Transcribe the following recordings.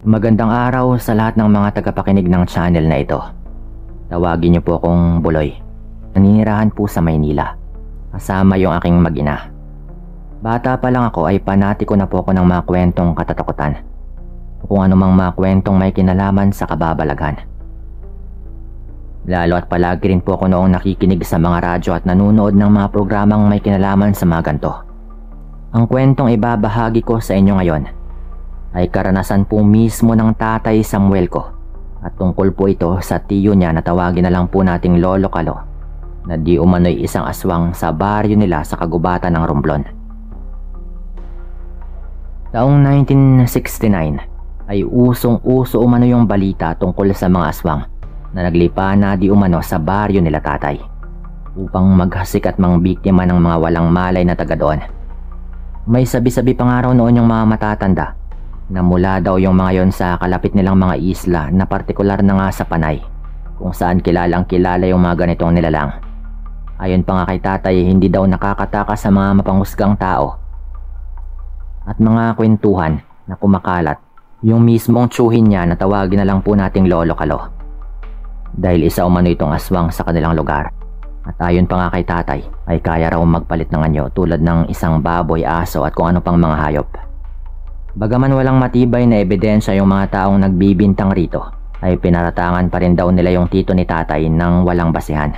Magandang araw sa lahat ng mga tagapakinig ng channel na ito. Tawagin niyo po akong Buloy. Naninirahan po sa Maynila. Kasama yung aking mag-ina. Bata pa lang ako ay panatiko na po ako ng mga kwentong katatakutan. Kung anumang mga kwentong may kinalaman sa kababalaghan. Lalo at palagi rin po ako noong nakikinig sa mga radyo at nanunood ng mga programang may kinalaman sa mga ganito. Ang kwentong ibabahagi ko sa inyo ngayon ay karanasan po mismo ng tatay Samuel ko at tungkol po ito sa tiyo niya na tawagin na lang po nating Lolo Kalo na di umano'y isang aswang sa baryo nila sa kagubatan ng Romblon. Taong 1969 ay usong-uso umano yung balita tungkol sa mga aswang na naglipa na di umano sa baryo nila tatay upang maghasik at mangbiktima ng mga walang malay na taga doon. May sabi-sabi pa nga raw noon yung mga matatanda na mula daw yung mga yon sa kalapit nilang mga isla na partikular na nga sa Panay kung saan kilalang kilala yung mga ganitong nilalang. Ayon pa nga kay tatay, hindi daw nakakataka sa mga mapanghusgang tao at mga kwentuhan na kumakalat yung mismong tsuhin niya na tawagin na lang po nating Lolo Kalo dahil isa umano itong aswang sa kanilang lugar. At ayon pa nga kay tatay ay kaya raw magpalit ng anyo tulad ng isang baboy, aso at kung ano pang mga hayop. Bagaman walang matibay na ebidensya yung mga taong nagbibintang rito, ay pinaratangan pa rin daw nila yung tito ni tatay ng walang basihan.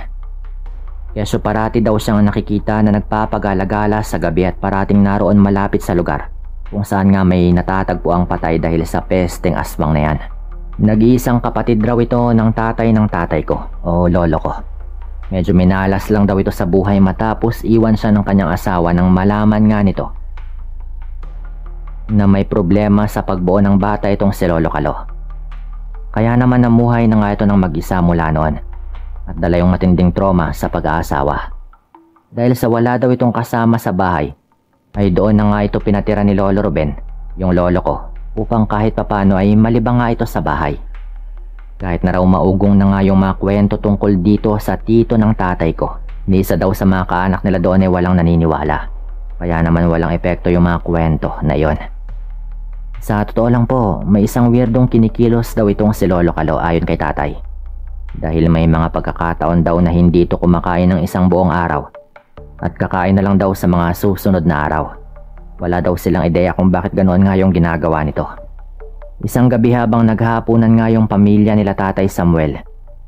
Keso parati daw siyang nakikita na nagpapagalagala sa gabi at parating naroon malapit sa lugar kung saan nga may natatagpo ang patay dahil sa pesteng aswang na yan. Nag-iisang kapatid raw ito ng tatay ko o lolo ko. Medyo minalas lang daw ito sa buhay matapos iwan siya ng kanyang asawa nang malaman nga nito na may problema sa pagbuo ng bata itong si Lolo Kalo. Kaya naman namuhay na nga ito ng mag-isa mula noon at dala yung matinding trauma sa pag-aasawa. Dahil sa wala daw itong kasama sa bahay, ay doon na nga ito pinatira ni Lolo Ruben, yung lolo ko, upang kahit papano ay malibang nga ito sa bahay. Kahit na raw maugong na nga yung mga kwento tungkol dito sa tito ng tatay ko, ni isa daw sa mga kaanak nila doon ay walang naniniwala. Kaya naman walang epekto yung mga kwento na yon. Sa totoo lang po, may isang weirdong kinikilos daw itong si Lolo Kalo ayon kay tatay. Dahil may mga pagkakataon daw na hindi ito kumakain ng isang buong araw at kakain na lang daw sa mga susunod na araw. Wala daw silang ideya kung bakit ganoon nga yung ginagawa nito. Isang gabi habang naghahapunan nga yung pamilya nila tatay Samuel,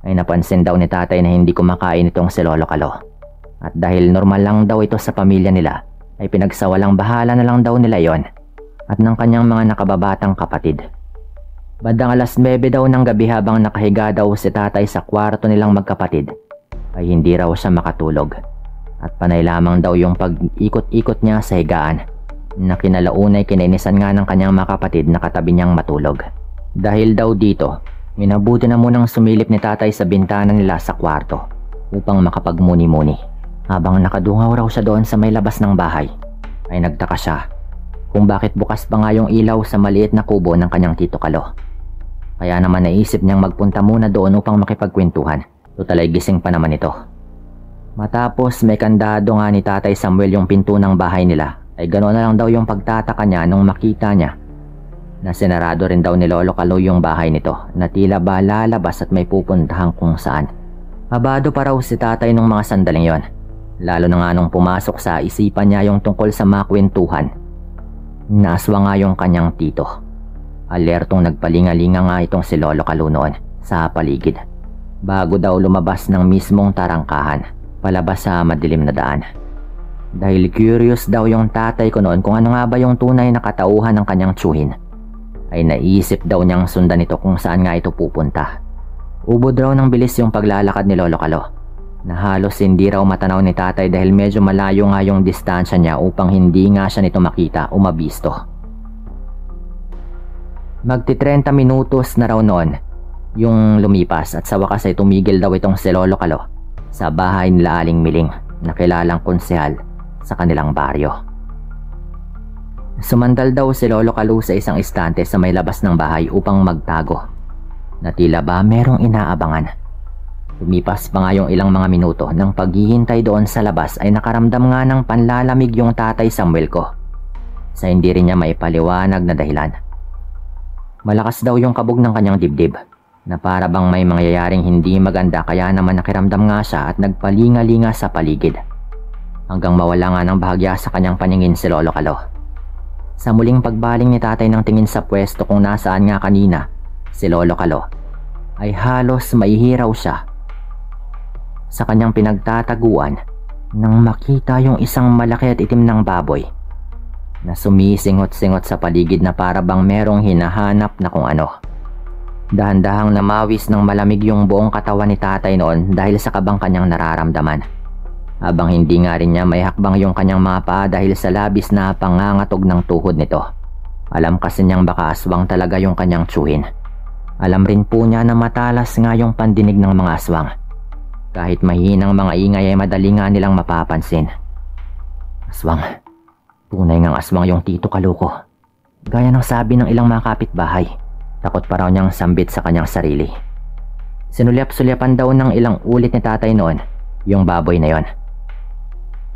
ay napansin daw ni tatay na hindi kumakain itong si Lolo Kalo. At dahil normal lang daw ito sa pamilya nila, ay pinagsawalang bahala na lang daw nila yon at ng kanyang mga nakababatang kapatid. Bandang alas 9 daw ng gabi habang nakahiga daw si tatay sa kwarto nilang magkapatid, ay hindi raw siya makatulog. At panay lamang daw yung pag-ikot-ikot niya sa higaan na kinalaunay kinainisan nga ng kanyang mga kapatid na katabi niyang matulog. Dahil daw dito, minabuti na munang sumilip ni tatay sa bintana nila sa kwarto upang makapagmuni-muni. Habang nakadungaw raw siya doon sa may labas ng bahay, ay nagtaka siya kung bakit bukas pa nga yung ilaw sa maliit na kubo ng kanyang tito Kalo. Kaya naman naisip niyang magpunta muna doon upang makipagkwentuhan. Tutalay gising pa naman ito. Matapos may kandado nga ni tatay Samuel yung pinto ng bahay nila, ay ganoon na lang daw yung pagtataka niya nung makita niya na sinarado rin daw ni Lolo Kalo yung bahay nito na tila ba lalabas at may pupuntahan kung saan. Abado pa raw si tatay nung mga sandaling yon. Lalo na nga nung pumasok sa isipan niya yung tungkol sa mga kwentuhan. Naaswa nga yung kanyang tito. Alertong nagpalingalinga nga itong si Lolo Kalo noon sa paligid bago daw lumabas ng mismong tarangkahan palabas sa madilim na daan. Dahil curious daw yung tatay ko noon kung ano nga ba yung tunay na katauhan ng kanyang tsuhin, ay naisip daw niyang sundan ito kung saan nga ito pupunta. Ubod raw ng bilis yung paglalakad ni Lolo Kalo na halos hindi raw matanaw ni tatay dahil medyo malayo nga yung distansya niya upang hindi nga siya nito makita o mabisto. Magti 30 minutos na raw noon yung lumipas at sa wakas ay tumigil daw itong si Lolo Kalo sa bahay nila Aling Miling na kilalang konsehal sa kanilang baryo. Sumandal daw si Lolo Kalo sa isang istante sa may labas ng bahay upang magtago na tila ba merong inaabangan. Lumipas pa nga yung ilang mga minuto nang paghihintay doon sa labas ay nakaramdam nga ng panlalamig yung tatay Samuel ko sa hindi rin niya maipaliwanag na dahilan. Malakas daw yung kabog ng kanyang dibdib na para bang may mangyayaring hindi maganda, kaya naman nakiramdam nga siya at nagpalinga-linga sa paligid. Hanggang mawala nga ng bahagya sa kanyang paningin si Lolo Kalo. Sa muling pagbaling ni tatay ng tingin sa pwesto kung nasaan nga kanina si Lolo Kalo, ay halos maihiraw siya sa kanyang pinagtataguan nang makita yung isang malaki at itim ng baboy na sumisingot-singot sa paligid na para bang merong hinahanap na kung ano. Dahan-dahang namawis ng malamig yung buong katawan ni tatay noon dahil sa kabang kanyang nararamdaman. Habang hindi nga rin niya may hakbang yung kanyang mga paa dahil sa labis na pangangatog ng tuhod nito. Alam kasi niyang baka aswang talaga yung kanyang tsuhin. Alam rin po niya na matalas nga yung pandinig ng mga aswang. Kahit mahinang mga ingay ay madali nga nilang mapapansin. Aswang. Tunay ngang aswang yung Tito Kalo ko. Gaya ng sabi ng ilang mga kapitbahay. Takot pa raw niyang sambit sa kanyang sarili. Sinulyap-sulyapan daw ng ilang ulit ni tatay noon yung baboy na yon.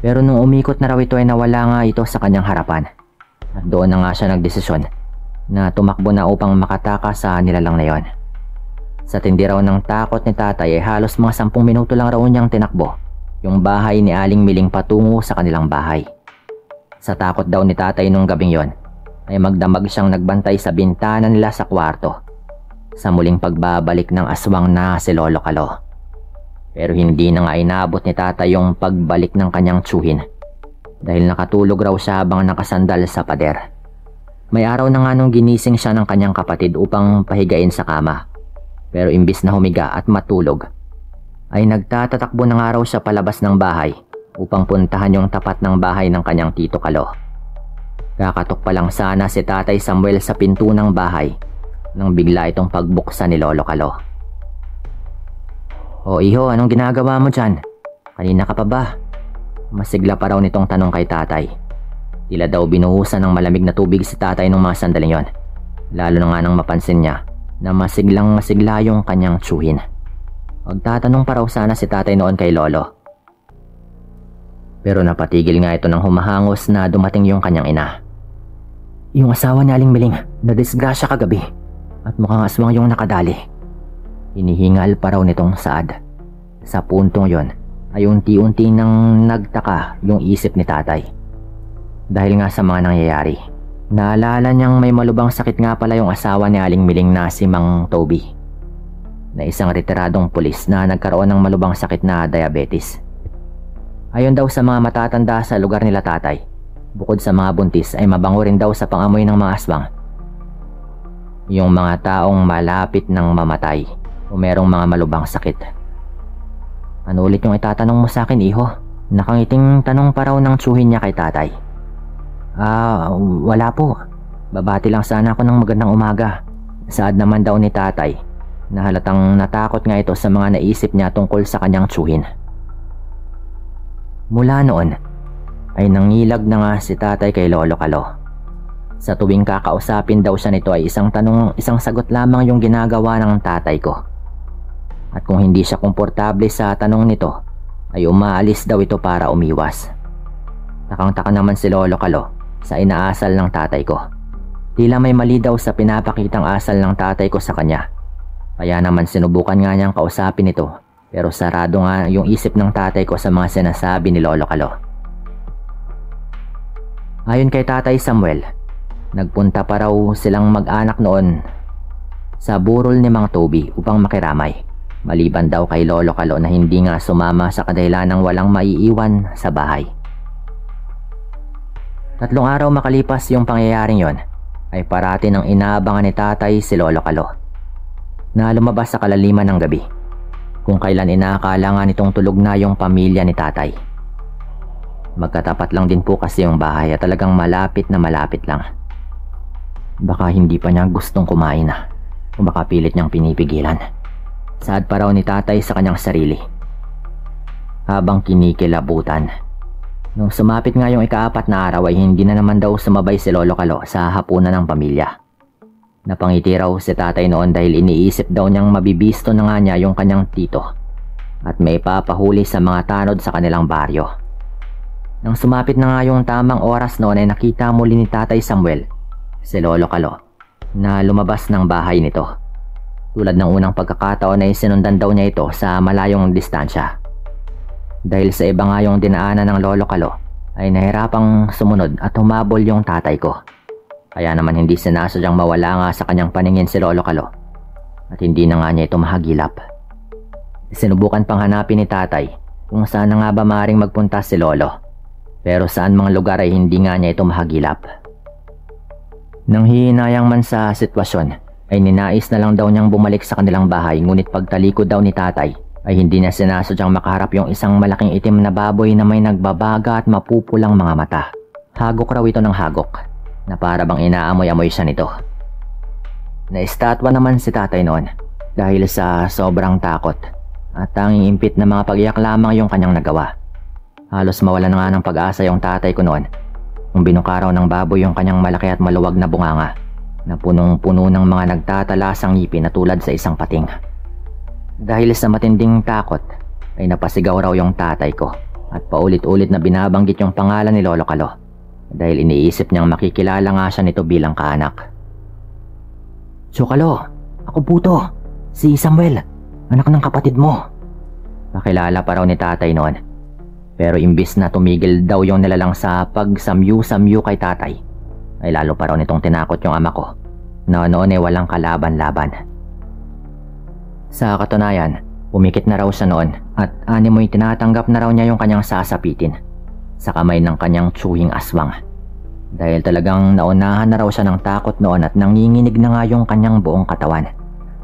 Pero nung umikot na raw ito ay nawala nga ito sa kanyang harapan. At doon na nga siya nagdesisyon na tumakbo na upang makatakas sa nilalang na yon. Sa tindi raw ng takot ni tatay ay halos mga 10 minuto lang raw niyang tinakbo yung bahay ni Aling Miling patungo sa kanilang bahay. Sa takot daw ni tatay nung gabing yon ay magdamag siyang nagbantay sa bintana nila sa kwarto sa muling pagbabalik ng aswang na si Lolo Kalo. Pero hindi na nga inabot ni tatay yung pagbalik ng kanyang tsuhin dahil nakatulog raw siya habang nakasandal sa pader. May araw na nga nung ginising siya ng kanyang kapatid upang pahigain sa kama. Pero imbis na humiga at matulog, ay nagtatatakbo na nga raw siya palabas ng bahay upang puntahan yung tapat ng bahay ng kanyang Tito Kalo. Kakatok pa lang sana si Tatay Samuel sa pinto ng bahay nang bigla itong pagbuksan ni Lolo Kalo. "O iho, anong ginagawa mo dyan? Kanina ka pa ba?" Masigla pa raw nitong tanong kay tatay. Tila daw binuhusan ng malamig na tubig si tatay nung mga sandaling yon. Lalo na nga nang mapansin niya na masiglang masigla yung kanyang tsuhin. Magtatanong pa raw sana si tatay noon kay Lolo. Pero napatigil nga ito nang humahangos na dumating yung kanyang ina. "Yung asawa ni Aling Miling na disgrasya kagabi at mukhang aswang yung nakadali." Hinihingal pa raw nitong Saad. Sa puntong yon ay unti-unti nang nagtaka yung isip ni tatay. Dahil nga sa mga nangyayari, naalala niyang may malubhang sakit nga pala yung asawa ni Aling Miling na si Mang Toby, na isang retiradong pulis na nagkaroon ng malubhang sakit na diabetes. Ayon daw sa mga matatanda sa lugar nila tatay, bukod sa mga buntis ay mabango rin daw sa pangamoy ng mga aswang yung mga taong malapit ng mamatay o merong mga malubhang sakit. "Ano ulit yung itatanong mo sa akin, iho?" Nakangiting tanong pa raw ng tsuhin niya kay tatay. Wala po. Babati lang sana ako ng magandang umaga." Saad naman daw ni tatay na halatang natakot nga ito sa mga naisip niya tungkol sa kanyang tsuhin. Mula noon ay nangilag na nga si tatay kay Lolo Kalo. Sa tuwing kakausapin daw siya nito ay isang sagot lamang yung ginagawa ng tatay ko. At kung hindi siya komportable sa tanong nito, ay umaalis daw ito para umiwas. Takang-taka naman si Lolo Kalo sa inaasal ng tatay ko. Tila may mali daw sa pinapakitang asal ng tatay ko sa kanya. Kaya naman sinubukan nga niyang kausapin ito, pero sarado nga yung isip ng tatay ko sa mga sinasabi ni Lolo Kalo. Ayon kay Tatay Samuel, nagpunta pa raw silang mag-anak noon sa burol ni Mang Toby upang makiramay. Maliban daw kay Lolo Kalo na hindi nga sumama sa kadahilanang walang maiiwan sa bahay. 3 araw makalipas yung pangyayaring yon, ay parati nang inaabangan ni tatay si Lolo Kalo na lumabas sa kalaliman ng gabi, kung kailan inaakala nga nitong tulog na yung pamilya ni tatay. Magkatapat lang din po kasi yung bahay at talagang malapit na malapit lang. Baka hindi pa niya gustong kumain na, o baka pilit niyang pinipigilan. Saad pa raw ni tatay sa kanyang sarili habang kinikilabutan. Nung sumapit nga yung ika-4 na araw ay hindi na naman daw sumabay si Lolo Kalo sa hapunan ng pamilya. Napangiti raw si tatay noon dahil iniisip daw niyang mabibisto na nga niya yung kanyang tito at may papahuli sa mga tanod sa kanilang baryo. Nang sumapit na nga yung tamang oras noon ay nakita muli ni Tatay Samuel si Lolo Kalo na lumabas ng bahay nito. Tulad ng unang pagkakataon ay sinundan daw niya ito sa malayong distansya. Dahil sa iba nga yung dinaanan ng Lolo Kalo ay nahirapang sumunod at humabol yung tatay ko. Kaya naman hindi sinasadyang mawala nga sa kanyang paningin si Lolo Kalo at hindi na nga niya ito mahagilap. Sinubukan pang hanapin ni tatay kung saan na nga ba maaaring magpunta si Lolo, pero saan mga lugar ay hindi nga niya ito mahagilap. Nang hihinayang man sa sitwasyon ay ninais na lang daw niyang bumalik sa kanilang bahay, ngunit pagtalikod daw ni tatay ay hindi niya sinasadyang makaharap yung isang malaking itim na baboy na may nagbabaga at mapupulang mga mata. Hagok raw ito ng hagok na para bang inaamoy-amoy siya nito. Naistatwa naman si tatay noon dahil sa sobrang takot at tanging impit na mga pag-iyak lamang yung kanyang nagawa. Halos mawala na nga ng pag-asa yung tatay ko noon nung binukaraw ng baboy yung kanyang malaki at maluwag na bunganga na punong-puno ng mga nagtatalasang ngipin na tulad sa isang pating. Dahil sa matinding takot ay napasigaw raw yung tatay ko at paulit-ulit na binabanggit yung pangalan ni Lolo Kalo dahil iniisip niyang makikilala nga siya nito bilang kaanak. "Tio Kalo, ako po to, si Samuel, anak ng kapatid mo." Pakilala pa raw ni tatay noon. Pero imbis na tumigil daw yung nilalang sa pagsamyu-samyu kay tatay, ay lalo pa raw nitong tinakot yung ama ko na noon ay walang kalaban-laban. Sa katunayan, pumikit na raw siya noon at animoy tinatanggap na raw niya yung kanyang sasapitin sa kamay ng kanyang tsuhing aswang. Dahil talagang naunahan na raw siya ng takot noon at nanginginig na nga yung kanyang buong katawan.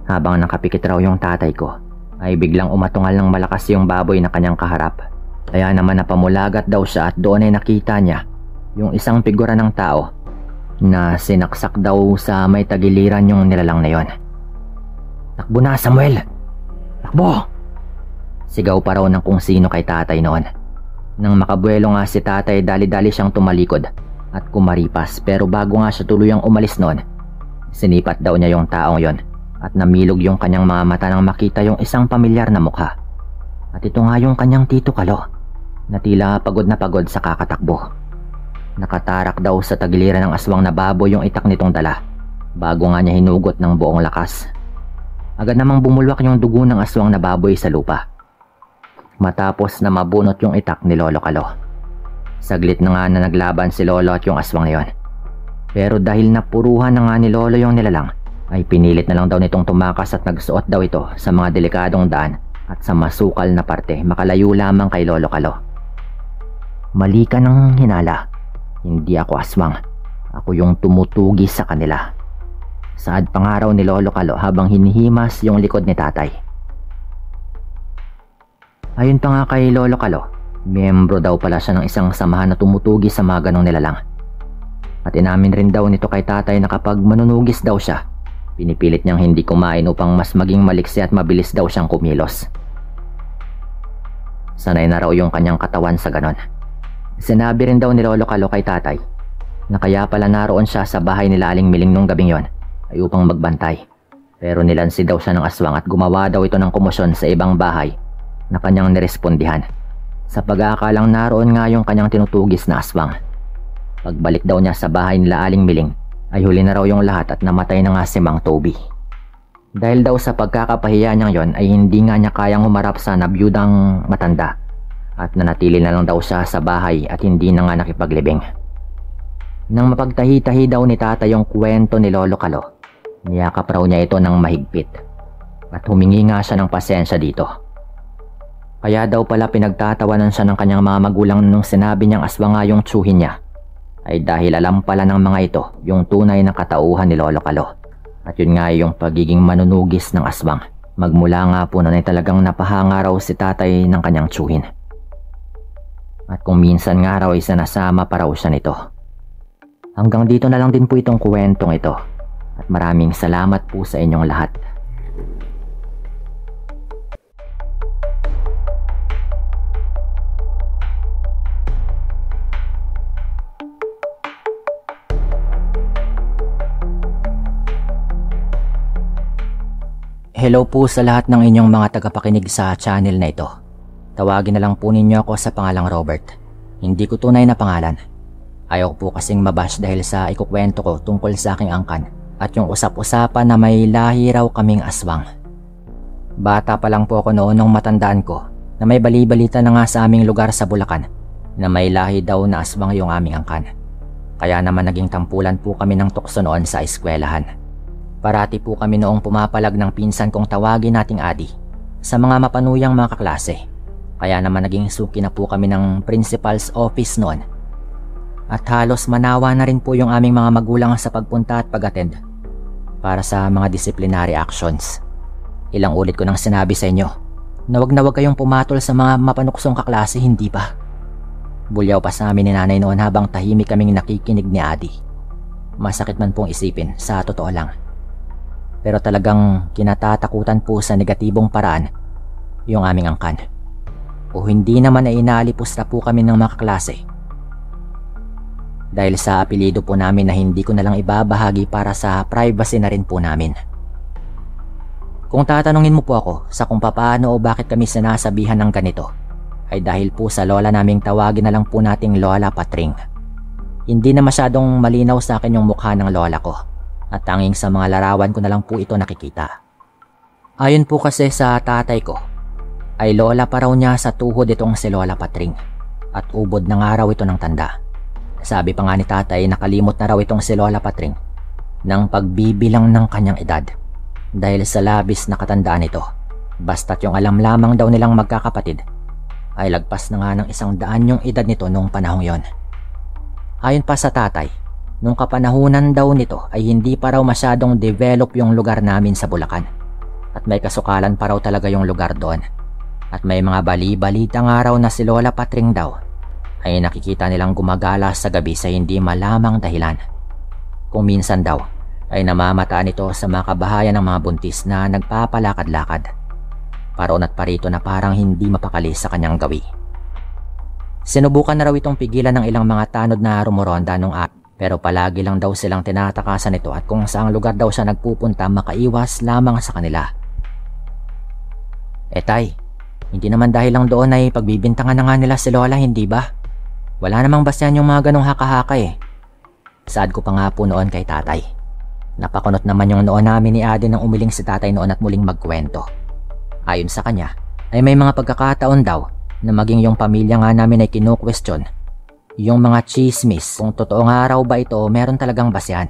Habang nakapikit raw yung tatay ko, ay biglang umatungal ng malakas yung baboy na kanyang kaharap. Kaya naman napamulagat daw siya at doon ay nakita niya yung isang figura ng tao na sinaksak daw sa may tagiliran yung nilalang na yon. "Takbo na, Samuel! Takbo!" Sigaw pa raw ng kung sino kay tatay noon. Nang makabuelo nga si tatay, dali-dali siyang tumalikod at kumaripas, pero bago nga siya tuluyang umalis noon, sinipat daw niya yung taong yon at namilog yung kanyang mga mata nang makita yung isang pamilyar na mukha. At ito nga yung kanyang Tito Kalo na tila pagod na pagod sa kakatakbo. Nakatarak daw sa tagiliran ng aswang na baboy yung itak nitong dala bago nga niya hinugot ng buong lakas. Agad namang bumulwak yung dugo ng aswang na baboy sa lupa matapos na mabunot yung itak ni Lolo Kalo. Saglit na nga na naglaban si Lolo at yung aswang na yon. Pero dahil napuruhan na nga ni Lolo yung nilalang, ay pinilit na lang daw nitong tumakas at nagsuot daw ito sa mga delikadong daan at sa masukal na parte makalayo lamang kay Lolo Kalo. "Mali ka ng hinala. Hindi ako aswang. Ako yung tumutugi sa kanila." Saad pangaraw ni Lolo Kalo habang hinihimas yung likod ni tatay. Ayon pa nga kay Lolo Kalo, miyembro daw pala siya ng isang samahan na tumutugi sa mga ganong nilalang. At inamin rin daw nito kay tatay na kapag manunugis daw siya, pinipilit niyang hindi kumain upang mas maging maliksi at mabilis daw siyang kumilos. Sanay na raw yung kanyang katawan sa ganon. Sinabi rin daw ni Lolo Kalo kay tatay na kaya pala naroon siya sa bahay nila Aling Miling nung gabing yon ay upang magbantay. Pero nilansi daw siya ng aswang at gumawa daw ito ng komosyon sa ibang bahay na kanyang nirespondihan. Sa pag-aakalang naroon nga yung kanyang tinutugis na aswang. Pagbalik daw niya sa bahay nila Aling Miling ay huli na raw yung lahat at namatay na nga si Mang Toby. Dahil daw sa pagkakapahiya niyang yon ay hindi nga niya kayang humarap sa nabiyudang matanda at nanatili na lang daw siya sa bahay at hindi na nga nakipaglibing. Nang mapagtahi-tahi daw ni tatay yung kwento ni Lolo Kalo, niyakap raw niya ito ng mahigpit at humingi nga siya ng pasensya dito. Kaya daw pala pinagtatawanan siya ng kanyang mga magulang nung sinabi niyang aswang nga yung tsuhin niya, ay dahil alam pala ng mga ito yung tunay na katauhan ni Lolo Kalo. At yun nga yung pagiging manunugis ng aswang. Magmula nga po na talagang napahanga raw si tatay ng kanyang tsuhin. At kung minsan nga raw ay sinasama pa raw siya nito. Hanggang dito na lang din po itong kwentong ito. At maraming salamat po sa inyong lahat. Hello po sa lahat ng inyong mga tagapakinig sa channel na ito. Tawagin na lang po ninyo ako sa pangalang Robert. Hindi ko tunay na pangalan. Ayaw po kasing mabash dahil sa ikukwento ko tungkol sa aking angkan at yung usap-usapan na may lahi raw kaming aswang. Bata pa lang po ako noon nung matandaan ko na may bali-balita na nga sa aming lugar sa Bulacan na may lahi daw na aswang yung aming angkan. Kaya naman naging tampulan po kami ng tukso noon sa eskwelahan. Parati po kami noong pumapalag ng pinsan kong tawagin nating Adi sa mga mapanuyang mga kaklase. Kaya naman naging suki na po kami ng principal's office noon. At halos manawa na rin po yung aming mga magulang sa pagpunta at pag-attend para sa mga disciplinary actions. Ilang ulit ko nang sinabi sa inyo na wag kayong pumatol sa mga mapanuksong kaklase, hindi ba? Bulyaw pa sa amin ni nanay noon habang tahimik kaming nakikinig ni Adi. Masakit man pong isipin, sa totoo lang. Pero talagang kinatatakutan po sa negatibong paraan yung aming angkan. O hindi naman ay inaalipos na po kami ng mga kaklase. Dahil sa apelyido po namin na hindi ko na lang ibabahagi para sa privacy na rin po namin. Kung tatanungin mo po ako sa kung paano o bakit kami sinasabihan ng ganito, ay dahil po sa lola naming tawagin na lang po nating Lola Patring. Hindi na masyadong malinaw sa akin yung mukha ng lola ko at tanging sa mga larawan ko na lang po ito nakikita. Ayon po kasi sa tatay ko, ay lola pa raw niya sa tuhod itong si Lola Patring at ubod na nga raw ito ng tanda. Sabi pa nga ni tatay nakalimot na raw itong si Lola Patring ng pagbibilang ng kanyang edad dahil sa labis na katandaan nito. Basta't yung alam lamang daw nilang magkakapatid ay lagpas na nga ng 100 yung edad nito nung panahong yon. Ayon pa sa tatay, nung kapanahunan daw nito ay hindi pa raw masyadong develop yung lugar namin sa Bulacan at may kasukalan pa raw talaga yung lugar doon. At may mga bali-balita nga raw na si Lola Patring daw ay nakikita nilang gumagala sa gabi sa hindi malamang dahilan. Kung minsan daw ay namamataan ito sa mga kabahayan ng mga buntis na nagpapalakad-lakad. Paroon at parito na parang hindi mapakali sa kanyang gawi. Sinubukan na raw itong pigilan ng ilang mga tanod na rumoronda nung pero palagi lang daw silang tinatakasan ito at kung saang lugar daw siya nagpupunta makaiwas lamang sa kanila. Tay, hindi naman dahil lang doon ay pagbibintangan na nga nila si Lola, hindi ba? Wala namang bastian yung mga ganong haka-haka eh. Saad ko pa nga po noon kay tatay. Napakunot naman yung noon namin ni Adi nang umiling si tatay noon at muling magkwento. Ayon sa kanya, ay may mga pagkakataon daw na maging yung pamilya nga namin ay kinu-question yung mga chismis kung totoo nga raw ba ito o meron talagang basyan.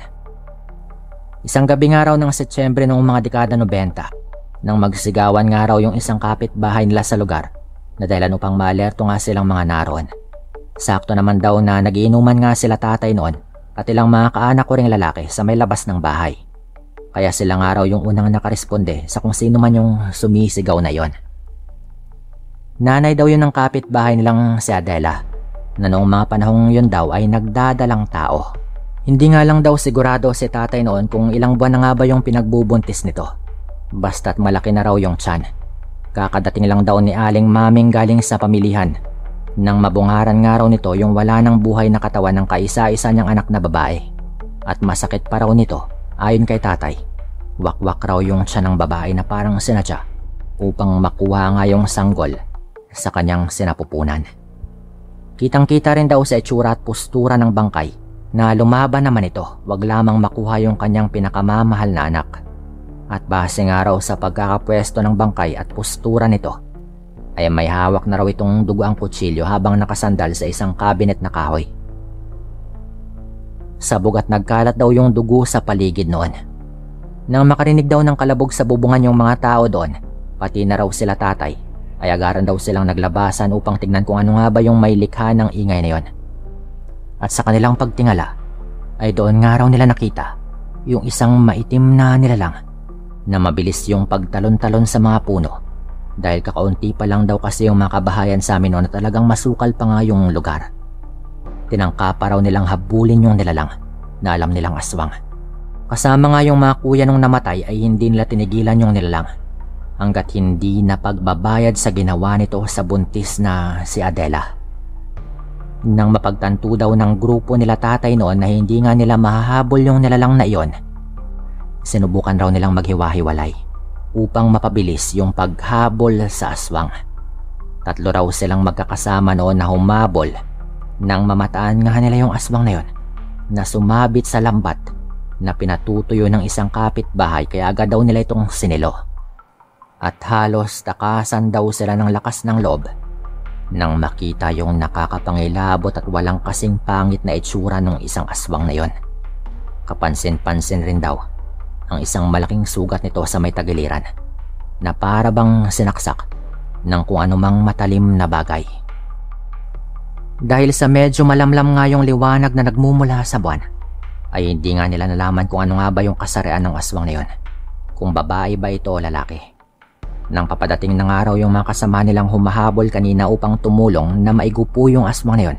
Isang gabi nga raw ng Setyembre noong mga dekada 90, nang magsigawan nga raw yung isang kapitbahay nila sa lugar na dahilan upang maalerto nga silang mga naroon. Sakto naman daw na nagiinuman nga sila tatay noon at ilang mga kaanak ko ring lalaki sa may labas ng bahay. Kaya sila nga raw yung unang nakaresponde sa kung sino man yung sumisigaw na yon. Nanay daw yun ng kapitbahay nilang si Adela, na noong mga panahong yun daw ay nagdadalang tao. Hindi nga lang daw sigurado si tatay noon kung ilang buwan na nga ba yung pinagbubuntis nito. Basta't malaki na raw yung tiyan. Kakadating lang daw ni Aling Maming galing sa pamilihan nang mabungaran nga raw nito yung wala ng buhay na katawan ng kaisa-isa niyang anak na babae. At masakit pa raw nito, ayon kay tatay. Wakwak raw yung tiyan ng babae na parang sinadya upang makuha nga yung sanggol sa kanyang sinapupunan. Kitang-kita rin daw sa itsura at postura ng bangkay na lumaban naman ito, wag lamang makuha yung kanyang pinakamamahal na anak. At base nga raw sa pagkakapwesto ng bangkay at postura nito, ay may hawak na raw itong dugoang kutsilyo habang nakasandal sa isang cabinet na kahoy. Sabog at nagkalat daw yung dugo sa paligid noon. Nang makarinig daw ng kalabog sa bubungan yung mga tao doon, pati na raw sila tatay, ay agaran daw silang naglabasan upang tignan kung ano nga ba yung may likha ng ingay na yon. At sa kanilang pagtingala, ay doon nga raw nila nakita yung isang maitim na nilalang na mabilis yung pagtalon-talon sa mga puno dahil kakaunti pa lang daw kasi yung mga kabahayan sa amin noon na talagang masukal pa nga yung lugar. Tinangka pa raw nilang habulin yung nilalang na alam nilang aswang. Kasama nga yung mga kuya nung namatay ay hindi nila tinigilan yung nilalang hanggat hindi na pagbabayad sa ginawa nito sa buntis na si Adela. Nang mapagtanto daw ng grupo nila tatay noon na hindi nga nila mahahabol yung nilalang na iyon, sinubukan raw nilang maghiwa-hiwalay upang mapabilis yung paghabol sa aswang. 3 raw silang magkakasama noon na humabol nang mamataan nga nila yung aswang na yon na sumabit sa lambat na pinatutuyo ng isang kapitbahay kaya agad daw nila itong sinilo. At halos takasan daw sila ng lakas ng loob nang makita yung nakakapangilabot at walang kasing pangit na itsura ng isang aswang na yon. Kapansin-pansin rin daw ang isang malaking sugat nito sa may tagiliran na para bang sinaksak ng kung anumang matalim na bagay. Dahil sa medyo malamlam nga yung liwanag na nagmumula sa buwan, ay hindi nga nila nalaman kung ano nga ba yung kasarian ng aswang na yon, kung babae ba ito o lalaki. Nang papadating ng araw yung mga kasama nilang humahabol kanina upang tumulong na maigupo yung aswang na yon,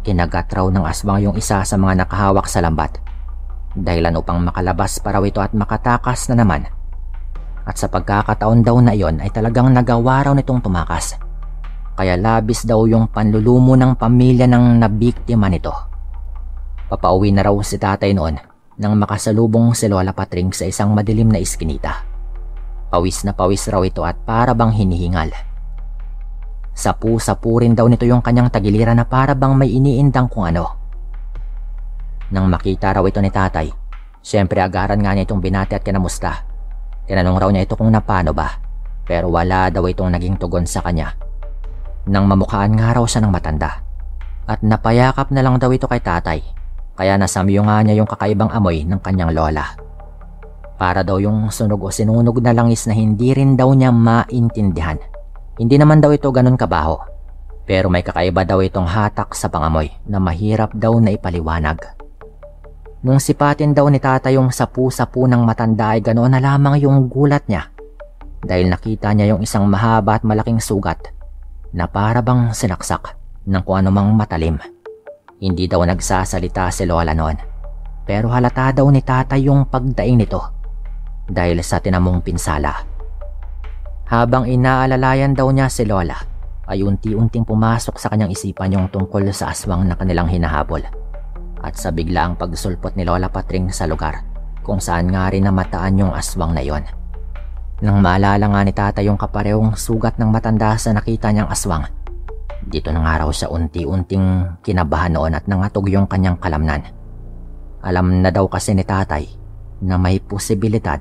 kinagat raw ng aswang yung isa sa mga nakahawak sa lambat, dahilan upang makalabas pa raw ito at makatakas na naman. At sa pagkakataon daw na iyon ay talagang nagawa raw nitong tumakas. Kaya labis daw yung panlulumo ng pamilya ng nabiktima nito. Papauwi na raw si tatay noon nang makasalubong si Lola Patring sa isang madilim na iskinita. Pawis na pawis raw ito at para bang hinihingal. Sapu-sapu rin daw nito yung kanyang tagiliran na para bang may iniindang kung ano. Nang makita raw ito ni tatay, syempre agaran nga niya itong binati at kinamusta. Tinanong raw niya ito kung napano ba, pero wala daw itong naging tugon sa kanya. Nang mamukhaan nga raw siya ng matanda, at napayakap na lang daw ito kay tatay, kaya nasamyo nga niya yung kakaibang amoy ng kanyang lola. Para daw yung sunog o sinunog na langis na hindi rin daw niya maintindihan. Hindi naman daw ito ganun kabaho, pero may kakaiba daw itong hatak sa pangamoy na mahirap daw na ipaliwanag. Nung sipatin daw ni tatay yung sapu-sapu ng matanda ay ganoon na lamang yung gulat niya dahil nakita niya yung isang mahaba at malaking sugat na para bang sinaksak ng kung anumang matalim. Hindi daw nagsasalita si Lola noon, pero halata daw ni tatay yung pagdaing nito dahil sa tinamong pinsala. Habang inaalalayan daw niya si Lola ay unti-unting pumasok sa kanyang isipan yung tungkol sa aswang na kanilang hinahabol. At sa biglaang pagsulpot ni Lola Patring sa lugar kung saan nga rin namataan yung aswang na yon. Nang maalala nga ni tatay yung kaparehong sugat ng matanda sa nakita niyang aswang, dito na nga raw siya unti-unting kinabahan noon at nangatog yung kanyang kalamnan. Alam na daw kasi ni tatay na may posibilidad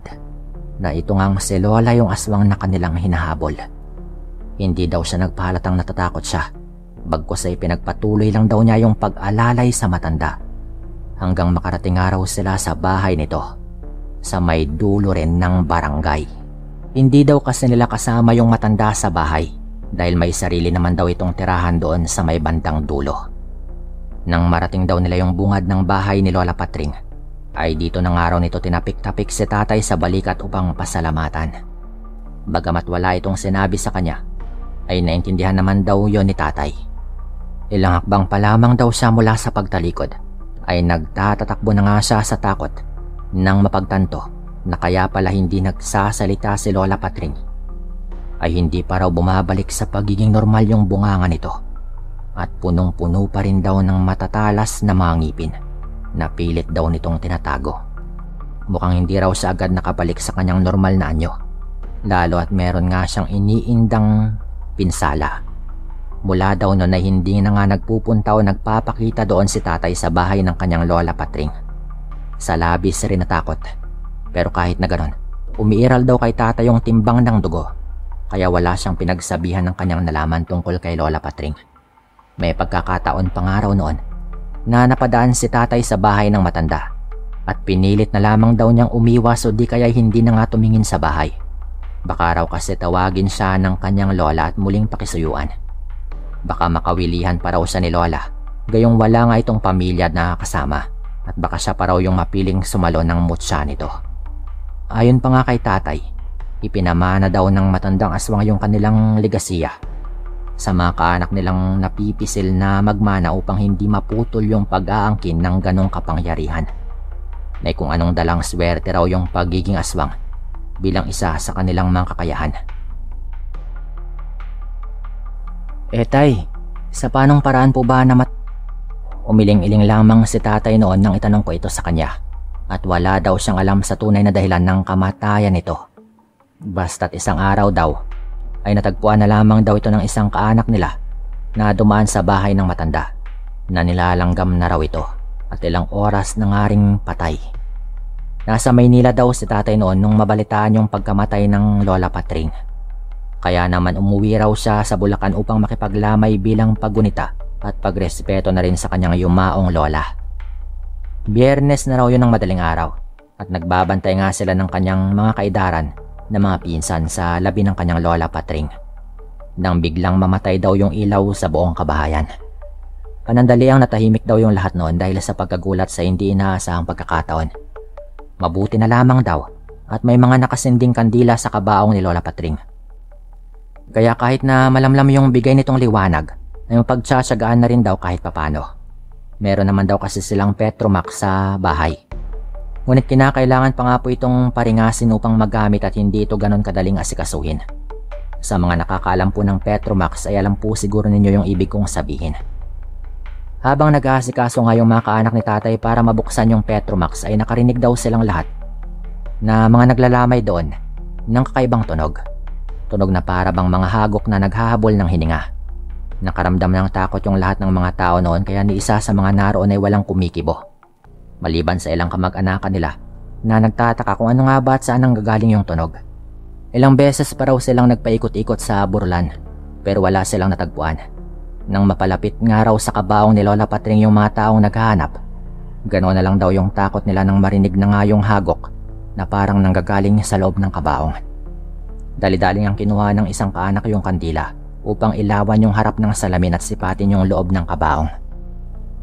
na ito ngang si Lola yung aswang na kanilang hinahabol. Hindi daw siya nagpahalatang natatakot siya, bagkus ay pinagpatuloy lang daw niya yung pag-alalay sa matanda. Hanggang makarating araw sila sa bahay nito, sa may dulo rin ng barangay. Hindi daw kasi nila kasama yung matanda sa bahay dahil may sarili naman daw itong tirahan doon sa may bandang dulo. Nang marating daw nila yung bungad ng bahay ni Lola Patring, ay dito ng araw nito tinapik-tapik si tatay sa balikat upang pasalamatan. Bagamat wala itong sinabi sa kanya, ay naintindihan naman daw yon ni tatay. Ilang hakbang pa lamang daw siya mula sa pagtalikod ay nagtatatakbo na nga siya sa takot nang mapagtanto na kaya pala hindi nagsasalita si Lola Patring ay hindi pa raw bumabalik sa pagiging normal yung bunganga nito at punong-puno pa rin daw ng matatalas na mga ngipin na pilit daw nitong tinatago. Mukhang hindi raw siya agad nakabalik sa kanyang normal na anyo, lalo at meron nga siyang iniindang pinsala. Mula daw noon ay hindi na nga nagpupunta o nagpapakita doon si tatay sa bahay ng kanyang Lola Patring. Sa labis rin natakot, pero kahit na ganon, umiiral daw kay tatay yung timbang ng dugo, kaya wala siyang pinagsabihan ng kanyang nalaman tungkol kay Lola Patring. May pagkakataon pang araw noon na napadaan si tatay sa bahay ng matanda at pinilit na lamang daw niyang umiwas o di kaya hindi na nga tumingin sa bahay. Baka raw kasi tawagin siya ng kanyang lola at muling pakisuyuan. Baka makawilihan pa raw siya ni Lola, gayong wala nga itong pamilya na kasama at baka siya pa raw yung mapiling sumalo ng mutya nito. Ayon pa nga kay tatay, ipinamana daw ng matandang aswang yung kanilang legasiya sa mga kaanak nilang napipisil na magmana upang hindi maputol yung pag-aangkin ng ganong kapangyarihan. Na kung anong dalang swerte raw yung pagiging aswang bilang isa sa kanilang mga kakayahan. Tay, sa panong paraan po ba na Umiling-iling lamang si tatay noon nang itanong ko ito sa kanya at wala daw siyang alam sa tunay na dahilan ng kamatayan nito. Basta't isang araw daw ay natagpuan na lamang daw ito ng isang kaanak nila na dumaan sa bahay ng matanda na nilalanggam na raw ito at ilang oras na nga ring patay. Nasa Maynila daw si tatay noon nung mabalitaan yung pagkamatay ng Lola Patring. Kaya naman umuwi raw siya sa Bulacan upang makipaglamay bilang paggunita at pagrespeto na rin sa kanyang yumaong lola. Biyernes na raw yun ng madaling araw at nagbabantay nga sila ng kanyang mga kaedaran na mga pinsan sa labi ng kanyang Lola Patring. Nang biglang mamatay daw yung ilaw sa buong kabahayan. Panandaliang natahimik daw yung lahat noon dahil sa pagkagulat sa hindi inaasahang pagkakataon. Mabuti na lamang daw at may mga nakasinding kandila sa kabaong ni Lola Patring. Kaya kahit na malamlam yung bigay nitong liwanag, ay mapagtsatsagaan na rin daw kahit papano. Meron naman daw kasi silang Petromax sa bahay. Ngunit kinakailangan pa nga po itong paringasin upang magamit at hindi ito ganon kadaling asikasuhin. Sa mga nakakaalam po ng Petromax ay alam po siguro ninyo yung ibig kong sabihin. Habang nag-aasikaso nga yung mga kaanak ni tatay para mabuksan yung Petromax ay nakarinig daw silang lahat na mga naglalamay doon ng kakaibang tunog. Tunog na para bang mga hagok na naghahabol ng hininga. Nakaramdam ng takot yung lahat ng mga tao noon kaya ni isa sa mga naroon ay walang kumikibo. Maliban sa ilang kamag-anakan nila na nagtataka kung ano nga ba at saan ang gagaling yung tunog. Ilang beses pa raw silang nagpaikot-ikot sa burlan pero wala silang natagpuan. Nang mapalapit nga raw sa kabaong ni Lola Patring yung mga taong naghahanap, ganoon na lang daw yung takot nila nang marinig na nga yung hagok na parang nanggagaling sa loob ng kabaong. Dali-daling ang kinuha ng isang kaanak yung kandila upang ilawan yung harap ng salamin at sipatin yung loob ng kabaong.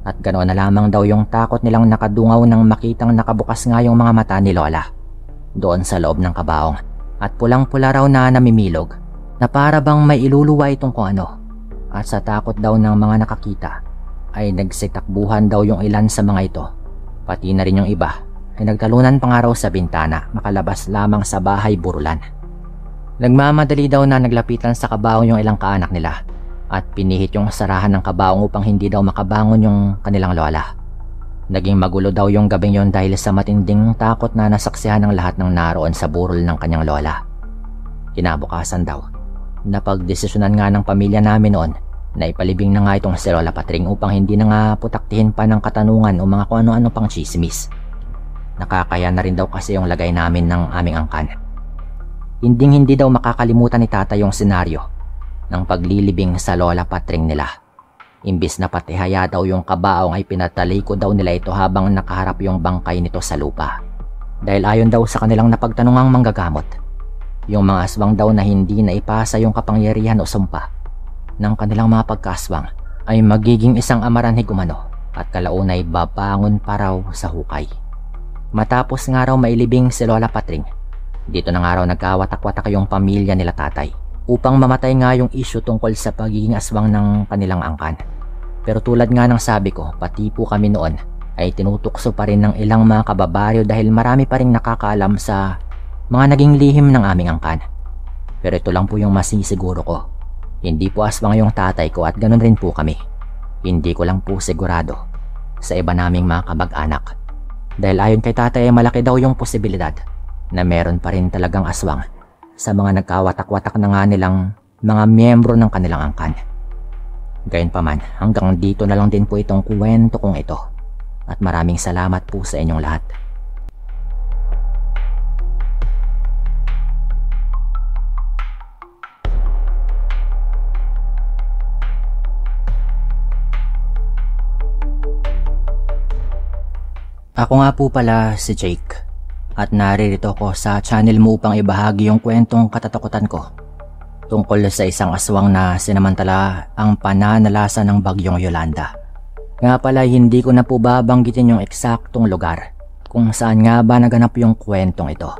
At ganoon na lamang daw yung takot nilang nakadungaw nang makitang nakabukas nga yung mga mata ni Lola doon sa loob ng kabaong at pulang-pula raw na namimilog na para bang may iluluwa itong kung ano. At sa takot daw ng mga nakakita ay nagsitakbuhan daw yung ilan sa mga ito, pati na rin yung iba ay nagtalunan pa nga raw sa bintana makalabas lamang sa bahay burulan. Nagmamadali daw na naglapitan sa kabaong yung ilang kaanak nila at pinihit yung sarahan ng kabaong upang hindi daw makabangon yung kanilang lola. Naging magulo daw yung gabing yon dahil sa matinding takot na nasaksihan ng lahat ng naroon sa burol ng kanyang lola. Kinabukasan daw, napagdesisyonan nga ng pamilya namin noon na ipalibing na nga itong si Lola Patring upang hindi na nga putaktihin pa ng katanungan o mga kung ano-ano pang chismis. Nakakaya na rin daw kasi yung lagay namin ng aming angkan. Hindi daw makakalimutan ni tata yung senaryo ng paglilibing sa Lola Patring nila. Imbis na patihaya daw yung kabaong ay pinatalikod daw nila ito habang nakaharap yung bangkay nito sa lupa. Dahil ayon daw sa kanilang napagtanungang manggagamot, yung mga aswang daw na hindi na ipasa yung kapangyarihan o sumpa ng kanilang mga pagkaswang ay magiging isang amaranhig umano at kalaunay babangon pa raw sa hukay. Matapos nga raw mailibing si Lola Patring, dito na nga raw nagkawatak-watak yung pamilya nila tatay upang mamatay nga yung issue tungkol sa pagiging aswang ng kanilang angkan. Pero tulad nga ng sabi ko, pati po kami noon ay tinutukso pa rin ng ilang mga kababaryo dahil marami pa rin nakakaalam sa mga naging lihim ng aming angkan. Pero ito lang po yung masisiguro ko. Hindi po aswang yung tatay ko at ganun rin po kami. Hindi ko lang po sigurado sa iba naming mga kabag-anak. Dahil ayon kay tatay ay malaki daw yung posibilidad na meron pa rin talagang aswang sa mga nagkawatak-watak na nga nilang mga miyembro ng kanilang angkan. Gayunpaman, hanggang dito na lang din po itong kwento kong ito. At maraming salamat po sa inyong lahat. Ako nga po pala si Jake at naririto ko sa channel mo upang ibahagi yung kwentong katatakutan ko tungkol sa isang aswang na sinamantala ang pananalasa ng bagyong Yolanda. Nga pala hindi ko na po babanggitin yung eksaktong lugar kung saan nga ba naganap yung kwentong ito.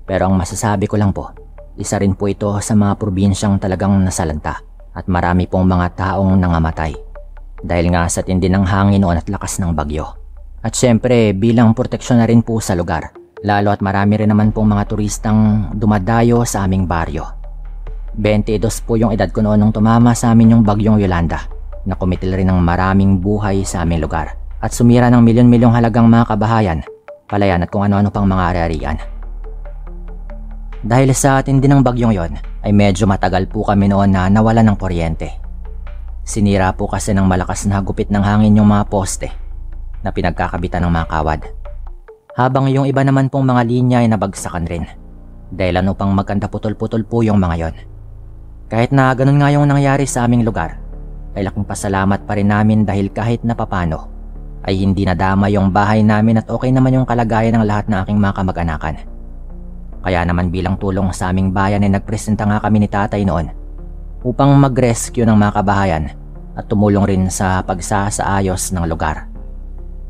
Pero ang masasabi ko lang po, isa rin po ito sa mga probinsyang talagang nasalanta at marami pong mga taong nangamatay dahil nga sa tindi ng hangin noon at lakas ng bagyo. At syempre bilang proteksyon na rin po sa lugar, lalo at marami rin naman pong mga turistang dumadayo sa aming baryo. 22 po yung edad ko noon nung tumama sa amin yung bagyong Yolanda na kumitil rin ng maraming buhay sa aming lugar at sumira ng milyon-milyong halagang mga kabahayan, palayan at kung ano-ano pang mga ari-arian. Dahil sa tindi ng bagyong yon ay medyo matagal po kami noon na nawalan ng kuryente. Sinira po kasi ng malakas na gupit ng hangin yung mga poste na pinagkakabitan ng mga kawad. Habang yung iba naman pong mga linya ay nabagsakan rin. Dahil ano pang maganda putol-putol po yung mga yon. Kahit na ganun nga yung nangyari sa aming lugar, ay laking pasalamat pa rin namin dahil kahit na papano ay hindi nadama yung bahay namin at okay naman yung kalagayan ng lahat ng aking mga kamag-anakan. Kaya naman bilang tulong sa aming bayan ay nagpresenta nga kami ni tatay noon upang mag-rescue ng mga kabahayan at tumulong rin sa pagsasaayos ng lugar.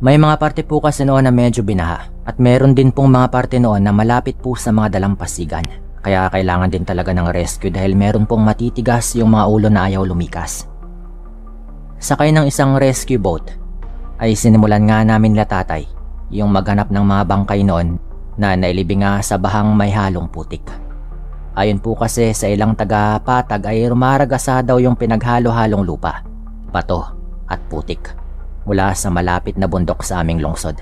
May mga parte po kasi noon na medyo binaha at meron din pong mga parte noon na malapit po sa mga dalampasigan. Kaya kailangan din talaga ng rescue dahil meron pong matitigas yung mga ulo na ayaw lumikas. Sakay ng isang rescue boat ay sinimulan nga namin la tatay yung maghanap ng mga bangkay noon na nailibing nga sa bahang may halong putik. Ayon po kasi sa ilang taga-patag ay rumaragasa daw yung pinaghalo-halong lupa, bato at putik mula sa malapit na bundok sa aming lungsod.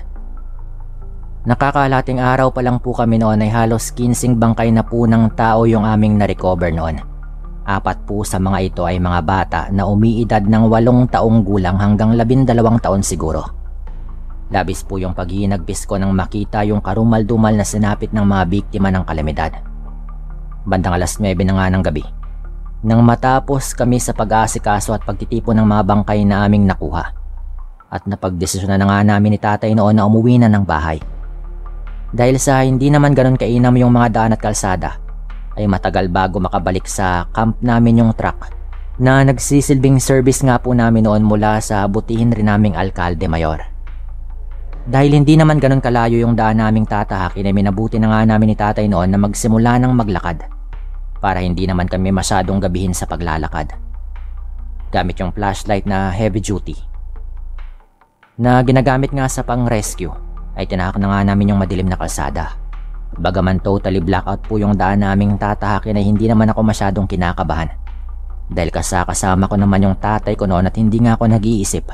Nakakalating araw pa lang po kami noon ay halos 15 bangkay na po ng tao yung aming na-recover noon. 4 po sa mga ito ay mga bata na umiidad ng 8 taong gulang hanggang 12 taon siguro. Labis po yung paghihinagbis ko nang makita yung karumal-dumal na sinapit ng mga biktima ng kalamidad. Bandang alas 9 na nga ng gabi, nang matapos kami sa pag-aasikaso at pagtitipon ng mga bangkay na aming nakuha. At napagdesisyon na nga namin ni tatay noon na umuwi na ng bahay. Dahil sa hindi naman ganun kainam yung mga daan at kalsada, ay matagal bago makabalik sa camp namin yung truck na nagsisilbing service nga po namin noon mula sa butihin rin naming alkalde mayor. Dahil hindi naman ganun kalayo yung daan naming tatahakin ay minabuti na nga namin ni tatay noon na magsimula ng maglakad para hindi naman kami masyadong gabihin sa paglalakad. Gamit yung flashlight na heavy duty na ginagamit nga sa pang-rescue ay tinahak na nga namin yung madilim na kalsada. Bagaman totally blackout po yung daan naming tatahakin ay hindi naman ako masyadong kinakabahan dahil kasama ko naman yung tatay ko noon at hindi nga ako nag-iisip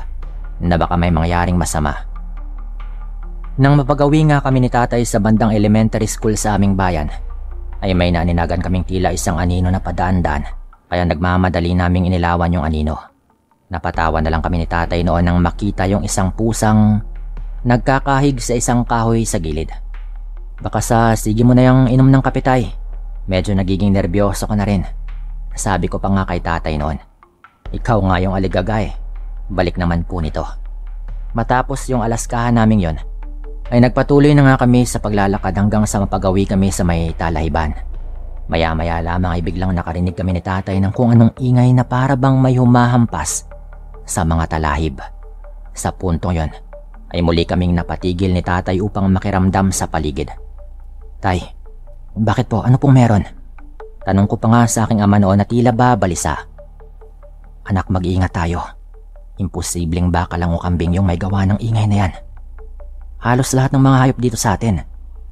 na baka may mangyaring masama. Nang mapagawi nga kami ni tatay sa bandang elementary school sa aming bayan ay may naaninagan kaming tila isang anino na padaan-daan kaya nagmamadali naming inilawan yung anino. Napatawa na lang kami ni tatay noon nang makita yung isang pusang nagkakahig sa isang kahoy sa gilid. Baka sa sige mo na yung inom ng kape tay. Medyo nagiging nervyoso ko na rin. Sabi ko pa nga kay tatay noon. Ikaw nga yung aligagay. Balik naman po nito. Matapos yung alaskahan naming yon, ay nagpatuloy na nga kami sa paglalakad hanggang sa mapagawi kami sa may talahiban. Maya-maya lamang ay biglang nakarinig kami ni tatay ng kung anong ingay na para bang may humahampas sa mga talahib. Sa puntong yon ay muli kaming napatigil ni tatay upang makiramdam sa paligid. Tay, bakit po? Ano pong meron? Tanong ko pa nga sa aking ama noon na tila ba balisa. Anak, mag-iingat tayo. Imposibleng baka lang o kambing yung may gawa ng ingay na yan. Halos lahat ng mga hayop dito sa atin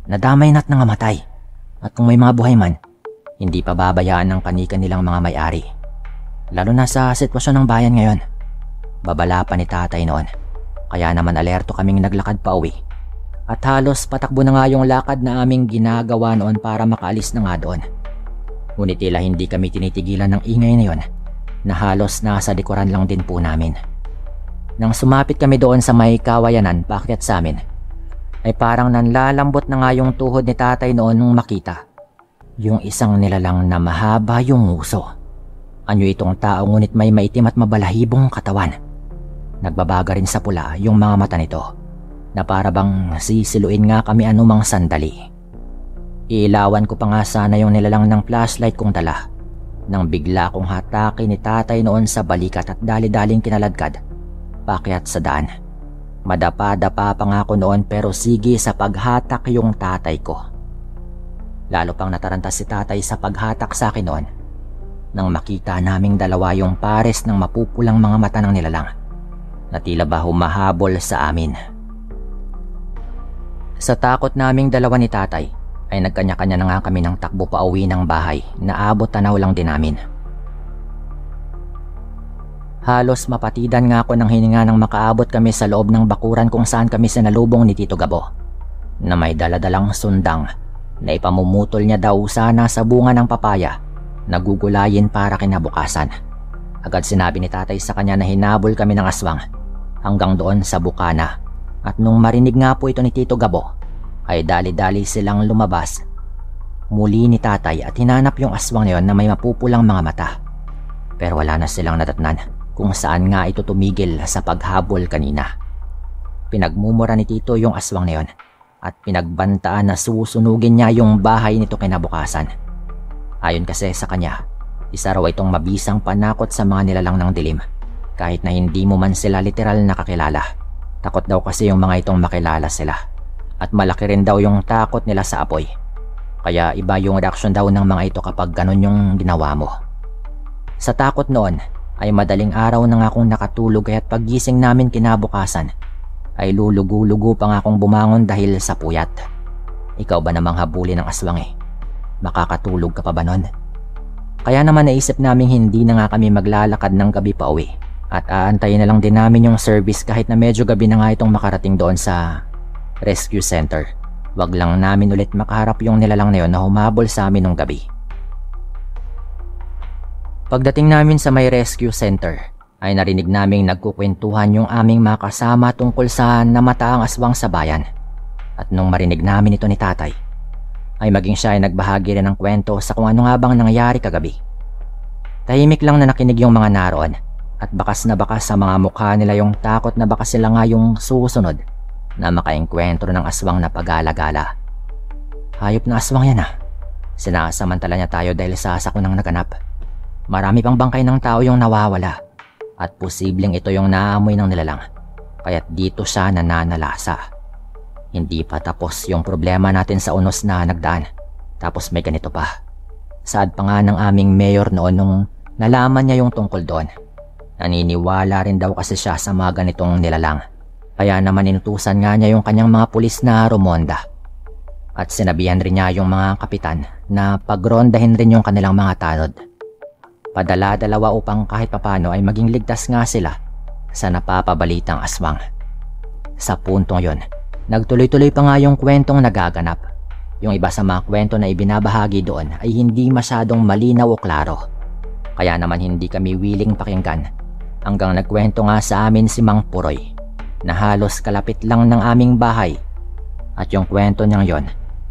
nadamay na't nangamatay. At kung may mga buhay man, hindi pa babayaan ng kanika nilang mga may-ari. Lalo na sa sitwasyon ng bayan ngayon. Babala pa ni tatay noon. Kaya naman alerto kaming naglakad pa uwi. At halos patakbo na nga yung lakad na aming ginagawa noon para makaalis na nga doon. Ngunit tila hindi kami tinitigilan ng ingay na yon na halos nasa likuran lang din po namin. Nang sumapit kami doon sa may kawayanan paakyat sa amin, ay parang nanlalambot na nga yung tuhod ni tatay noon nung makita yung isang nilalang na mahaba yung nguso. Anyo itong tao ngunit may maitim at mabalahibong katawan. Nagbabaga rin sa pula yung mga mata nito na para bang sisiluin nga kami anumang sandali. Iilawan ko pa nga sana yung nilalang ng flashlight kong dala nang bigla kong hatake ni tatay noon sa balikat at dali-daling kinaladkad paakyat sa daan. Madapa-dapa pa nga ako noon pero sige sa paghatak yung tatay ko. Lalo pang nataranta si tatay sa paghatak sa akin noon nang makita naming dalawa yung pares ng mapupulang mga mata ng nilalang na tila ba humahabol sa amin. Sa takot naming dalawa ni tatay ay nagkanya-kanya na nga kami ng takbo pa uwi ng bahay na abot tanaw lang din namin. Halos mapatidan nga ako ng hininga nang makaabot kami sa loob ng bakuran kung saan kami sinalubong ni Tito Gabo na may daladalang sundang na ipamumutol niya daw sana sa bunga ng papaya na gugulayin para kinabukasan. Agad sinabi ni tatay sa kanya na hinabol kami ng aswang hanggang doon sa bukana at nung marinig nga po ito ni Tito Gabo ay dali-dali silang lumabas muli ni tatay at hinanap yung aswang na yon na may mapupulang mga mata. Pero wala na silang nadatnan kung saan nga ito tumigil sa paghabol kanina. Pinagmumura ni Tito yung aswang na yon at pinagbantaan na susunugin niya yung bahay nito kinabukasan. Ayon kasi sa kanya, isa raw itong mabisang panakot sa mga nilalang ng dilim kahit na hindi mo man sila literal nakakilala. Takot daw kasi yung mga itong makilala sila at malaki rin daw yung takot nila sa apoy. Kaya iba yung reaksyon daw ng mga ito kapag ganun yung ginawa mo. Sa takot noon ay madaling araw na nga akong nakatulog kaya't paggising namin kinabukasan ay lulugo-lugo pa nga akong bumangon dahil sa puyat. Ikaw ba namang habulin ng aswang Makakatulog ka pa ba nun? Kaya naman naisip naming hindi na nga kami maglalakad ng gabi pa uwi at aantayin na lang din namin yung service kahit na medyo gabi na nga itong makarating doon sa rescue center. Wag lang namin ulit makaharap yung nilalang na yun na humabol sa amin nung gabi. Pagdating namin sa may rescue center ay narinig naming nagkukwentuhan yung aming mga kasama tungkol sa namataang aswang sa bayan. At nung marinig namin ito ni tatay, ay maging siya ay nagbahagi rin ng kwento sa kung ano nga bang nangyari kagabi. Tahimik lang na nakinig yung mga naroon at bakas na bakas sa mga mukha nila yung takot na baka sila nga yung susunod na makaengkwentro ng aswang na pag-alagala. Hayop na aswang yan Sinasamantala niya tayo dahil sa sakunang naganap. Marami pang bangkay ng tao yung nawawala at posibleng ito yung naamoy ng nilalang kaya't dito siya nananalasa. Hindi pa tapos yung problema natin sa unos na nagdaan tapos may ganito pa. Saad pa nga ng aming mayor noon nung nalaman niya yung tungkol doon. Naniniwala rin daw kasi siya sa mga ganitong nilalang. Kaya naman inutusan nga niya yung kanyang mga pulis na rumonda. At sinabihan rin niya yung mga kapitan na pagrondahin rin yung kanilang mga tanod. Padala-dalawa upang kahit papano ay maging ligtas nga sila sa napapabalitang aswang. Sa puntong yon, nagtuloy-tuloy pa nga yung kwentong nagaganap. Yung iba sa mga kwento na ibinabahagi doon ay hindi masyadong malinaw o klaro. Kaya naman hindi kami willing pakinggan hanggang nagkwento nga sa amin si Mang Puroy na halos kalapit lang ng aming bahay. At yung kwento niyang yon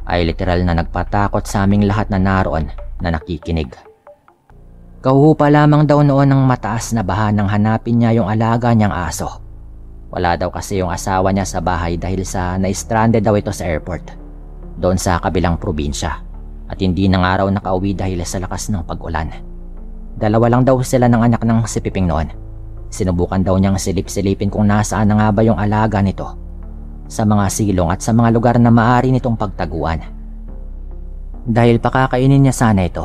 ay literal na nagpatakot sa aming lahat na naroon na nakikinig. Kauhupa lamang daw noon ng mataas na baha nang hanapin niya yung alaga niyang aso. Wala daw kasi yung asawa niya sa bahay dahil sa na-stranded daw ito sa airport doon sa kabilang probinsya at hindi na nga raw nakauwi dahil sa lakas ng pag-ulan. Dalawa lang daw sila ng anak ng si Piping noon. Sinubukan daw niyang silip-silipin kung nasaan na nga ba yung alaga nito sa mga silong at sa mga lugar na maaari nitong pagtaguan. Dahil pakakainin niya sana ito.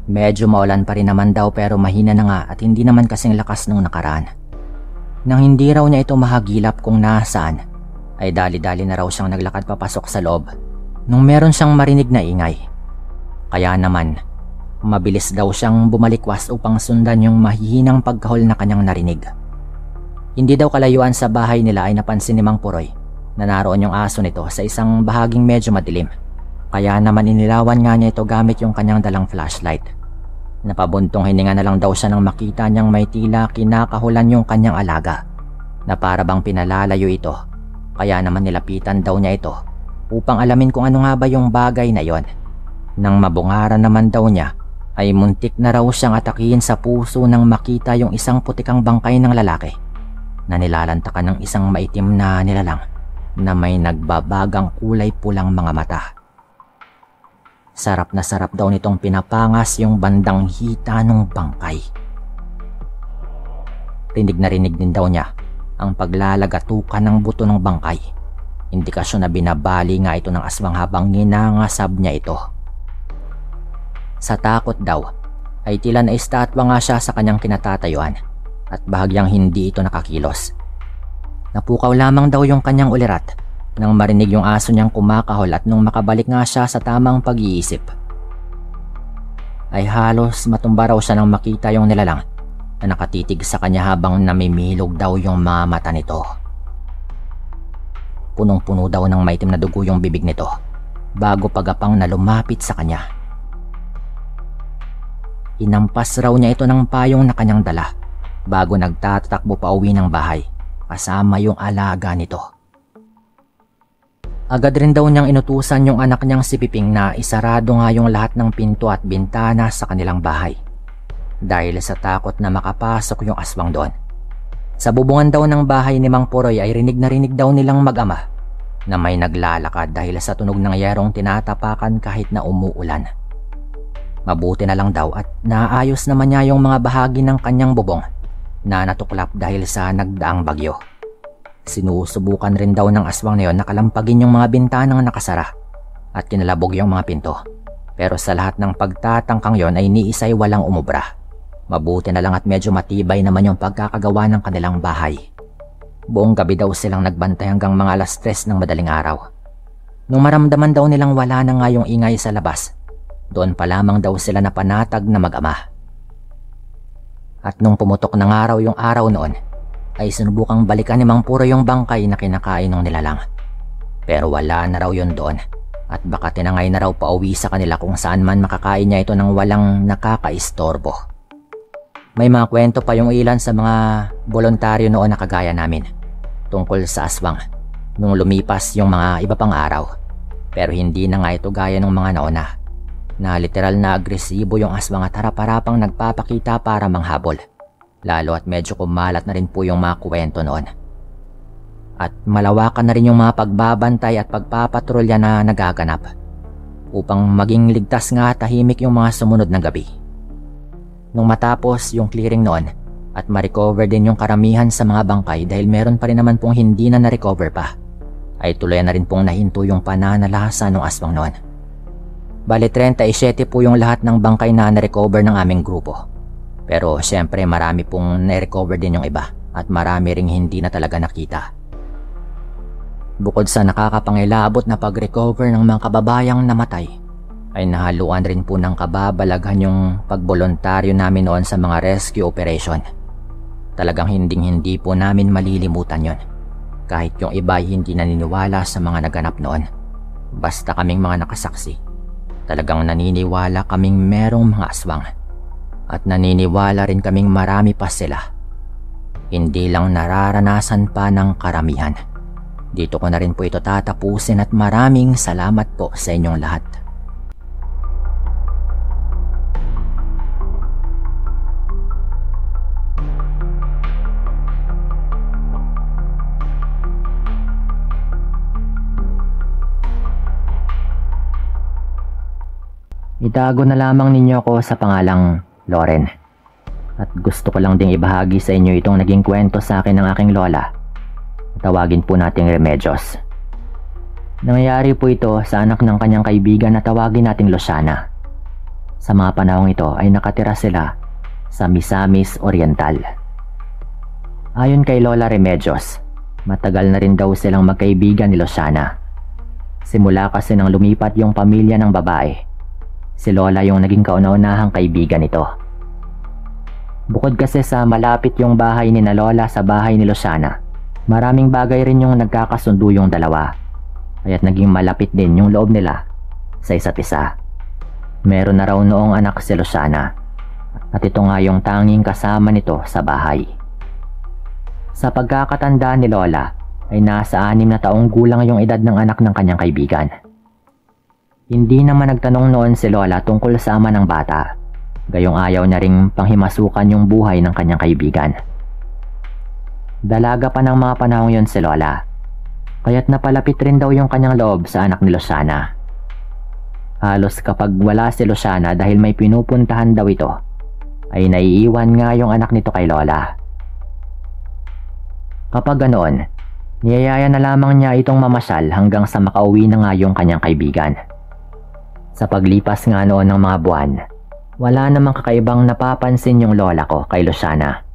Medyo maulan pa rin naman daw pero mahina na nga at hindi naman kasing lakas nung nakaraan. Nang hindi raw niya ito mahagilap kung nasaan, ay dali-dali na raw siyang naglakad papasok sa loob nung meron siyang marinig na ingay. Kaya naman, mabilis daw siyang bumalikwas upang sundan yung mahihinang pagkahol na kanyang narinig. Hindi daw kalayuan sa bahay nila ay napansin ni Mang Puroy na naroon yung aso nito sa isang bahaging medyo madilim. Kaya naman inilawan nga niya ito gamit yung kanyang dalang flashlight. Napabuntong hininga na lang daw siya nang makita niyang may tila kinakahulan yung kanyang alaga na para bang pinalalayo ito. Kaya naman nilapitan daw niya ito upang alamin kung ano nga ba yung bagay na yon. Nang mabungaran naman daw niya ay muntik na raw siyang atakihin sa puso nang makita yung isang putikang bangkay ng lalaki na nilalantakan ng isang maitim na nilalang na may nagbabagang kulay pulang mga mata. Sarap na sarap daw nitong pinapangas yung bandang hita ng bangkay. Rinig na rinig din daw niya ang paglalagatukan ng buto ng bangkay. Indikasyon na binabali nga ito ng aswang habang ginangasab niya ito. Sa takot daw ay tila na estatwa nga siya sa kanyang kinatatayuan at bahagyang hindi ito nakakilos. Napukaw lamang daw yung kanyang ulirat nang marinig yung aso niyang kumakahol at nung makabalik nga siya sa tamang pag-iisip ay halos matumba raw siya nang makita yung nilalang na nakatitig sa kanya habang namimilog daw yung mga mata nito. Punong-puno daw ng maitim na dugo yung bibig nito bago pagapang na lumapit sa kanya. Inampas raw niya ito ng payong na kanyang dala bago nagtatakbo pa uwi ng bahay kasama yung alaga nito. Agad rin daw niyang inutusan yung anak niyang si Piping na isarado nga yung lahat ng pinto at bintana sa kanilang bahay dahil sa takot na makapasok yung aswang doon. Sa bubungan daw ng bahay ni Mang Puroy ay rinig na rinig daw nilang mag-ama na may naglalakad dahil sa tunog ng yerong tinatapakan kahit na umuulan. Mabuti na lang daw at naayos naman niya yung mga bahagi ng kanyang bubong na natuklap dahil sa nagdaang bagyo. Sinusubukan rin daw ng aswang na yon na kalampagin yung mga bintanang nakasara at kinalabog yung mga pinto. Pero sa lahat ng pagtatangkang yon ay ni isa'y walang umubra. Mabuti na lang at medyo matibay naman yung pagkakagawa ng kanilang bahay. Buong gabi daw silang nagbantay hanggang mga 3:00 ng madaling araw. Nung maramdaman daw nilang wala na nga yung ingay sa labas, doon pa lamang daw sila napanatag na mag-ama. At nung pumutok ng araw yung araw noon, ay sinubukang balikan ni Mang Puroy yung bangkay na kinakain ng nilalang. Pero wala na raw yun doon at baka tinangay na raw pauwi sa kanila kung saan man makakain niya ito ng walang nakakaistorbo. May mga kwento pa yung ilan sa mga voluntaryo noon na kagaya namin tungkol sa aswang nung lumipas yung mga iba pang araw. Pero hindi na nga ito gaya ng mga nauna na literal na agresibo yung aswang at harap-harapang nagpapakita para manghabol. Lalo at medyo kumalat na rin po yung mga kwento noon. At malawakan na rin yung mga pagbabantay at pagpapatrolya na nagaganap upang maging ligtas nga at tahimik yung mga sumunod na gabi. Nung matapos yung clearing noon at ma-recover din yung karamihan sa mga bangkay dahil meron pa rin naman pong hindi na na-recover pa, ay tuloy na rin pong nahinto yung pananalasa ng aswang noon. Bali 37 po yung lahat ng bangkay na na-recover ng aming grupo. Pero syempre marami pong na-recover din yung iba at marami ring hindi na talaga nakita. Bukod sa nakakapangilabot na pag-recover ng mga kababayang namatay, ay nahaluan rin po ng kababalaghan yung pagboluntaryo namin noon sa mga rescue operation. Talagang hindi po namin malilimutan yon. Kahit yung iba ay hindi naniniwala sa mga naganap noon. Basta kaming mga nakasaksi, talagang naniniwala kaming merong mga aswang. At naniniwala rin kaming marami pa sila. Hindi lang nararanasan pa ng karamihan. Dito ko na rin po ito tatapusin at maraming salamat po sa inyong lahat. Itago na lamang ninyo ako sa pangalang Loren. At gusto ko lang ding ibahagi sa inyo itong naging kwento sa akin ng aking lola. Tawagin po nating Remedios. Nangyayari po ito sa anak ng kanyang kaibigan na tawagin nating Luciana. Sa mga panahong ito ay nakatira sila sa Misamis Oriental. Ayon kay Lola Remedios, matagal na rin daw silang magkaibigan ni Luciana. Simula kasi nang lumipat yung pamilya ng babae, si Lola yung naging kauna-unahang kaibigan nito. Bukod kasi sa malapit yung bahay ni na Lola sa bahay ni Luciana, maraming bagay rin yung nagkakasundo yung dalawa, kaya't naging malapit din yung loob nila sa isa't isa. Meron na raw noong anak si Luciana at ito nga yung tanging kasama nito sa bahay. Sa pagkakatanda ni Lola ay nasa 6 na taong gulang yung edad ng anak ng kanyang kaibigan. Hindi naman nagtanong noon si Lola tungkol sa ama ng bata, gayong ayaw niya ring panghimasukan yung buhay ng kanyang kaibigan. Dalaga pa ng mga panahong yon si Lola, kaya't napalapit rin daw yung kanyang loob sa anak ni Luciana. Halos kapag wala si Luciana dahil may pinupuntahan daw ito, ay naiiwan nga yung anak nito kay Lola. Kapag ganoon, niyayaya na lamang niya itong mamasyal hanggang sa makauwi na nga yung kanyang kaibigan. Sa paglipas nga noon ng mga buwan, wala namang kakaibang napapansin yung lola ko kay Luciana.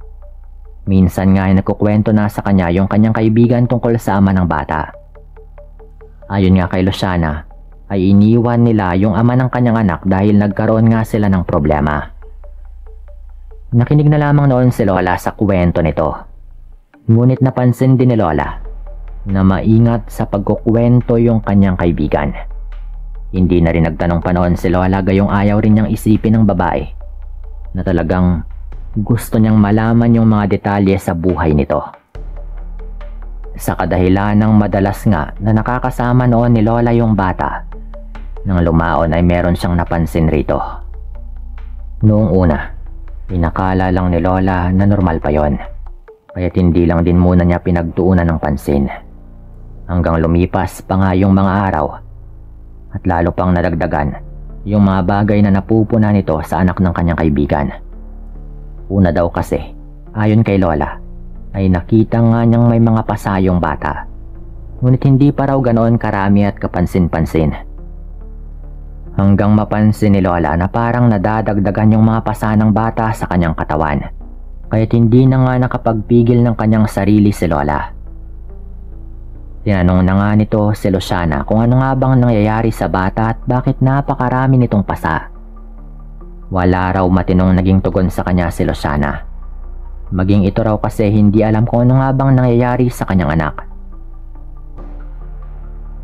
Minsan nga ay nagkukwento na sa kanya yung kanyang kaibigan tungkol sa ama ng bata. Ayon nga kay Luciana, ay iniwan nila yung ama ng kanyang anak dahil nagkaroon nga sila ng problema. Nakinig na lamang noon si Lola sa kwento nito. Ngunit napansin din ni Lola na maingat sa pagkukwento yung kanyang kaibigan. Hindi na rin nagtanong pa noon si Lola gayong ayaw rin niyang isipin ng babae na talagang gusto niyang malaman yung mga detalye sa buhay nito. Sa kadahilan ng madalas nga na nakakasama noon ni Lola yung bata, nang lumaon ay meron siyang napansin rito. Noong una, inakala lang ni Lola na normal pa yon, kaya't hindi lang din muna niya pinagtuunan ng pansin. Hanggang lumipas pa nga yung mga araw at lalo pang nadagdagan yung mga bagay na napupuna nito sa anak ng kanyang kaibigan. Una daw kasi, ayon kay Lola, ay nakita nga niyang may mga pasayong bata, ngunit hindi pa raw ganoon karami at kapansin-pansin. Hanggang mapansin ni Lola na parang nadadagdagan yung mga pasa ng bata sa kanyang katawan, kaya't hindi na nga nakapagpigil ng kanyang sarili si Lola. Tinanong na nga nito si Luciana kung ano nga bang nangyayari sa bata at bakit napakarami nitong pasa. Wala raw matinong naging tugon sa kanya si Luciana. Maging ito raw kasi hindi alam kung ano nga bang nangyayari sa kanyang anak.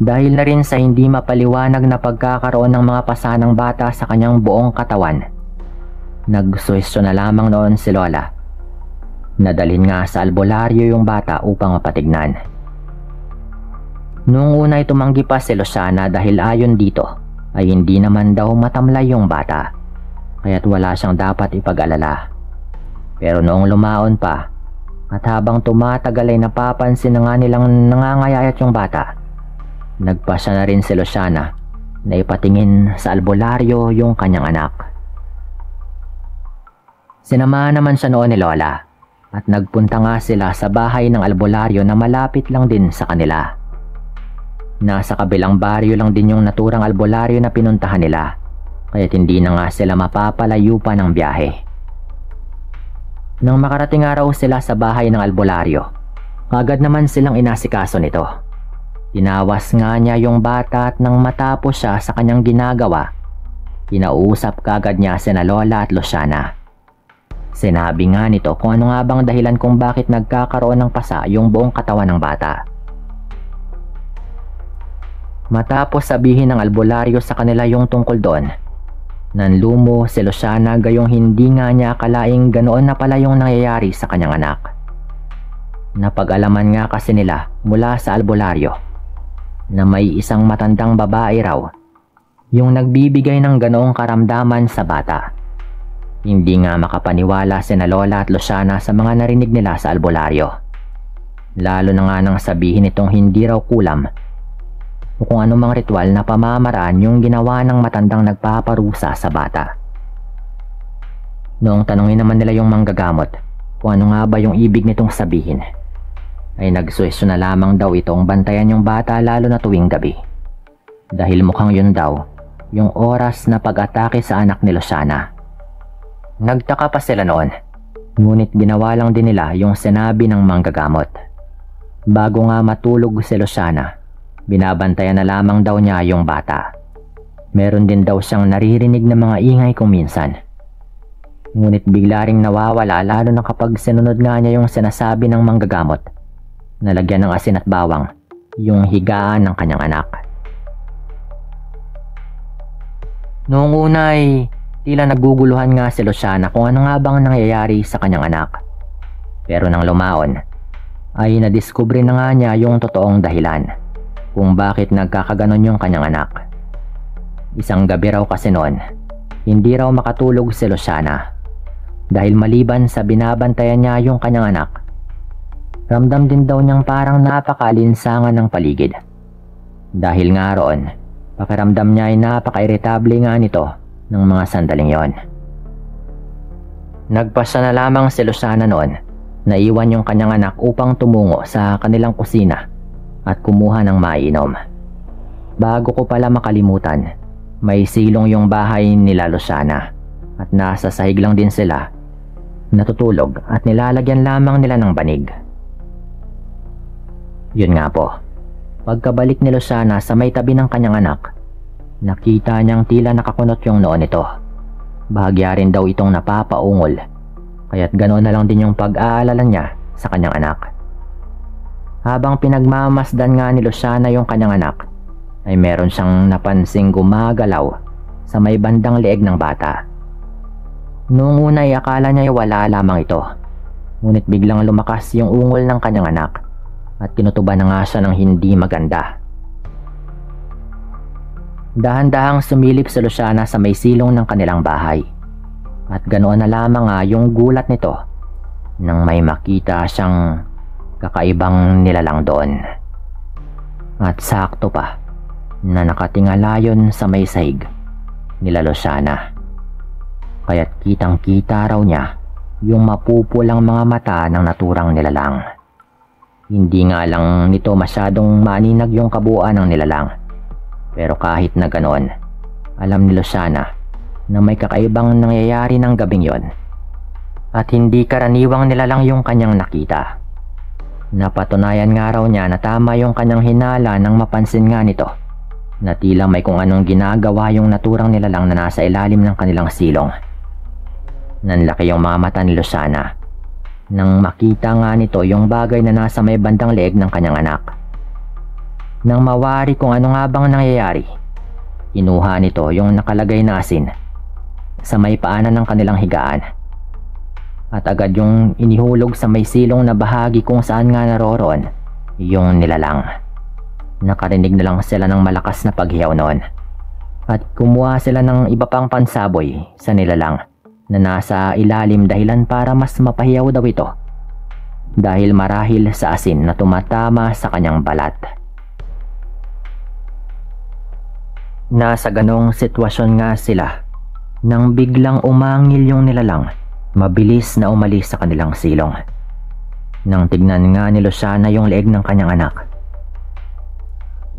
Dahil na rin sa hindi mapaliwanag na pagkakaroon ng mga pasa ng bata sa kanyang buong katawan, nagsuwestyon na lamang noon si Lola. Nadalhin nga sa albularyo yung bata upang mapatignan. Noong una ay tumanggi pa si Luciana dahil ayon dito ay hindi naman daw matamlay yung bata, kaya't wala siyang dapat ipag-alala. Pero noong lumaon pa at habang tumatagal ay napapansin na nga nilang nangangayayat yung bata, nagpasya na rin si Luciana na ipatingin sa albularyo yung kanyang anak. Sinamahan naman siya noon ni Lola at nagpunta nga sila sa bahay ng albularyo na malapit lang din sa kanila. Nasa kabilang baryo lang din yung naturang albularyo na pinuntahan nila, kaya't hindi na nga sila mapapalayo pa ng biyahe. Nang makarating araw sila sa bahay ng albularyo, agad naman silang inasikaso nito. Tinawas nga niya yung bata at nang matapos siya sa kanyang ginagawa, kinausap kagad niya sina Lola at Luciana. Sinabi nga nito kung ano nga bang dahilan kung bakit nagkakaroon ng pasa yung buong katawan ng bata. Matapos sabihin ng albularyo sa kanila yung tungkol doon, nanlumo si Luciana gayong hindi nga niya akalaing ganoon na pala yung nangyayari sa kanyang anak. Napag-alaman nga kasi nila mula sa albularyo na may isang matandang babae raw yung nagbibigay ng ganoong karamdaman sa bata. Hindi nga makapaniwala sina Lola at Luciana sa mga narinig nila sa albularyo. Lalo na nga nang sabihin itong hindi raw kulam o kung anumang ritual na pamamaraan yung ginawa ng matandang nagpaparusa sa bata. Noong tanungin naman nila yung manggagamot kung ano nga ba yung ibig nitong sabihin, ay nagsuwestyon na lamang daw itong bantayan yung bata lalo na tuwing gabi. Dahil mukhang yun daw yung oras na pag-atake sa anak ni Luciana. Nagtaka pa sila noon, ngunit ginawa lang din nila yung sinabi ng manggagamot. Bago nga matulog si Luciana, binabantayan na lamang daw niya yung bata. Meron din daw siyang naririnig na mga ingay kung minsan. Ngunit bigla ring nawawala lalo na kapag sinunod nga niya yung sinasabi ng manggagamot na lagyan ng asin at bawang yung higaan ng kanyang anak. Noong una ay tila naguguluhan nga si Luciana kung ano nga bang nangyayari sa kanyang anak. Pero nang lumaon ay nadiskubre na nga niya yung totoong dahilan kung bakit nagkakaganon yung kanyang anak. Isang gabi raw kasi noon, hindi raw makatulog si Luciana dahil maliban sa binabantayan niya yung kanyang anak, ramdam din daw niyang parang napakalinsangan ng paligid. Dahil nga roon, pakiramdam niya ay napaka-irritable nga nito ng mga sandaling yon. Nagpasya na lamang si Luciana noon na iwan yung kanyang anak upang tumungo sa kanilang kusina at kumuha ng mainom. Bago ko pala makalimutan, may silong yung bahay nila Luciana at nasa sahig lang din sila, natutulog at nilalagyan lamang nila ng banig. Yun nga po, pagkabalik ni Luciana sa may tabi ng kanyang anak, nakita niyang tila nakakunot yung noon nito. Bahagya rin daw itong napapaungol, kaya't ganoon na lang din yung pag-aalala niya sa kanyang anak. Habang pinagmamasdan nga ni Luciana yung kanyang anak, ay meron siyang napansing gumagalaw sa may bandang leeg ng bata. Noong una ay akala niya ay wala lamang ito, ngunit biglang lumakas yung ungol ng kanyang anak at kinutuban na nga siya ng hindi maganda. Dahan-dahang sumilip si Luciana sa may silong ng kanilang bahay at ganoon na lamang nga yung gulat nito nang may makita siyang kakaibang nilalang doon. At sakto pa na nakatingala yun sa may sahig nila Luciana. Kaya't kitang-kita raw niya yung mapupulang mga mata ng naturang nilalang. Hindi nga lang nito masyadong maninag yung kabuuan ng nilalang. Pero kahit na ganoon, alam ni Luciana na may kakaibang nangyayari ng gabing yon. At hindi karaniwang nilalang yung kanyang nakita. Napatunayan nga raw niya na tama yung kanyang hinala nang mapansin nga nito na tila may kung anong ginagawa yung naturang nilalang na nasa ilalim ng kanilang silong. Nanlaki yung mga mata ni Luciana nang makita nga nito yung bagay na nasa may bandang leeg ng kanyang anak. Nang mawari kung ano nga bang nangyayari, kinuha nito yung nakalagay na asin sa may paanan ng kanilang higaan at agad yung inihulog sa may silong na bahagi kung saan nga naroroon yung nilalang. Nakarinig na lang sila ng malakas na paghiyaw noon at kumuha sila ng iba pang pansaboy sa nilalang na nasa ilalim dahilan para mas mapahiyaw daw ito dahil marahil sa asin na tumatama sa kanyang balat. Nasa ganong sitwasyon nga sila nang biglang umangil yung nilalang. Mabilis na umalis sa kanilang silong. Nang tignan nga ni Luciana yung leeg ng kanyang anak,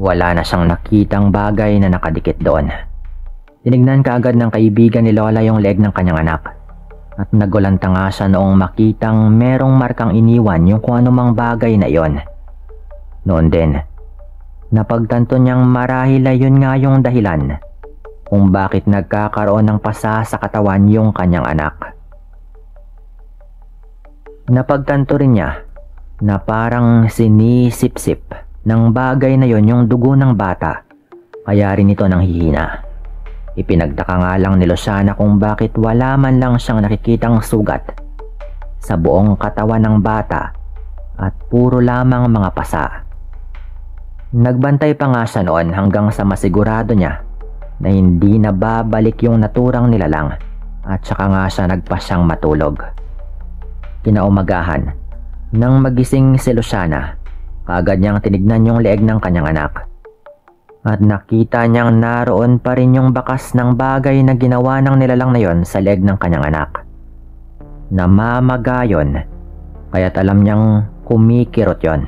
wala na siyang nakitang bagay na nakadikit doon. Tinignan kaagad ng kaibigan ni Lola yung leeg ng kanyang anak at nagulanta nga siya noong makitang merong markang iniwan yung kung anumang bagay na iyon. Noon din, napagtanto niyang marahil ay yun nga yung dahilan kung bakit nagkakaroon ng pasa sa katawan yung kanyang anak. Napagtanto rin niya na parang sinisip-sip ng bagay na yon yung dugo ng bata, kaya rin ito nanghihina. Ipinagtaka nga lang ni Luciana kung bakit wala man lang siyang nakikitang sugat sa buong katawan ng bata at puro lamang mga pasa. Nagbantay pa nga siya noon hanggang sa masigurado niya na hindi na babalik yung naturang nilalang at saka nga siya nagpasyang matulog. Kinaumagahan, nang magising si Luciana, kaagad niyang tinignan yung leeg ng kanyang anak. At nakita niyang naroon pa rin yung bakas ng bagay na ginawa ng nilalang na yon sa leeg ng kanyang anak. Namamagayon, kaya't alam niyang kumikirot yon.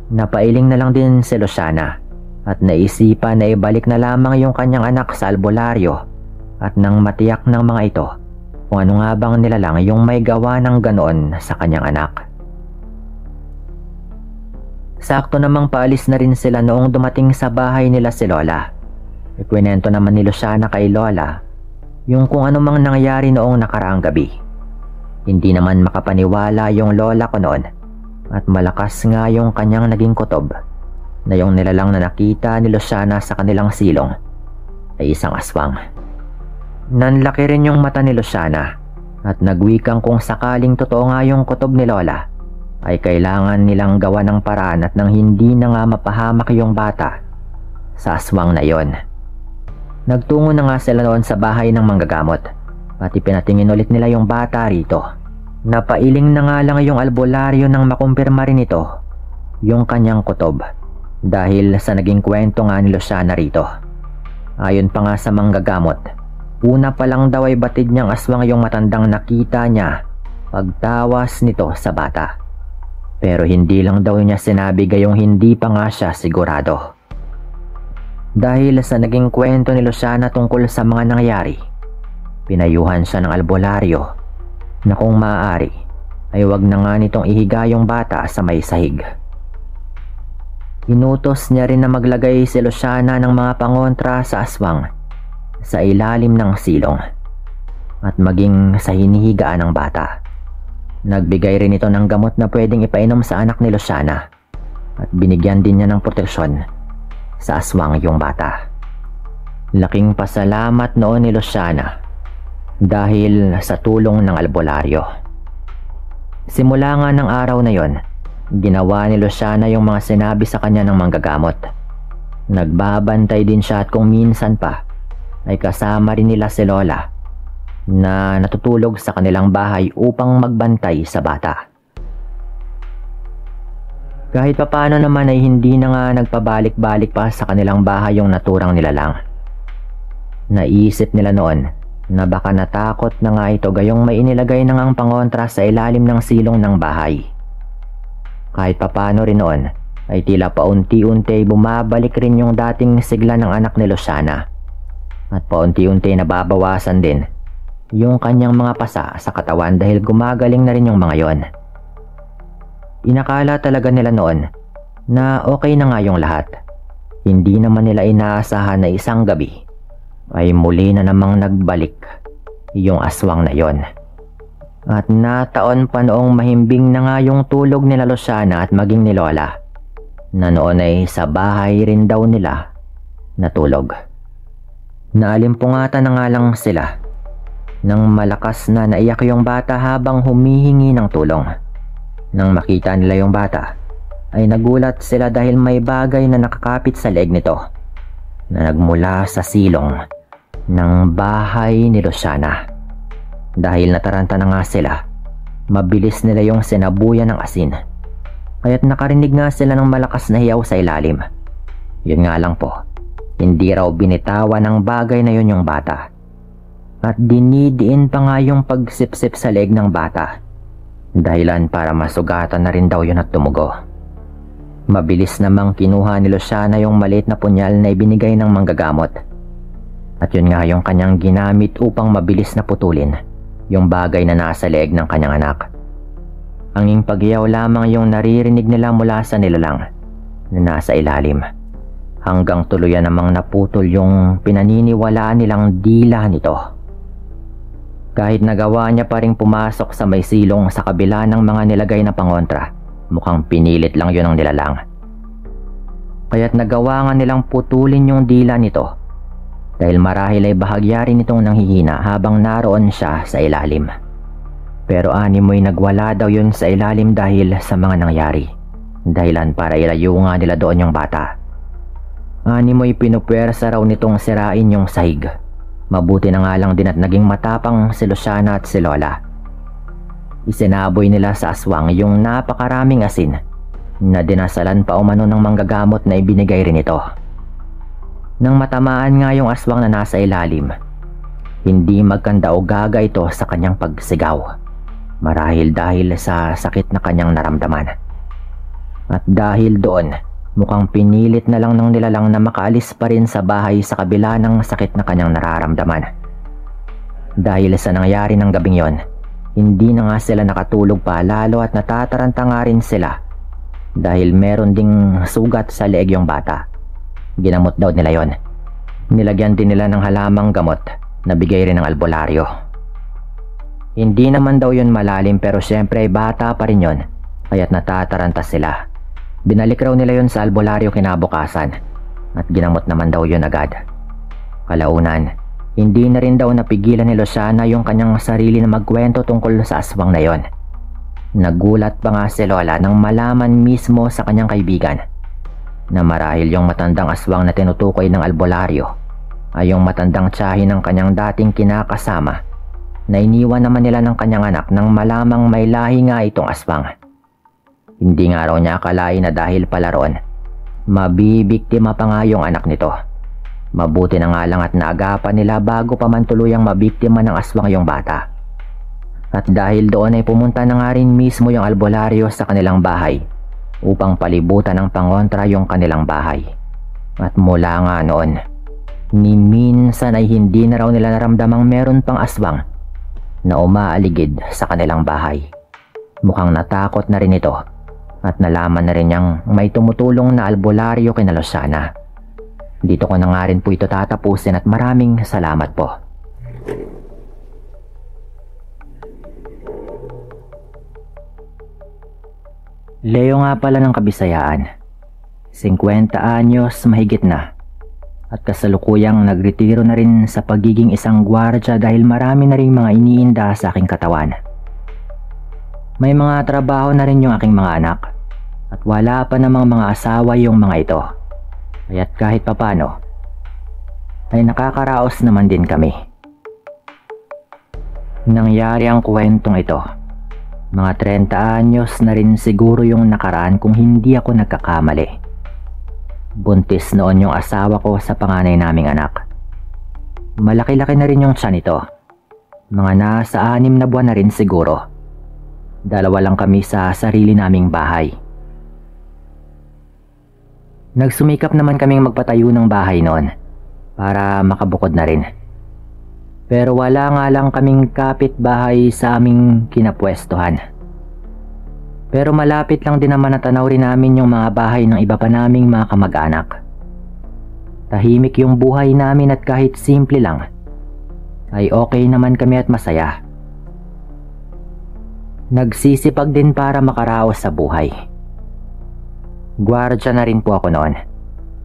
Napailing na lang din si Luciana at naisipan na ibalik na lamang yung kanyang anak sa albularyo at nang matiyak ng mga ito kung ano nga bang nilalang yung may gawa ng ganoon sa kanyang anak. Sakto namang paalis na rin sila noong dumating sa bahay nila si Lola. Ikwinento naman ni Luciana kay Lola yung kung ano mang nangyari noong nakaraang gabi. Hindi naman makapaniwala yung lola ko noon at malakas nga yung kanyang naging kutob na yung nilalang na nakita ni Luciana sa kanilang silong ay isang aswang. Nanlaki rin yung mata ni Luciana at nagwikang kung sakaling totoo nga yung kutob ni Lola ay kailangan nilang gawa ng paraan at nang hindi na nga mapahamak yung bata sa aswang na yon. Nagtungo na nga sila noon sa bahay ng manggagamot at ipinatingin ulit nila yung bata rito. Napailing na nga lang yung albularyo nang makumpirma rin ito yung kanyang kutob dahil sa naging kwento nga ni Luciana rito. Ayon pa nga sa manggagamot, una pa lang daw ay batid niyang aswang yung matandang nakita niya pagtawas nito sa bata. Pero hindi lang daw niya sinabi gayong hindi pa nga siya sigurado. Dahil sa naging kwento ni Luciana tungkol sa mga nangyari, pinayuhan siya ng albularyo na kung maaari ay wag na nga nitong ihiga yung bata sa may sahig. Inutos niya rin na maglagay si Luciana ng mga pangontra sa aswang sa ilalim ng silong at maging sa hinihigaan ng bata. Nagbigay rin ito ng gamot na pwedeng ipainom sa anak ni Luciana at binigyan din niya ng proteksyon sa aswang yung bata. Laking pasalamat noon ni Luciana dahil sa tulong ng albularyo. Simula nga ng araw na yon Ginawa ni Luciana yung mga sinabi sa kanya ng manggagamot. Nagbabantay din siya at kung minsan pa ay kasama rin nila si Lola na natutulog sa kanilang bahay upang magbantay sa bata. Kahit papaano naman ay hindi na nga nagpabalik-balik pa sa kanilang bahay yung naturang nilalang. Naisip nila noon na baka natakot na nga ito gayong may inilagay na ngang pangontra sa ilalim ng silong ng bahay. Kahit papaano rin noon ay tila paunti-unti bumabalik rin yung dating sigla ng anak ni Luciana at paunti-unti nababawasan din yung kanyang mga pasa sa katawan dahil gumagaling na rin yung mga yon. Inakala talaga nila noon na okay na nga yung lahat. Hindi naman nila inaasahan na isang gabi ay muli na namang nagbalik yung aswang na yon. At nataon pa noong mahimbing na nga yung tulog nila Luciana at maging ni Lola na noon ay sa bahay rin daw nila natulog. Naalimpungatan na nga lang sila nang malakas na naiyak yung bata habang humihingi ng tulong. Nang makita nila yung bata ay nagulat sila dahil may bagay na nakakapit sa leeg nito na nagmula sa silong ng bahay ni Luciana. Dahil nataranta na nga sila, mabilis nila yung sinabuyan ng asin. Kaya't nakarinig nga sila ng malakas na hiyaw sa ilalim. Yun nga lang po, hindi raw binitawan ng bagay na yun yung bata. At dinidiin pa nga yung pagsipsip sa leeg ng bata. Dahilan para masugatan na rin daw yun at tumugo. Mabilis namang kinuha ni Luciana yung maliit na punyal na ibinigay ng manggagamot. At yun nga yung kanyang ginamit upang mabilis na putulin yung bagay na nasa leeg ng kanyang anak. Anging paghiyaw lamang yung naririnig nila mula sa nilalang na nasa ilalim. Hanggang tuluyan namang naputol yung pinaniniwalaan nilang dila nito. Kahit nagawa niya pa ring pumasok sa may silong sa kabila ng mga nilagay na pangontra, mukhang pinilit lang yun ng nilalang. Kaya't nagawa nga nilang putulin yung dila nito dahil marahil ay bahagya rin itong nanghihina habang naroon siya sa ilalim. Pero animoy nagwala daw yun sa ilalim dahil sa mga nangyari. Dahilan para ilayo nga nila doon yung bata. Animoy pinupwersa raw nitong sirain yung sahig. Mabuti na nga lang din at naging matapang si Luciana at si Lola. Isinaboy nila sa aswang yung napakaraming asin na dinasalan pa umano ng manggagamot na ibinigay rin ito. Nang matamaan nga yung aswang na nasa ilalim, hindi magkanda o gaga ito sa kanyang pagsigaw. Marahil dahil sa sakit na kanyang naramdaman. At dahil doon, mukhang pinilit na lang ng nilalang na makaalis pa rin sa bahay sa kabila ng sakit na kanyang nararamdaman. Dahil sa nangyari ng gabing yon, hindi na nga sila nakatulog pa lalo at natataranta nga rin sila dahil meron ding sugat sa leeg yung bata. Ginamot daw nila yon. Nilagyan din nila ng halamang gamot na bigay rin ng albularyo. Hindi naman daw yon malalim pero syempre ay bata pa rin yon kaya't natataranta sila. Binalik raw nila yon sa albularyo kinabukasan at ginamot naman daw yon agad. Kalaunan, hindi na rin daw napigilan ni Luciana yung kanyang sarili na magkwento tungkol sa aswang na yon. Nagulat pa nga si Lola nang malaman mismo sa kanyang kaibigan na marahil yung matandang aswang na tinutukoy ng albularyo ay yung matandang tiyahin ng kanyang dating kinakasama na iniwan naman nila ng kanyang anak nang malamang may lahi nga itong aswang. Hindi nga raw niya akalain na dahil pala roon, mabibiktima pa nga yung anak nito. Mabuti na nga lang at naagapan nila bago pa man tuluyang mabiktima ng aswang yung bata. At dahil doon ay pumunta na nga rin mismo yung albularyo sa kanilang bahay upang palibutan ng pangontra yung kanilang bahay. At mula nga noon, ni minsan ay hindi na raw nila naramdamang meron pang aswang na umaaligid sa kanilang bahay. Mukhang natakot na rin ito at nalaman na rin niyang may tumutulong na albularyo kina Luciana. Dito ko na nga rin po ito tatapusin at maraming salamat po. Leo nga pala ng Kabisayaan. 50 anyos mahigit na. At kasalukuyang nagretiro na rin sa pagiging isang gwardya dahil marami na rin mga iniinda sa aking katawan. May mga trabaho na rin yung aking mga anak at wala pa namang mga asawa yung mga ito. Kaya't kahit papano ay nakakaraos naman din kami. Nangyari ang kwentong ito. Mga 30 anyos na rin siguro yung nakaraan kung hindi ako nagkakamali. Buntis noon yung asawa ko sa panganay naming anak. Malaki-laki na rin yung tiyan nito. Mga nasa 6 na buwan na rin siguro. 2 lang kami sa sarili naming bahay. Nagsumikap naman kaming magpatayo ng bahay noon para makabukod na rin. Pero wala nga lang kaming kapitbahay sa aming kinapwestuhan. Pero malapit lang din naman natanaw rin namin yung mga bahay ng iba pa naming mga kamag-anak. Tahimik yung buhay namin at kahit simple lang, ay okay naman kami at masaya. Nagsisipag din para makaraos sa buhay. Gwardya na rin po ako noon,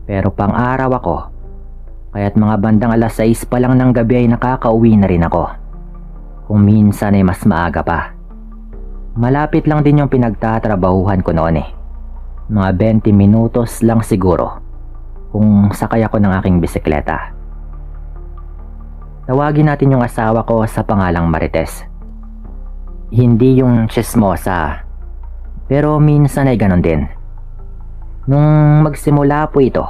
pero pang-araw ako. Kaya't mga bandang 6:00 pa lang ng gabi ay nakakauwi na rin ako. Kung minsan ay mas maaga pa. Malapit lang din yung pinagtatrabahuhan ko noon eh. Mga 20 minutos lang siguro kung sakay ako ng aking bisikleta. Tawagin natin yung asawa ko sa pangalang Marites. Hindi yung chismosa, pero minsan ay ganon din. Nung magsimula po ito,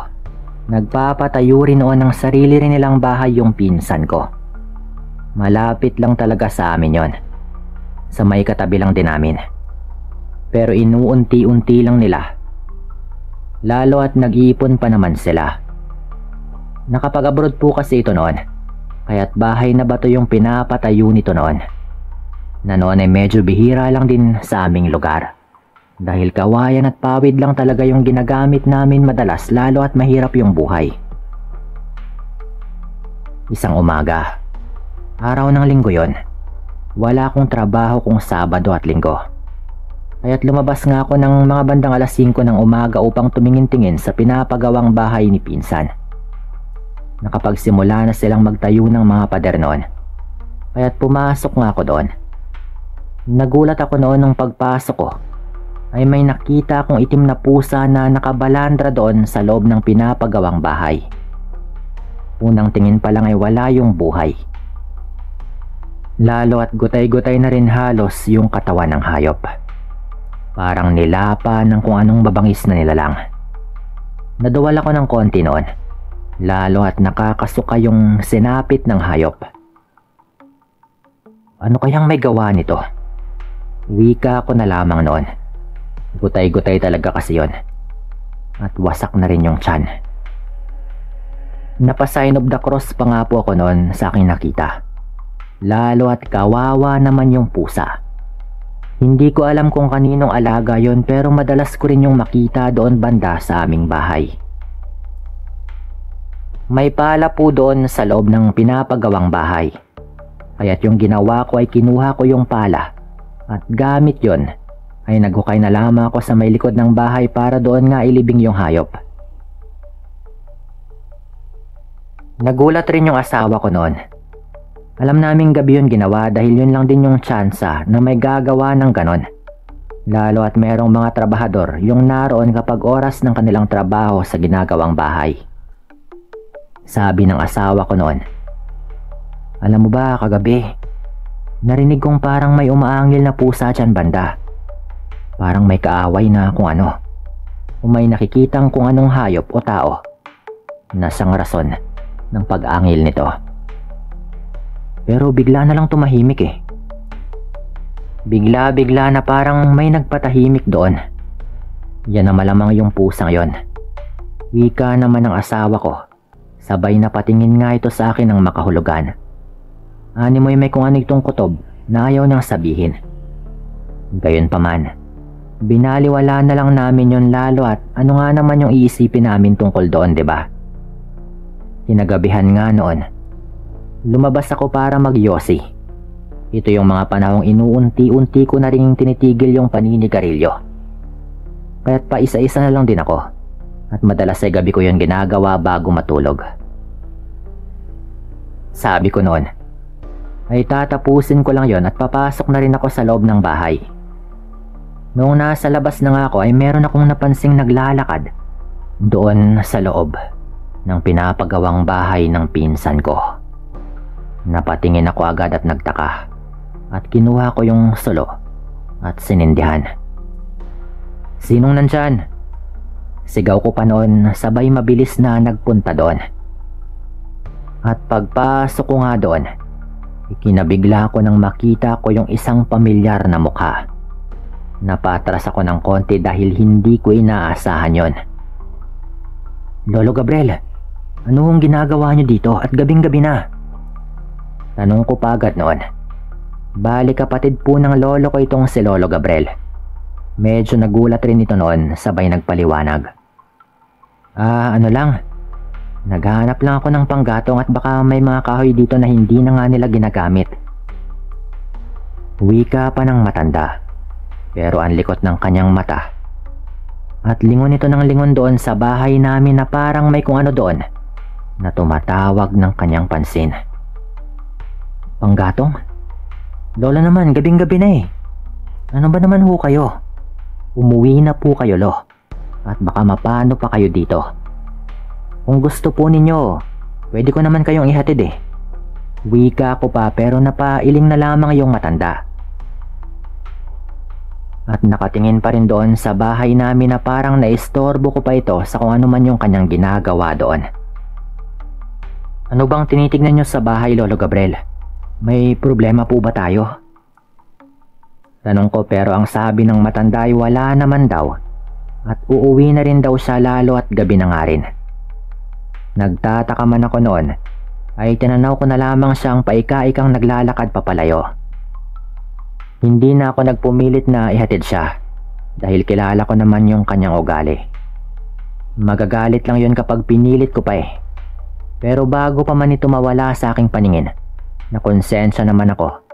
nagpapatayo rin noon ng sarili rin nilang bahay yung pinsan ko. Malapit lang talaga sa amin yon. Sa may katabi lang din namin. Pero inuunti-unti lang nila. Lalo at nag-iipon pa naman sila. Nakapag-abroad po kasi ito noon. Kaya't bahay na bato yung pinapatayo nito noon. Na noon ay medyo bihira lang din sa aming lugar. Dahil kawayan at pawid lang talaga yung ginagamit namin madalas, lalo at mahirap yung buhay. Isang umaga, araw ng linggo yon. Wala akong trabaho kung Sabado at Linggo. Kaya't lumabas nga ako ng mga bandang 5:00 ng umaga upang tumingin-tingin sa pinapagawang bahay ni pinsan. Nakapagsimula na silang magtayo ng mga pader noon. Kaya't pumasok nga ako doon. Nagulat ako noon nung pagpasok ko ay may nakita akong itim na pusa na nakabalandra doon sa loob ng pinapagawang bahay. Unang tingin pa lang ay wala yung buhay. Lalo at gutay-gutay na rin halos yung katawan ng hayop. Parang nilapa ng kung anong babangis na nilalang. Naduwal ako ng konti noon. Lalo at nakakasuka yung sinapit ng hayop. Ano kayang may gawa nito? Wika ko na lamang noon. Gutay-gutay talaga kasi yon. At wasak na rin yung tiyan. Napasign of the cross pa nga po ako noon sa aking nakita. Lalo at kawawa naman yung pusa. Hindi ko alam kung kaninong alaga yon, pero madalas ko rin yung makita doon banda sa aming bahay. May pala po doon sa loob ng pinapagawang bahay. Kaya't yung ginawa ko ay kinuha ko yung pala at gamit yon ay naghukay na lamang ako sa may likod ng bahay para doon nga ilibing yung hayop. Nagulat rin yung asawa ko noon. Alam naming gabi yun ginawa dahil yun lang din yung tsansa na may gagawa ng ganon. Lalo at merong mga trabahador yung naroon kapag oras ng kanilang trabaho sa ginagawang bahay. Sabi ng asawa ko noon, alam mo ba kagabi, narinig kong parang may umaangil na pusa dyan banda. Parang may kaaway na kung ano. O may nakikitang kung anong hayop o tao na siyang rason ng pag-angil nito. Pero bigla na lang tumahimik eh. Bigla-bigla na parang may nagpatahimik doon. Yan na malamang yung pusang yon. Wika naman ng asawa ko. Sabay na patingin nga ito sa akin ng makahulugan. Animoy may kung ano itong kutob na ayaw niyang sabihin. Gayon pa man, binaliwala na lang namin yon, lalo at ano nga naman yung iisipin namin tungkol doon, 'di ba? Kinagabihan nga noon, lumabas ako para magyosi. Ito yung mga panahong inuunti-unti ko na rin tinitigil yung paninigarilyo. Kaya't pa isa-isa na lang din ako. At madalas ay gabi ko yon ginagawa bago matulog. Sabi ko noon, ay tatapusin ko lang yon at papasok na rin ako sa loob ng bahay. Noong nasa labas na nga ako ay meron akong napansing naglalakad doon sa loob ng pinapagawang bahay ng pinsan ko. Napatingin ako agad at nagtaka at kinuha ko yung sulo at sinindihan. "Sinong nandyan?" Sigaw ko pa noon, sabay mabilis na nagpunta doon. At pagpasok ko nga doon, ikinabigla ko nang makita ko yung isang pamilyar na mukha. Napatras ako ng konti dahil hindi ko inaasahan yon. "Lolo Gabriel, anong ginagawa niyo dito at gabing-gabi na?" Tanong ko pa agad noon. Bali kapatid po ng lolo ko itong si Lolo Gabriel. Medyo nagulat rin ito noon, sabay nagpaliwanag. Ano lang, naghahanap lang ako ng panggatong at baka may mga kahoy dito na hindi na nga nila ginagamit." Wika pa ng matanda, pero ang likot ng kanyang mata. At lingon ito ng lingon doon sa bahay namin na parang may kung ano doon na tumatawag ng kanyang pansin. "Panggatong? Lola naman, gabing-gabi na eh. Ano ba naman ho kayo? Umuwi na po kayo, lo. At baka mapano pa kayo dito. Kung gusto po ninyo, pwede ko naman kayong ihatid eh." Wika ko pa pero napailing na lamang yung matanda. At nakatingin pa rin doon sa bahay namin na parang naistorbo ko pa ito sa kung ano man yung kanyang ginagawa doon. "Ano bang tinitignan nyo sa bahay, Lolo Gabriel? May problema po ba tayo?" Tanong ko pero ang sabi ng matanda ay wala naman daw at uuwi na rin daw siya lalo at gabi na nga rin. Nagtataka man ako noon ay tinanaw ko na lamang siyang paika-ikang naglalakad papalayo. Hindi na ako nagpumilit na ihatid siya dahil kilala ko naman yung kanyang ugali. Magagalit lang yun kapag pinilit ko pa eh. Pero bago pa man ito mawala sa aking paningin, nakonsensya naman ako.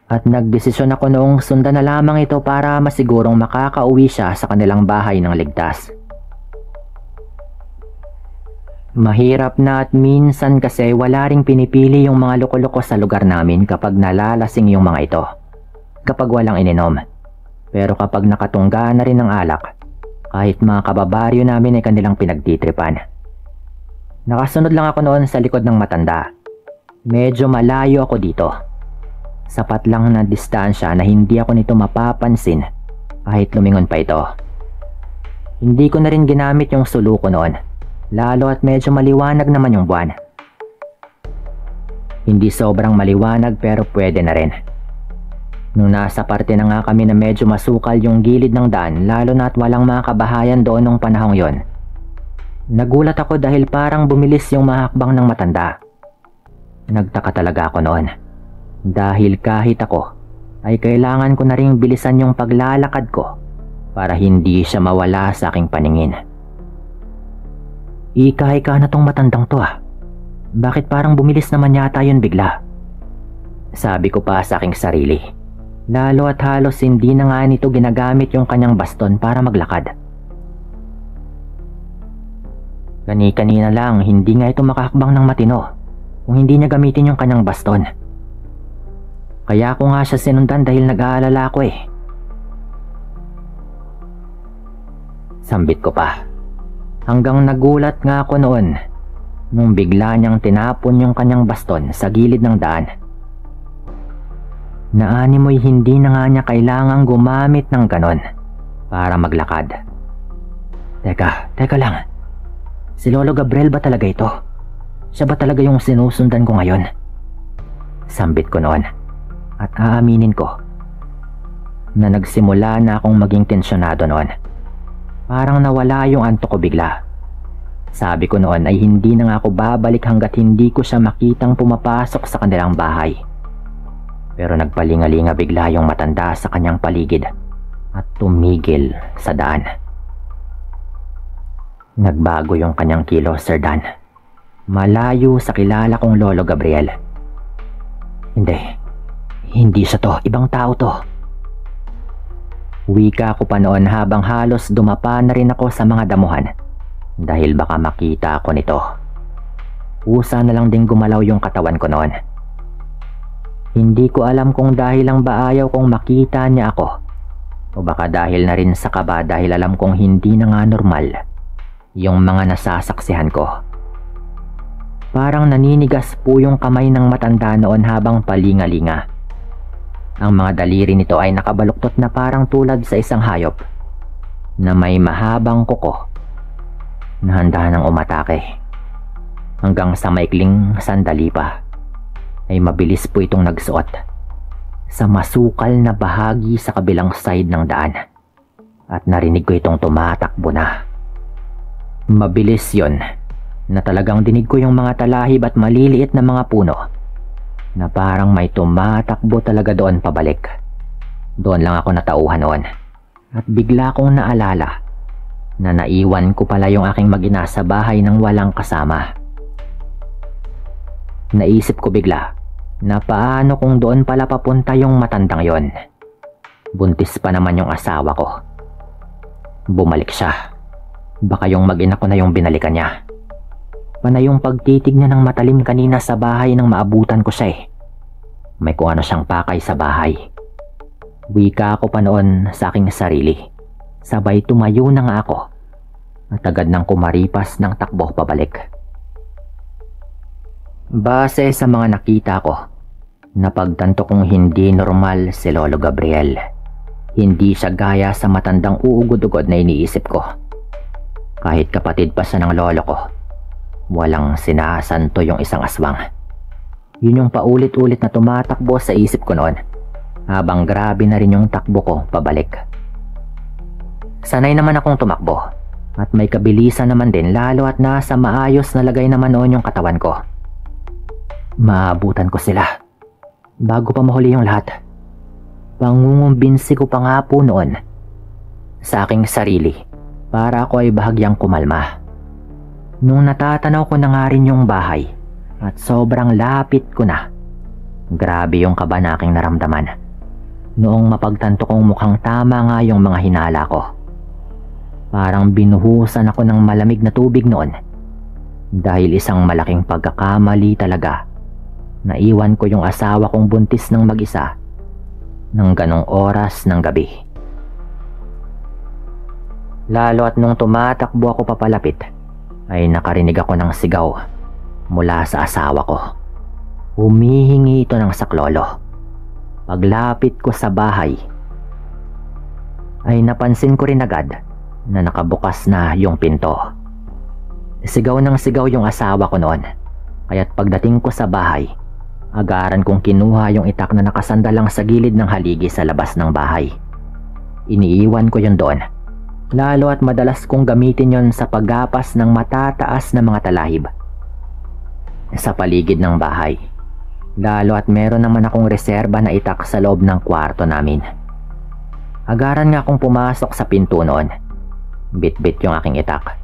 At nagdesisyon ako noong sundan na lamang ito para masigurong makakauwi siya sa kanilang bahay ng ligtas. Mahirap na at minsan kasi wala ring pinipili yung mga loko-loko sa lugar namin kapag nalalasing yung mga ito. Kapag walang ininom. Pero kapag nakatungga na rin ng alak, kahit mga kababaryo namin ay kanilang pinagtitripan. Nakasunod lang ako noon sa likod ng matanda. Medyo malayo ako dito. Sapat lang na distansya na hindi ako nito mapapansin kahit lumingon pa ito. Hindi ko na rin ginamit yung sulo ko noon, lalo at medyo maliwanag naman yung buwan. Hindi sobrang maliwanag pero pwede na rin. Nung nasa parte na nga kami na medyo masukal yung gilid ng daan, lalo na at walang mga kabahayan doon nung panahong yon, nagulat ako dahil parang bumilis yung mga hakbang ng matanda. Nagtaka talaga ako noon. Dahil kahit ako ay kailangan ko na ring bilisan yung paglalakad ko para hindi siya mawala sa aking paningin. "Ika-ika na tong matandang to ah. Bakit parang bumilis naman yata yun bigla?" Sabi ko pa sa aking sarili. Lalo at halos hindi na nga nito ginagamit yung kanyang baston para maglakad. Kani-kanina lang hindi nga ito makahakbang ng matino kung hindi niya gamitin yung kanyang baston. Kaya ako nga siya sinundan dahil nag-aalala ako eh. Sambit ko pa. Hanggang nagulat nga ako noon nung bigla niyang tinapon yung kanyang baston sa gilid ng daan. Naanimoy hindi na nga niya kailangang gumamit ng ganon para maglakad. Teka lang. Si Lolo Gabriel ba talaga ito? Siya ba talaga yung sinusundan ko ngayon? Sambit ko noon. At aaminin ko na nagsimula na akong maging tensyonado noon. Parang nawala yung antok ko bigla. Sabi ko noon ay hindi na nga ako babalik hanggat hindi ko siya makitang pumapasok sa kanilang bahay. Pero nagpalingalinga bigla yung matanda sa kanyang paligid at tumigil sa daan. Nagbago yung kanyang kilos, Sir Dan. Malayo sa kilala kong Lolo Gabriel. Hindi siya to. Ibang tao to. Wika ko pa noon habang halos dumapa na rin ako sa mga damuhan dahil baka makita ako nito. Usa na lang din gumalaw yung katawan ko noon. Hindi ko alam kung dahil lang ba ayaw kong makita niya ako o O baka dahil na rin sa kaba dahil alam kong hindi na nga normal yung mga nasasaksihan ko. Parang naninigas po yung kamay ng matanda noon habang palingalinga. Ang mga daliri nito ay nakabaluktot na parang tulad sa isang hayop na may mahabang kuko na handa nang umatake. Hanggang sa maikling sandali pa ay mabilis po itong nagsuot sa masukal na bahagi sa kabilang side ng daan at narinig ko itong tumatakbo na. Mabilis yon na talagang dinig ko yung mga talahib at maliliit na mga puno na parang may tumatakbo talaga doon pabalik. Doon lang ako natauhan noon at bigla kong naalala na naiwan ko pala yung aking mag-ina sa bahay ng walang kasama. Naisip ko bigla na paano kung doon pala papunta yung matandang yon. Buntis pa naman yung asawa ko. Bumalik siya. Baka yung mag-ina ko na yung binalikan niya. Panay yung pagtitig niya ng matalim kanina sa bahay nang maabutan ko siya eh. May kung ano siyang pakay sa bahay. Wika ako pa noon sa aking sarili. Sabay tumayo na nga ako at agad nang kumaripas ng takbo pabalik. Base sa mga nakita ko, napagtanto kong hindi normal si Lolo Gabriel. Hindi siya gaya sa matandang uugod-ugod na iniisip ko. Kahit kapatid pa siya ng lolo ko, walang sinasanto yung isang aswang. Yun yung paulit-ulit na tumatakbo sa isip ko noon, habang grabe na rin yung takbo ko pabalik. Sanay naman akong tumakbo, at may kabilisan naman din lalo at nasa maayos na lagay naman noon yung katawan ko. Maabutan ko sila, bago pa mahuli yung lahat. Pangungumbinsi ko pa nga po noon sa aking sarili para ako ay bahagyang kumalma. Nung natatanaw ko na nga rin yung bahay at sobrang lapit ko na, grabe yung kaba na aking naramdaman. Noong mapagtanto kong mukhang tama nga yung mga hinala ko. Parang binuhusan ako ng malamig na tubig noon dahil isang malaking pagkakamali talaga. Naiwan ko yung asawa kong buntis ng mag-isa ng ganong oras ng gabi. Lalo at nung tumatakbo ako papalapit, ay nakarinig ako ng sigaw mula sa asawa ko. Humihingi ito ng saklolo. Paglapit ko sa bahay, ay napansin ko rin agad na nakabukas na yung pinto. Sigaw ng sigaw yung asawa ko noon, kaya't pagdating ko sa bahay, agaran kong kinuha yung itak na nakasandalang sa gilid ng haligi sa labas ng bahay. Iniiwan ko yun doon. Lalo at madalas kong gamitin yon sa paggapas ng matataas na mga talahib sa paligid ng bahay. Lalo at meron naman akong reserba na itak sa loob ng kwarto namin. Agaran nga akong pumasok sa pinto noon. Bit-bit yung aking itak.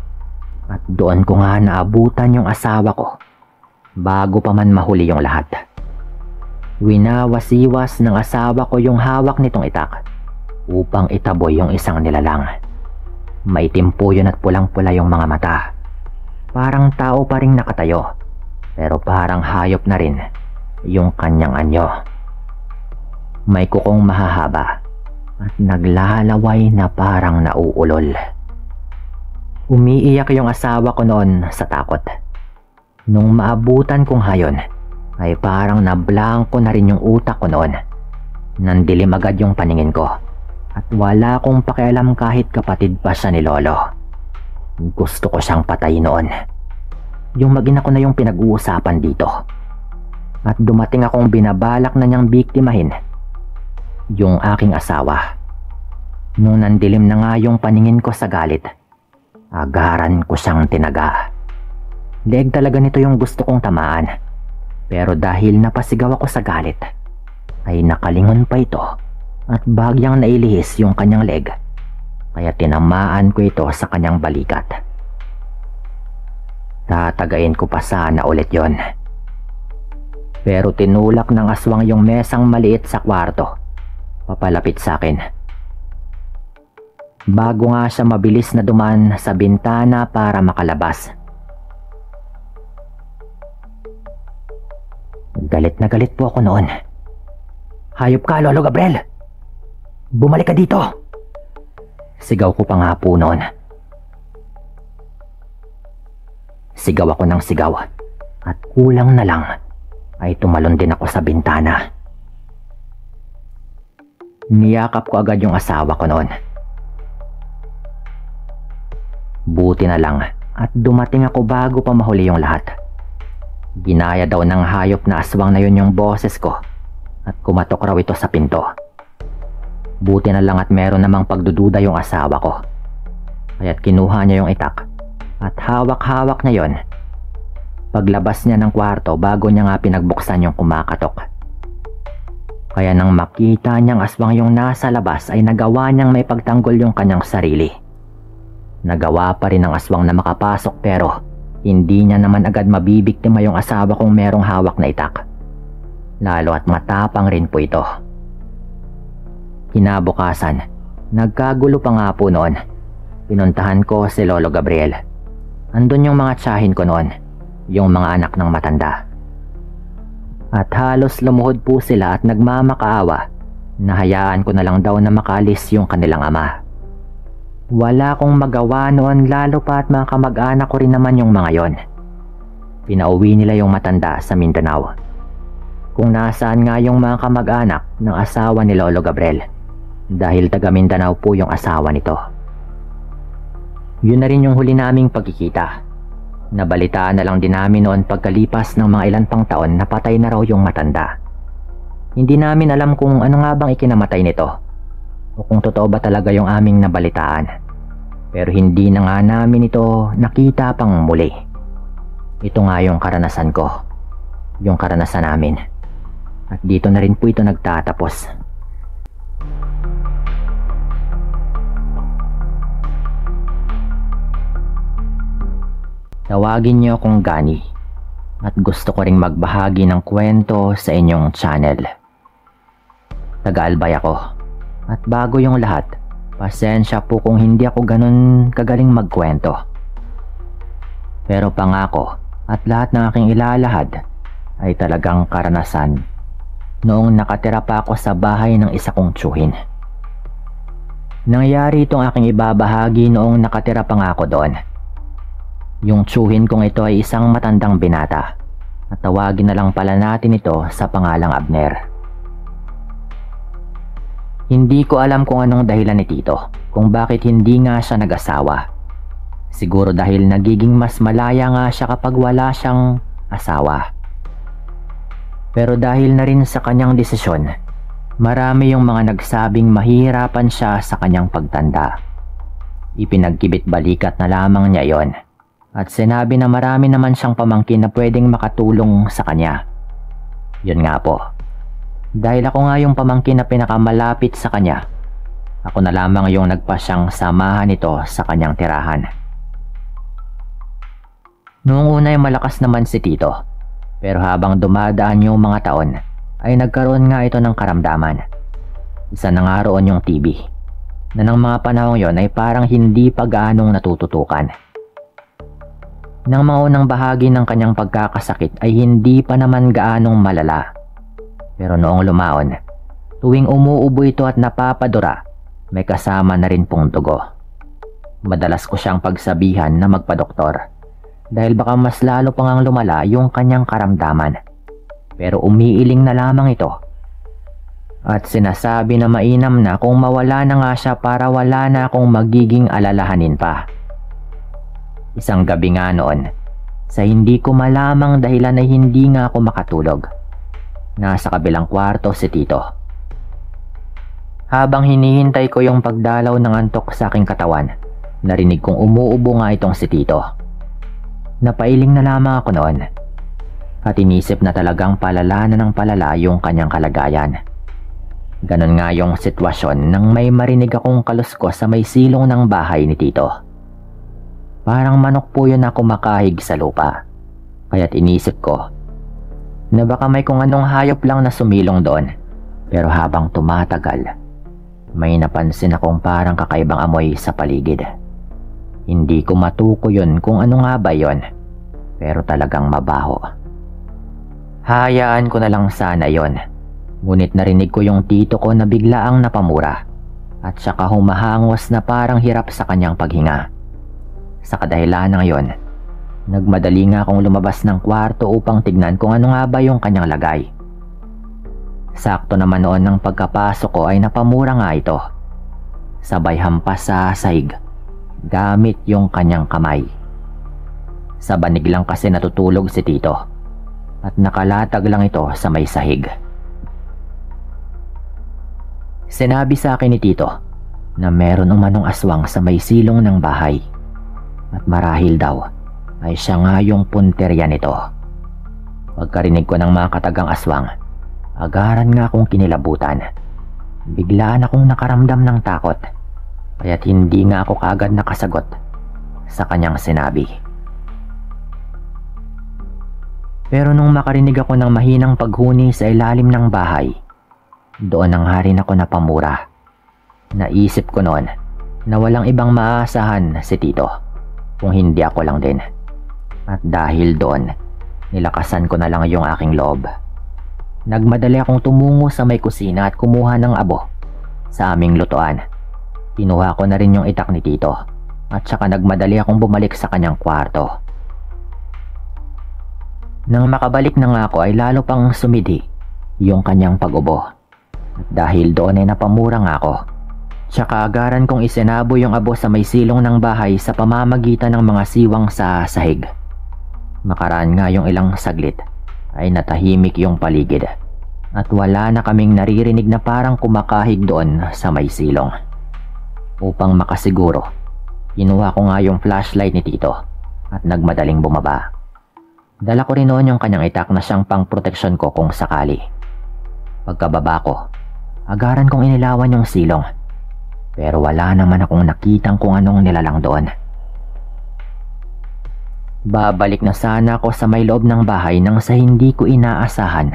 At doon ko nga naabutan yung asawa ko bago pa man mahuli yung lahat. Winawasiwas ng asawa ko yung hawak nitong itak upang itaboy yung isang nilalang. Maitim po yun at pulang-pula yung mga mata. Parang tao pa rin nakatayo, pero parang hayop na rin yung kanyang anyo. May kukong mahahaba at naglalaway na parang nauulol. Umiiyak yung asawa ko noon sa takot. Nung maabutan kong hayon, ay parang nablangko na rin yung utak ko noon. Nandilim agad yung paningin ko. At wala akong pakialam kahit kapatid pa siya ni Lolo. Gusto ko siyang patayin noon. Yung mag-ina ko na yung pinag-uusapan dito. At dumating akong binabalak na niyang biktimahin yung aking asawa. Nung nandilim na nga yung paningin ko sa galit, agaran ko siyang tinaga. Leeg talaga nito yung gusto kong tamaan. Pero dahil napasigaw ako sa galit, ay nakalingon pa ito. At bagyang nailihis yung kanyang leg, kaya tinamaan ko ito sa kanyang balikat. Tatagain ko pa sana ulit yon. Pero tinulak ng aswang yung mesang maliit sa kwarto, papalapit sa akin. Bago nga siya mabilis na dumaan sa bintana para makalabas. Galit na galit po ako noon. Hayop ka, Lolo Gabriel! Bumalik ka dito! Sigaw ko pa nga po noon. Sigaw ako ng sigaw at kulang na lang ay tumalon din ako sa bintana. Niyakap ko agad yung asawa ko noon. Buti na lang at dumating ako bago pa mahuli yung lahat. Ginaya daw ng hayop na aswang na yun yung boses ko at kumatok raw ito sa pinto. Buti na lang at meron namang pagdududa yung asawa ko. Kaya't kinuha niya yung itak at hawak-hawak niya yon. Paglabas niya ng kwarto bago niya nga pinagbuksan yung kumakatok. Kaya nang makita niyang aswang yung nasa labas ay nagawa niyang may pagtanggol yung kanyang sarili. Nagawa pa rin ng aswang na makapasok pero hindi niya naman agad mabibiktima yung asawa kung merong hawak na itak. Lalo at matapang rin po ito. Kinabukasan, nagkagulo pa nga po noon. Pinuntahan ko si Lolo Gabriel. Andun yung mga tiyahin ko noon, yung mga anak ng matanda. At halos lumuhod po sila at nagmamakaawa. Nahayaan ko na lang daw na makalis yung kanilang ama. Wala akong magawa noon lalo pa at mga kamag-anak ko rin naman yung mga yon. Pinauwi nila yung matanda sa Mindanao. Kung nasaan nga yung mga kamag-anak ng asawa ni Lolo Gabriel. Dahil taga Mindanao po yung asawa nito. Yun na rin yung huli naming pagkikita. Nabalitaan na lang din namin noon pagkalipas ng mga ilan pang taon na patay na raw yung matanda. Hindi namin alam kung ano nga bang ikinamatay nito o kung totoo ba talaga yung aming nabalitaan. Pero hindi na nga namin ito nakita pang muli. Ito nga yung karanasan ko. Yung karanasan namin. At dito na rin po ito nagtatapos. Tawagin niyo akong Gani at gusto ko ring magbahagi ng kwento sa inyong channel. Taga-Albay ako at bago yung lahat, pasensya po kung hindi ako ganun kagaling magkwento. Pero pangako at lahat ng aking ilalahad ay talagang karanasan noong nakatira pa ako sa bahay ng isa kong tiyuhin. Nangyari itong aking ibabahagi noong nakatira pa nga ako doon. Yung tiyuhin kong ito ay isang matandang binata at tawagin na lang pala natin ito sa pangalang Abner. Hindi ko alam kung anong dahilan ni Tito kung bakit hindi nga siya nag-asawa. Siguro dahil nagiging mas malaya nga siya kapag wala siyang asawa. Pero dahil na rin sa kanyang desisyon, marami yung mga nagsabing mahirapan siya sa kanyang pagtanda. Ipinagkibit balikat na lamang niya yon. At sinabi na marami naman siyang pamangkin na pwedeng makatulong sa kanya. Yun nga po. Dahil ako nga yung pamangkin na pinakamalapit sa kanya, ako na lamang yung nagpasyang samahan ito sa kanyang tirahan. Noong una ay malakas naman si Tito, pero habang dumadaan yung mga taon, ay nagkaroon nga ito ng karamdaman. Isa na nga roon yung TB, na ng mga panahong yon ay parang hindi pa gaanong natututukan. Nang maunang bahagi ng kanyang pagkakasakit ay hindi pa naman gaanong malala. Pero noong lumaon, tuwing umuubo ito at napapadura, may kasama na rin pong dugo. Madalas ko siyang pagsabihan na magpadoktor dahil baka mas lalo pang ang lumala yung kanyang karamdaman. Pero umiiling na lamang ito. At sinasabi na mainam na kung mawala na nga siya para wala na akong magiging alalahanin pa. Isang gabi nga noon, sa hindi ko malamang dahilan ay hindi nga ako makatulog. Nasa kabilang kwarto si Tito. Habang hinihintay ko yung pagdalaw ng antok sa aking katawan, narinig kong umuubo nga itong si Tito. Napailing na lamang ako noon. At inisip na talagang palala na ng palala yung kanyang kalagayan. Ganon nga yung sitwasyon nang may marinig akong kaluskos sa may silong ng bahay ni Tito. Parang manok po yun na kumakahig sa lupa. Kaya't inisip ko na baka may kung anong hayop lang na sumilong doon. Pero habang tumatagal, may napansin akong parang kakaibang amoy sa paligid. Hindi ko matuko yun kung ano nga ba yun, pero talagang mabaho. Hayaan ko na lang sana yon. Ngunit narinig ko yung tito ko na biglaang napamura at saka humahangos na parang hirap sa kanyang paghinga. Sa kadahilan ng iyon, nagmadali nga akong lumabas ng kwarto upang tignan kung ano nga ba yung kanyang lagay. Sakto naman noon ng pagkapasok ko ay napamura nga ito. Sabay hampas sa sahig gamit yung kanyang kamay. Sa banig lang kasi natutulog si Tito at nakalatag lang ito sa may sahig. Sinabi sa akin ni Tito na meron umanong aswang sa may silong ng bahay at marahil daw ay siya nga yung punterya nito. Pagkarinig ko ng mga katagang aswang, agaran nga akong kinilabutan. Biglaan akong nakaramdam ng takot, kaya't hindi nga ako kaagad nakasagot sa kanyang sinabi. Pero nung makarinig ako ng mahinang paghuni sa ilalim ng bahay, doon ang rin ako napamura. Naisip ko noon na walang ibang maaasahan si Tito kung hindi ako lang din. At dahil doon, nilakasan ko na lang yung aking loob. Nagmadali akong tumungo sa may kusina at kumuha ng abo sa aming lutuan. Kinuha ko na rin yung itak ni Tito at saka nagmadali akong bumalik sa kanyang kwarto. Nang makabalik na nga ako ay lalo pang sumidi yung kanyang pag-ubo. At dahil doon ay napamura nga ako. Tsaka agaran kong isinabo yung abo sa may silong ng bahay sa pamamagitan ng mga siwang sa sahig. Makaraan nga yung ilang saglit ay natahimik yung paligid at wala na kaming naririnig na parang kumakahig doon sa may silong. Upang makasiguro, kinuha ko nga yung flashlight ni Tito at nagmadaling bumaba. Dala ko rin noon yung kanyang itak na siyang pang-proteksyon ko kung sakali. Pagkababa ko, agaran kong inilawan yung silong pero wala naman akong nakitang kung anong nilalang doon. Babalik na sana ako sa may loob ng bahay nang sa hindi ko inaasahan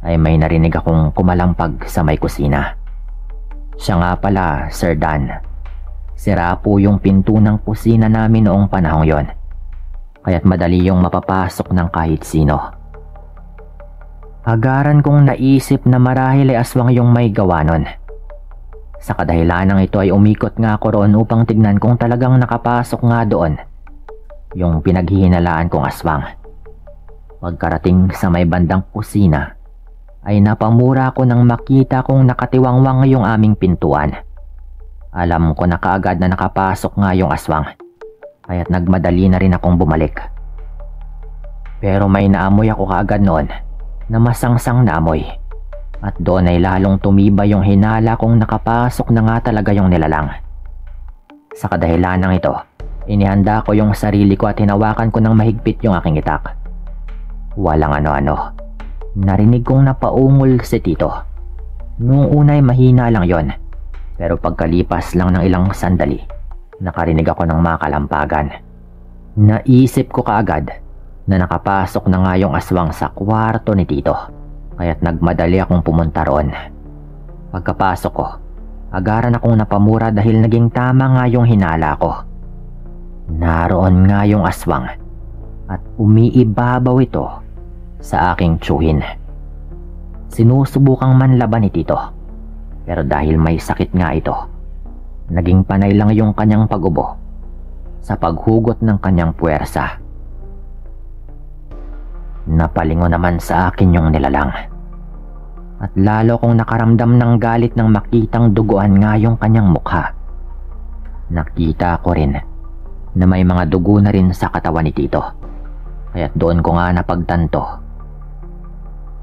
ay may narinig akong kumalampag sa may kusina. Siya nga pala, Sir Dan. Sira po yung pinto ng kusina namin noong panahong yon, kaya't madali yung mapapasok ng kahit sino. Agaran kong naisip na marahil ay aswang yung may gawa nun. Sa kadahilanang ito ay umikot nga ako roon upang tignan kung talagang nakapasok nga doon yung pinaghihinalaan kong aswang. Pagkarating sa may bandang kusina, ay napamura ko nang makita kong nakatiwangwang yung aming pintuan. Alam ko na kaagad na nakapasok nga yung aswang, kaya't nagmadali na rin akong bumalik. Pero may naamoy ako kaagad noon na masangsang na amoy, at doon ay lalong tumiba yung hinala kong nakapasok na nga talaga yung nilalang. Sa kadahilanang ito, inihanda ko yung sarili ko at hinawakan ko ng mahigpit yung aking itak. Walang ano-ano. Narinig kong napaungol si Tito. Noong unay mahina lang yon, pero pagkalipas lang ng ilang sandali, nakarinig ako ng mga kalampagan. Naisip ko kaagad na nakapasok na nga yung aswang sa kwarto ni Tito, kaya't nagmadali akong pumunta roon. Pagkapasok ko, agaran akong napamura dahil naging tama nga yung hinala ko. Naroon nga yung aswang at umiibabaw ito sa aking tsuhin. Sinusubukang manlaban ni Tito, pero dahil may sakit nga ito, naging panay lang yung kanyang pag-ubo sa paghugot ng kanyang puwersa. Napalingo naman sa akin yung nilalang at lalo kong nakaramdam ng galit nang makitang duguan nga yung kanyang mukha. Nakita ko rin na may mga dugo na rin sa katawan ni Tito, kaya't doon ko nga napagtanto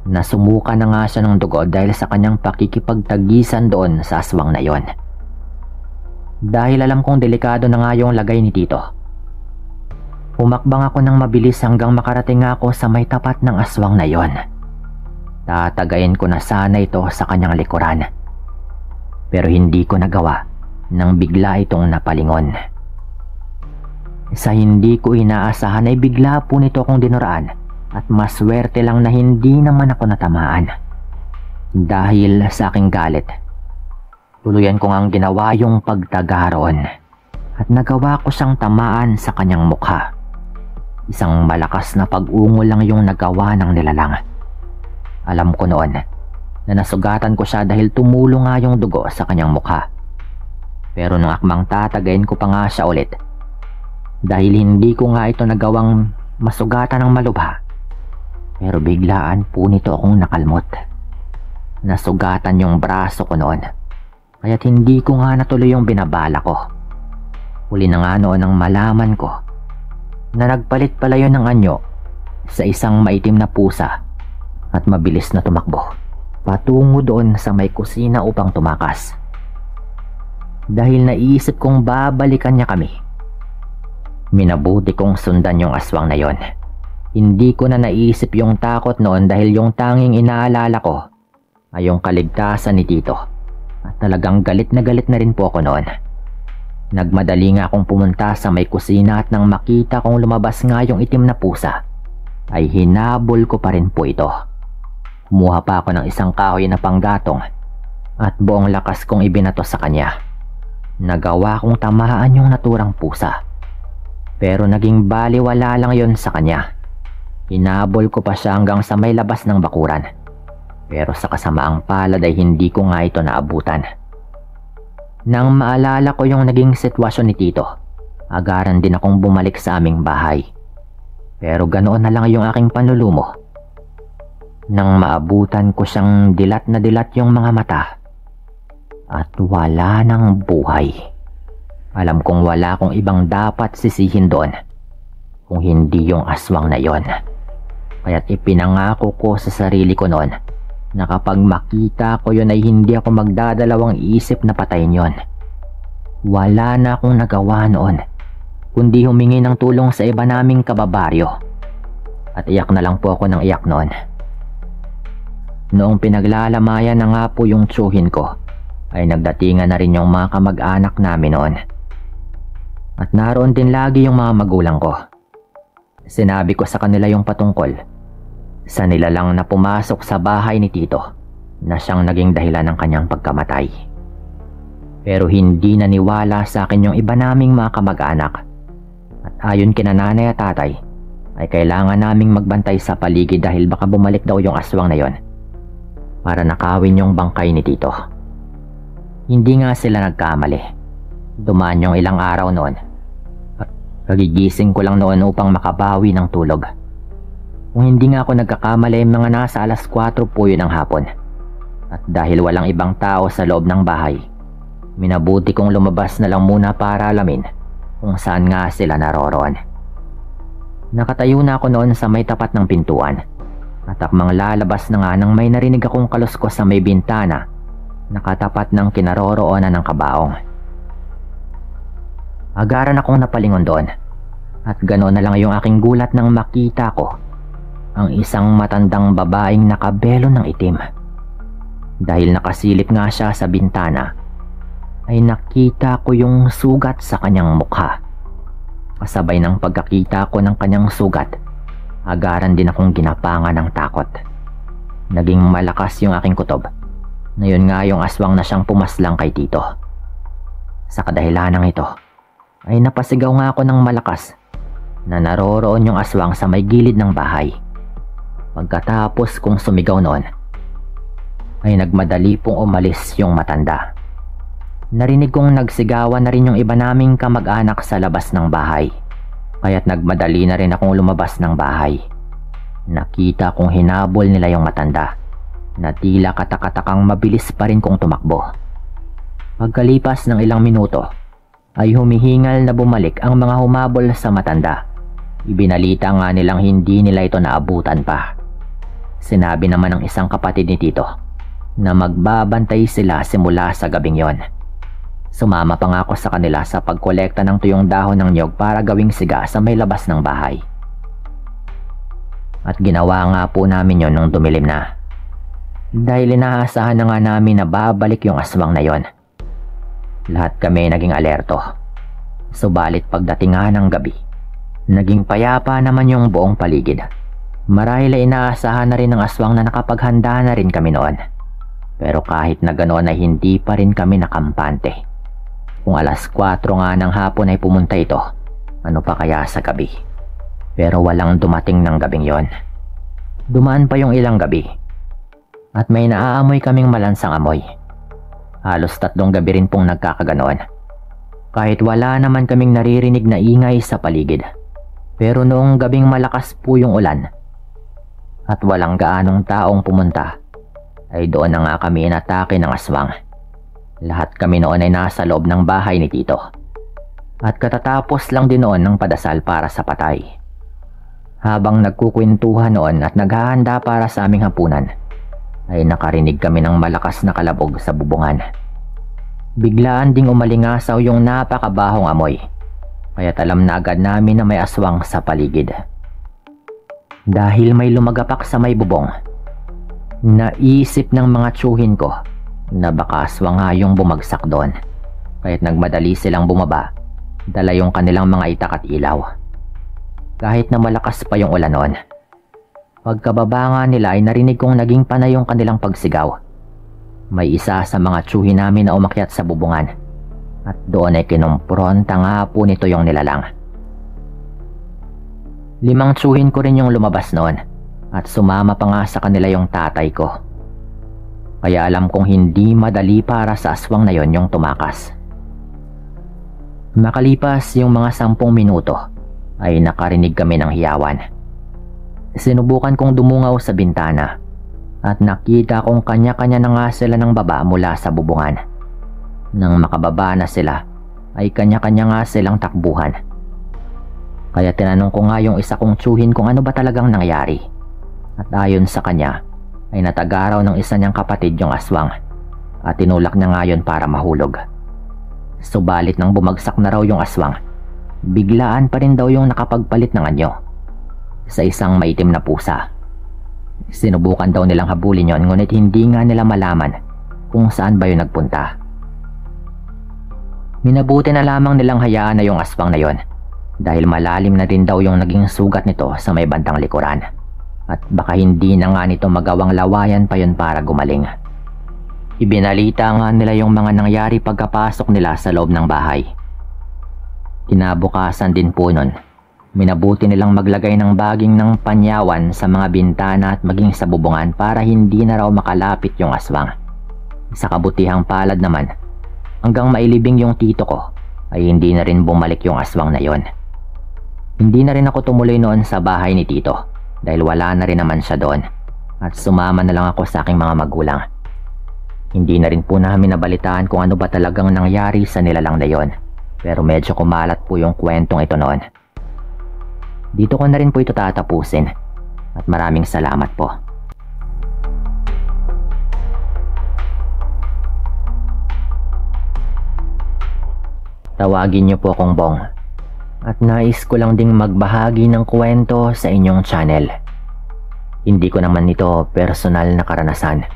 na sumuka na nga siya ng dugo dahil sa kanyang pakikipagtagisan doon sa aswang na yon. Dahil alam kong delikado na nga yung lagay ni Tito, humakbang ako ng mabilis hanggang makarating ako sa may tapat ng aswang na yon. Tatagayin ko na sana ito sa kanyang likuran, pero hindi ko nagawa nang bigla itong napalingon. Sa hindi ko inaasahan ay bigla po nito akong dinuraan at maswerte lang na hindi naman ako natamaan. Dahil sa aking galit, tuluyan ko ngang ginawa yung pagtagaron at nagawa ko siyang tamaan sa kanyang mukha. Isang malakas na pag-ungol lang yung nagawa ng nilalang. Alam ko noon na nasugatan ko siya dahil tumulong nga yung dugo sa kanyang mukha Pero nang akmang tatagayin ko pa nga siya ulit, dahil hindi ko nga ito nagawang masugatan ng malubha, pero biglaan po nito akong nakalmot. Nasugatan yung braso ko noon, kaya't hindi ko nga natuloy yung binabala ko. Huli na nga noon ang malaman ko na nagpalit pala yun ng anyo sa isang maitim na pusa at mabilis na tumakbo patungo doon sa may kusina upang tumakas. Dahil naisip kong babalikan niya kami, minabuti kong sundan yung aswang na yon. Hindi ko na naisip yung takot noon dahil yung tanging inaalala ko ay yung kaligtasan ni Tito. At talagang galit na rin po ako noon. Nagmadali nga akong pumunta sa may kusina at nang makita kong lumabas nga yung itim na pusa, ay hinabol ko pa rin po ito. Kumuha pa ako ng isang kahoy na panggatong at buong lakas kong ibinato sa kanya. Nagawa kong tamaan yung naturang pusa, pero naging baliwala lang yon sa kanya. Hinabol ko pa siya hanggang sa may labas ng bakuran, pero sa kasamaang palad ay hindi ko nga ito naabutan. Nang maalala ko yung naging sitwasyon ni Tito, agaran din akong bumalik sa aming bahay. Pero ganoon na lang yung aking panlulumo. Nang maabutan ko siyang dilat na dilat yung mga mata at wala ng buhay. Alam kong wala akong ibang dapat sisihin doon kung hindi yung aswang na yon. Kaya't ipinangako ko sa sarili ko noon na kapag makita ko yun ay hindi ako magdadalawang isip na patayin yon. Wala na akong nagawa noon kundi humingi ng tulong sa iba naming kababaryo. At iyak na lang po ako ng iyak noon. Noong pinaglalamayan na nga po yung tsuhin ko, ay nagdatingan na rin yung mga kamag-anak namin noon. At naroon din lagi yung mga magulang ko. Sinabi ko sa kanila yung patungkol sa nilalang na pumasok sa bahay ni Tito na siyang naging dahilan ng kanyang pagkamatay. Pero hindi naniwala sa akin yung iba naming mga kamag-anak. At ayon kina nanay at tatay, ay kailangan naming magbantay sa paligid dahil baka bumalik daw yung aswang na yon para nakawin yung bangkay ni Tito. Hindi nga sila nagkamali. Dumaan yung ilang araw noon. Kagigising ko lang noon upang makabawi ng tulog. Kung hindi nga ako nagkakamali, mga nasa alas 4 po yun ng hapon. At dahil walang ibang tao sa loob ng bahay, minabuti kong lumabas na lang muna para alamin kung saan nga sila naroroon. Nakatayo na ako noon sa may tapat ng pintuan. At akmang lalabas na nga nang may narinig akong kaluskos sa may bintana nakatapat ng kinaroroonan ng kabaong. Agaran akong napalingon doon at ganoon na lang yung aking gulat nang makita ko ang isang matandang babaeng nakabelo ng itim. Dahil nakasilip nga siya sa bintana, ay nakita ko yung sugat sa kanyang mukha. Kasabay ng pagkakita ko ng kanyang sugat, agaran din akong ginapangan ng takot. Naging malakas yung aking kutob na yun nga yung aswang na siyang pumaslang kay Tito. Sa kadahilanang ito, ay napasigaw nga ako ng malakas na naroroon yung aswang sa may gilid ng bahay. Pagkatapos kong sumigaw noon, ay nagmadali pong umalis yung matanda. Narinig kong nagsigawan na rin yung iba naming kamag-anak sa labas ng bahay, kaya't nagmadali na rin akong lumabas ng bahay. Nakita kong hinabol nila yung matanda na tila katakatakang mabilis pa rin kong tumakbo. Pagkalipas ng ilang minuto, ay humihingal na bumalik ang mga humabol sa matanda. Ibinalita nga nilang hindi nila ito naabutan pa. Sinabi naman ng isang kapatid ni Tito na magbabantay sila simula sa gabing yon. Sumama pa nga ako sa kanila sa pagkolekta ng tuyong dahon ng niyog para gawing siga sa may labas ng bahay. At ginawa nga po namin yon nung dumilim na. Dahil inaasahan na nga namin na babalik yung aswang na yon. Lahat kami naging alerto. Subalit pagdating nga ng gabi, naging payapa naman yung buong paligid. Marahil ay inaasahan na rin ng aswang na nakapaghanda na rin kami noon. Pero kahit na ganoon ay hindi pa rin kami nakampante. Kung alas 4 nga ng hapon ay pumunta ito, ano pa kaya sa gabi? Pero walang dumating ng gabing yon. Dumaan pa yung ilang gabi. At may naaamoy kaming malansang amoy. Halos 3 gabi rin pong nagkakaganoon Kahit wala naman kaming naririnig na ingay sa paligid. Pero noong gabing malakas po yung ulan at walang gaanong taong pumunta, ay doon na nga kami inatake ng aswang. Lahat kami noon ay nasa loob ng bahay ni Tito. At katatapos lang din noon ng padasal para sa patay. Habang nagkukwentuhan noon at naghahanda para sa aming hapunan, ay nakarinig kami ng malakas na kalabog sa bubungan. Biglaan ding umalingasaw yung napakabahong amoy. Kaya't alam na agad namin na may aswang sa paligid. Dahil may lumagapak sa may bubong, naisip ng mga tiyuhin ko na baka aswang nga yung bumagsak doon. Kaya't nagmadali silang bumaba, dala yung kanilang mga itak at ilaw. Kahit na malakas pa yung ulan noon, pagkababa nga nila ay narinig kong naging panay yung kanilang pagsigaw. May isa sa mga tiyuhin namin na umakyat sa bubungan. At doon ay kinumpronta nga po nito yung nilalang. 5 tiyuhin ko rin yung lumabas noon at sumama pa nga sa kanila yung tatay ko. Kaya alam kong hindi madali para sa aswang na yon yung tumakas. Makalipas yung mga 10 minuto ay nakarinig kami ng hiyawan. Sinubukan kong dumungaw sa bintana at nakita kong kanya-kanya na nga sila ng baba mula sa bubungan. Nang makababa na sila, ay kanya-kanya nga silang takbuhan. Kaya tinanong ko nga yung isa kong tiyuhin kung ano ba talagang nangyari. At ayon sa kanya, ay natagaraw ng isa niyang kapatid yung aswang at tinulak niya nga yun para mahulog. Subalit nang bumagsak na raw yung aswang, biglaan pa rin daw yung nakapagpalit ng anyo sa isang maitim na pusa. Sinubukan daw nilang habulin yon, ngunit hindi nga nila malaman kung saan ba yun nagpunta. Minabuti na lamang nilang hayaan na yung aswang na yon dahil malalim na din daw yung naging sugat nito sa may bandang likuran at baka hindi na nga nito magawang lawayan pa yon para gumaling. Ibinalita nga nila yung mga nangyari pagkapasok nila sa loob ng bahay. Kinabukasan din po nun, minabuti nilang maglagay ng baging ng panyawan sa mga bintana at maging sa bubungan para hindi na raw makalapit yung aswang. Sa kabutihang palad naman, hanggang mailibing yung tito ko, ay hindi na rin bumalik yung aswang na yon. Hindi na rin ako tumuloy noon sa bahay ni Tito dahil wala na rin naman siya doon at sumama na lang ako sa aking mga magulang. Hindi na rin po namin nabalitaan kung ano ba talagang nangyari sa nilalang na yon, pero medyo kumalat po yung kwentong ito noon. Dito ko na rin po ito tatapusin at maraming salamat po. Tawagin niyo po akong Bong at nais ko lang ding magbahagi ng kwento sa inyong channel. Hindi ko naman ito personal na karanasan.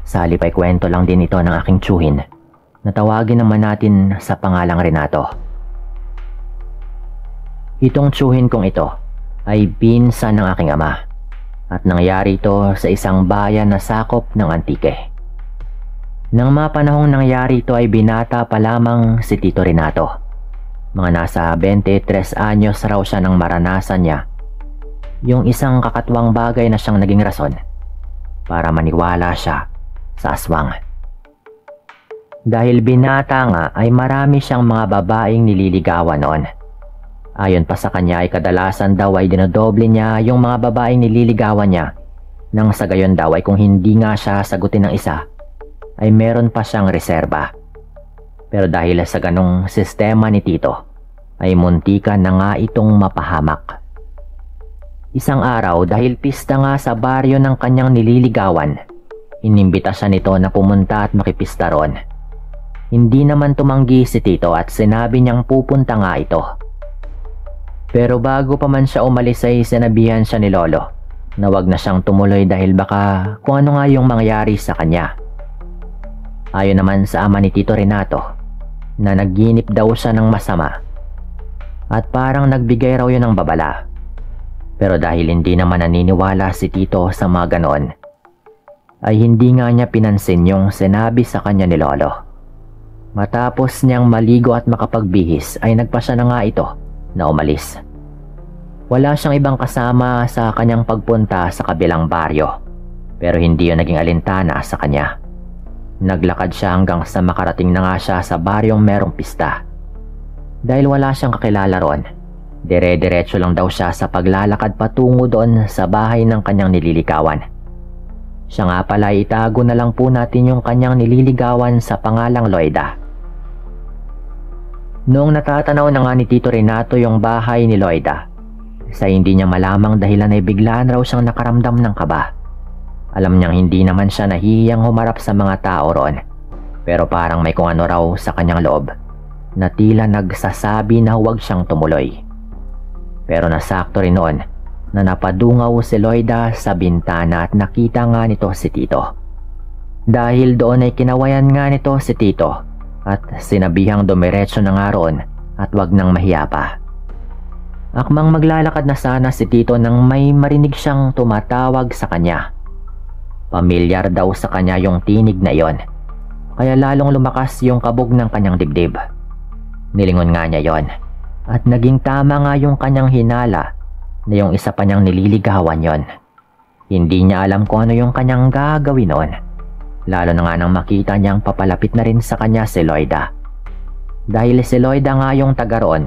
Sa halip ay kwento lang din ito ng aking tiyuhin na tawagin naman natin sa pangalang Renato. Itong tiyuhin kong ito ay pinsan ng aking ama at nangyari ito sa isang bayan na sakop ng Antique. Nang mapanahong nangyari ito ay binata pa lamang si Tito Renato. Mga nasa 23 anyos raw siya nang maranasan niya yung isang kakatwang bagay na siyang naging rason para maniwala siya sa aswang. Dahil binata nga ay marami siyang mga babaeng nililigawan noon. Ayon pa sa kanya ay kadalasan daw ay dinodoble niya yung mga babaeng nililigawan niya nang sa gayon daw ay kung hindi nga siya sagutin ng isa ay meron pa siyang reserba. Pero dahil sa ganong sistema ni Tito ay muntikan na nga itong mapahamak. Isang araw dahil pista nga sa baryo ng kanyang nililigawan, inimbita siya nito na pumunta at makipista ron. Hindi naman tumanggi si Tito at sinabi niyang pupunta nga ito. Pero bago pa man siya umalis ay sinabihan siya ni Lolo na wag na siyang tumuloy dahil baka kung ano nga yung mangyari sa kanya. Ayon naman sa ama ni Tito Renato na nagginip daw siya ng masama at parang nagbigay raw yun ng babala. Pero dahil hindi naman naniniwala si Tito sa mga ganoon, ay hindi nga niya pinansin yung sinabi sa kanya ni Lolo. Matapos niyang maligo at makapagbihis ay nagpasya na nga ito na umalis. Wala siyang ibang kasama sa kanyang pagpunta sa kabilang baryo, pero hindi yun naging alintana sa kanya. Naglakad siya hanggang sa makarating na nga siya sa baryong merong pista Dahil wala siyang kakilala ron, dire-diretso lang daw siya sa paglalakad patungo doon sa bahay ng kanyang nililigawan. Siya nga pala, itago na lang po natin yung kanyang nililigawan sa pangalang Loida. Noong natatanaw na nga ni Tito Renato yung bahay ni Loida, sa hindi niya malamang dahilan ay biglaan raw siyang nakaramdam ng kaba. Alam niyang hindi naman siya nahihiyang humarap sa mga tao roon, pero parang may kung ano raw sa kanyang loob na tila nagsasabi na huwag siyang tumuloy. Pero nasakto rin noon na napadungaw si Loida sa bintana at nakita nga nito si Tito. Dahil doon ay kinawayan nga nito si Tito at sinabihang dumiretso na nga roon at wag nang mahiya pa. Akmang maglalakad na sana si Tito nang may marinig siyang tumatawag sa kanya. Pamilyar daw sa kanya yung tinig na iyon, kaya lalong lumakas yung kabog ng kanyang dibdib. Nilingon nga niya yon at naging tama nga yung kanyang hinala na yung isa pa niyang nililigawan yon. Hindi niya alam kung ano yung kanyang gagawin noon, lalo na nga nang makita niyang papalapit na rin sa kanya si Loida. Dahil si Loida nga yung taga roon,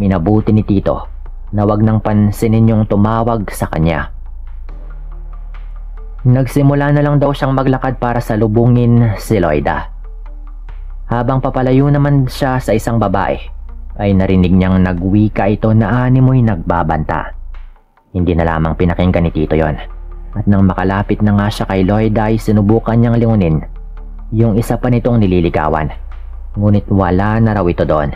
minabuti ni Tito na wag nang pansinin yung tumawag sa kanya. Nagsimula na lang daw siyang maglakad para salubungin si Loida. Habang papalayo naman siya sa isang babae, ay narinig niyang nagwika ito na animoy nagbabanta. Hindi na lamang pinakinggan ni Tito yon, at nang makalapit na nga siya kay Loida ay sinubukan niyang lingunin yung isa pa nitong nililigawan. Ngunit wala na raw ito doon.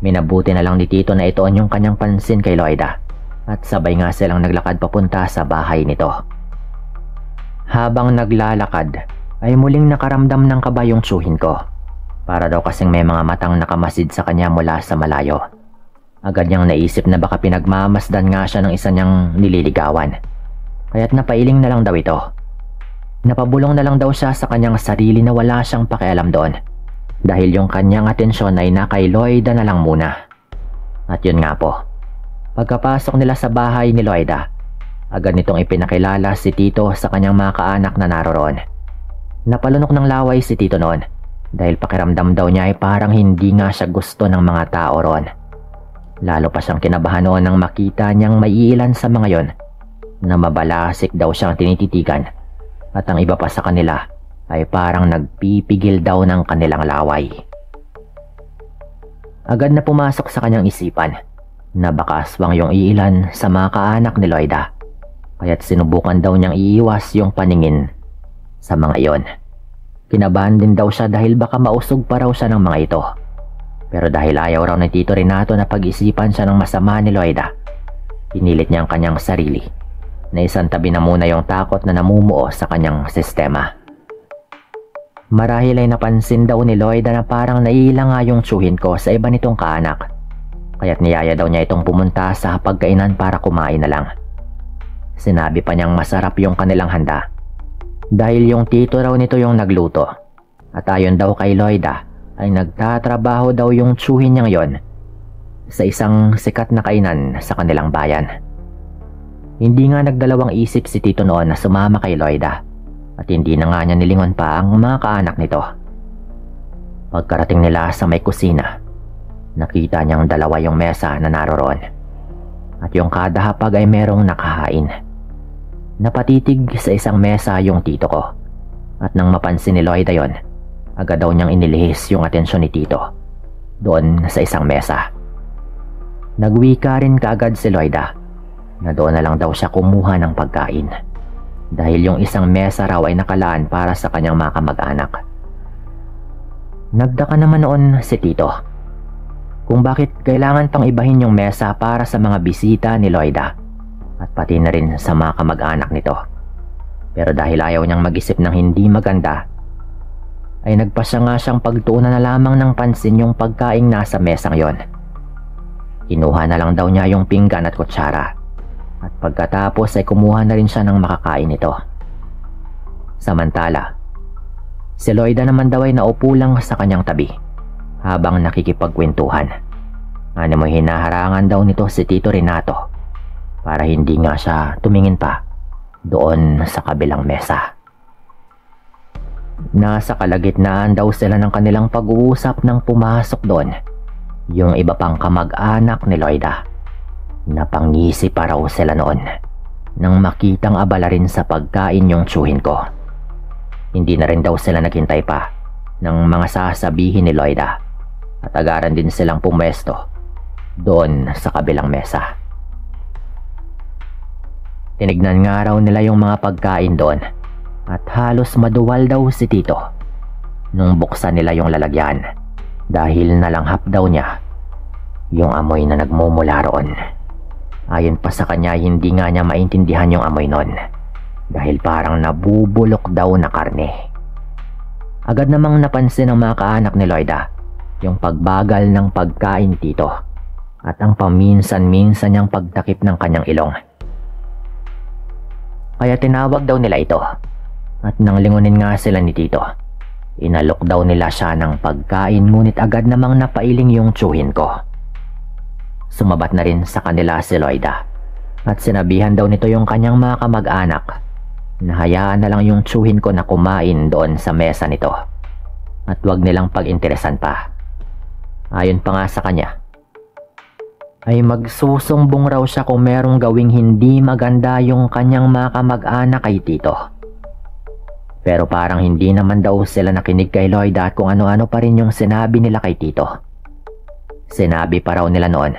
Minabuti na lang ni Tito na itoon yung kanyang pansin kay Loida, at sabay nga silang naglakad papunta sa bahay nito. Habang naglalakad ay muling nakaramdam ng kaba yung tsuhin ko. Para daw kasing may mga matang nakamasid sa kanya mula sa malayo. Agad niyang naisip na baka pinagmamasdan nga siya ng isa niyang nililigawan, kaya't napailing na lang daw ito. Napabulong na lang daw siya sa kanyang sarili na wala siyang pakialam doon, dahil yung kanyang atensyon ay nakay Loida na lang muna. At yun nga po, pagkapasok nila sa bahay ni Loida, agad nitong ipinakilala si Tito sa kanyang mga kaanak na naroroon. Napalunok ng laway si Tito noon, dahil pakiramdam daw niya ay parang hindi nga siya gusto ng mga tao roon. Lalo pa siyang kinabahan noon nang makita niyang may ilan sa mga yon na mabalasik daw siyang tinititigan, at ang iba pa sa kanila ay parang nagpipigil daw ng kanilang laway. Agad na pumasok sa kanyang isipan na baka aswang yung iilan sa mga kaanak ni Loida, kaya't sinubukan daw niyang iiwas yung paningin sa mga iyon. Kinabahan din daw siya dahil baka mausog pa raw siya ng mga ito. Pero dahil ayaw raw ni Tito Renato na pag-isipan siya ng masama ni Loida, pinilit niya ang kanyang sarili na isantabi na muna yung takot na namumuo sa kanyang sistema. Marahil ay napansin daw ni Loida na parang naiila nga yung tsuhin ko sa iba nitong kaanak, kaya't niyaya daw niya itong pumunta sa pagkainan para kumain na lang. Sinabi pa niyang masarap yung kanilang handa, dahil yung tito raw nito yung nagluto, at ayon daw kay Loida ay nagtatrabaho daw yung tsuhin niyang yon sa isang sikat na kainan sa kanilang bayan. Hindi nga nagdalawang isip si Tito noon na sumama kay Loida, at hindi na nga niya nilingon pa ang mga kaanak nito. Pagkarating nila sa may kusina, nakita niyang dalawa yung mesa na naroroon, at yung kada hapag ay merong nakahain. Napatitig sa isang mesa yung tito ko, at nang mapansin ni Loida yon, agad daw niyang inilihis yung atensyon ni Tito doon sa isang mesa. Nagwika rin kaagad si Loida na doon na lang daw siya kumuha ng pagkain, dahil yung isang mesa raw ay nakalaan para sa kanyang mga kamag-anak. Nagdaka naman noon si Tito kung bakit kailangan pang ibahin yung mesa para sa mga bisita ni Loida at pati na rin sa mga kamag-anak nito. Pero dahil ayaw niyang mag-isip ng hindi maganda, ay nagpasya nga siyang pagtuunan na lamang ng pansin yung pagkaing nasa mesang yon. Kinuha na lang daw niya yung pinggan at kutsara, at pagkatapos ay kumuha na rin siya ng makakain nito. Samantala, si Loida naman daw ay naupo lang sa kanyang tabi habang nakikipagkwentuhan. Ano mo, hinaharangan daw nito si Tito Renato para hindi nga siya tumingin pa doon sa kabilang mesa. Nasa kalagitnaan daw sila ng kanilang pag-uusap nang pumasok doon Yung iba pang kamag-anak ni Loida, napangisi pa raw sila noon nang makitang abala rin sa pagkain yung tsuhin ko. Hindi na rin daw sila naghintay pa ng mga sasabihin ni Loida at agaran din silang pumwesto doon sa kabilang mesa. Tinignan nga raw nila yung mga pagkain doon at halos maduwal daw si Tito nung buksan nila yung lalagyan dahil nalanghap daw niya yung amoy na nagmumula roon. Ayon pa sa kanya, hindi nga niya maintindihan yung amoy nun dahil parang nabubulok daw na karne. Agad namang napansin ng mga kaanak ni Loida yung pagbagal ng pagkain Tito at ang paminsan-minsan niyang pagtakip ng kanyang ilong. Kaya tinawag daw nila ito at nang lingunin nga sila ni Tito, inalok daw nila siya ng pagkain ngunit agad namang napailing yung tsuhin ko. Sumabat na rin sa kanila si Loida at sinabihan daw nito yung kanyang mga kamag-anak na hayaan na lang yung tsuhin ko na kumain doon sa mesa nito at wag nilang pag-interesan pa. Ayon pa nga sa kanya, ay magsusumbong raw siya kung merong gawing hindi maganda yung kanyang mga kamag-anak kay Tito. Pero parang hindi naman daw sila nakinig kay Loida at kung ano-ano pa rin yung sinabi nila kay Tito. Sinabi pa raw nila noon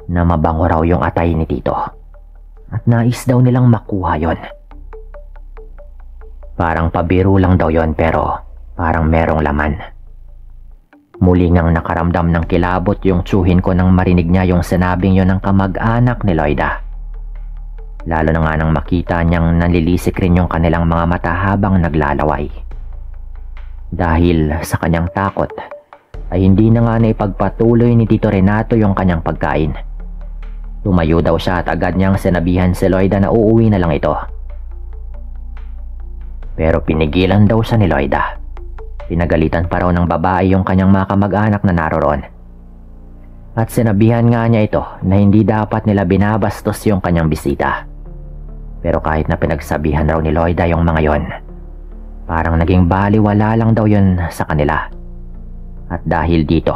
na mabango raw yung atay ni Tito at nais daw nilang makuha yon. Parang pabiro lang daw yon pero parang merong laman. Muli ngang nakaramdam ng kilabot yung tsuhin ko nang marinig niya yung sinabing yon ng kamag-anak ni Loida. Lalo na nga nang makita niyang nanlilisik rin yung kanilang mga mata habang naglalaway. Dahil sa kanyang takot, ay hindi na nga naipagpatuloy ni Tito Renato yung kanyang pagkain. Tumayo daw siya at agad niyang sinabihan si Loida na uuwi na lang ito. Pero pinigilan daw siya ni Loida. Pinagalitan pa raw ng babae yung kanyang mga kamag-anak na naroroon. At sinabihan nga niya ito na hindi dapat nila binabastos yung kanyang bisita. Pero kahit na pinagsabihan raw ni Loida yung mga yon, parang naging baliwala lang daw yun sa kanila. At dahil dito,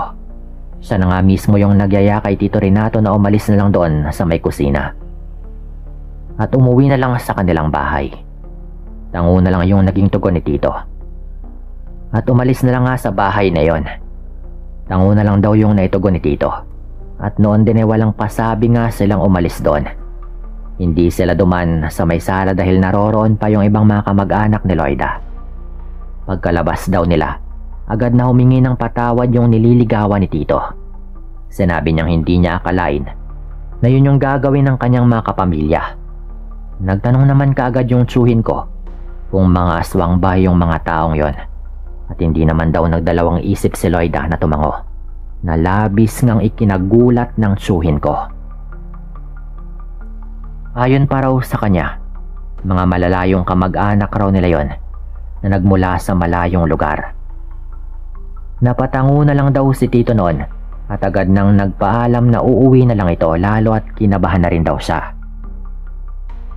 siya na nga mismo yung nagyaya kay Tito Renato na umalis na lang doon sa may kusina. At umuwi na lang sa kanilang bahay. Tango na lang yung naging tugon ni Tito. At umalis na lang nga sa bahay na yon. Tango na lang daw yung naitugon ni Tito. At noon din ay walang pasabi nga silang umalis doon. Hindi sila duman sa may sala dahil naroroon pa yung ibang mga kamag-anak ni Loida. Pagkalabas daw nila, agad na humingi ng patawad yung nililigawan ni Tito. Sinabi niyang hindi niya akalain na yun yung gagawin ng kanyang mga kapamilya. Nagtanong naman kaagad yung tsuhin ko kung mga aswang ba yung mga taong yon. At hindi naman daw nagdalawang isip si Loida na tumango, na labis ngang ikinagulat ng tsuhin ko. Ayon pa raw sa kanya, mga malalayong kamag-anak raw nila yon na nagmula sa malayong lugar. Napatango na lang daw si Tito noon at agad nang nagpaalam na uuwi na lang ito lalo at kinabahan na rin daw siya.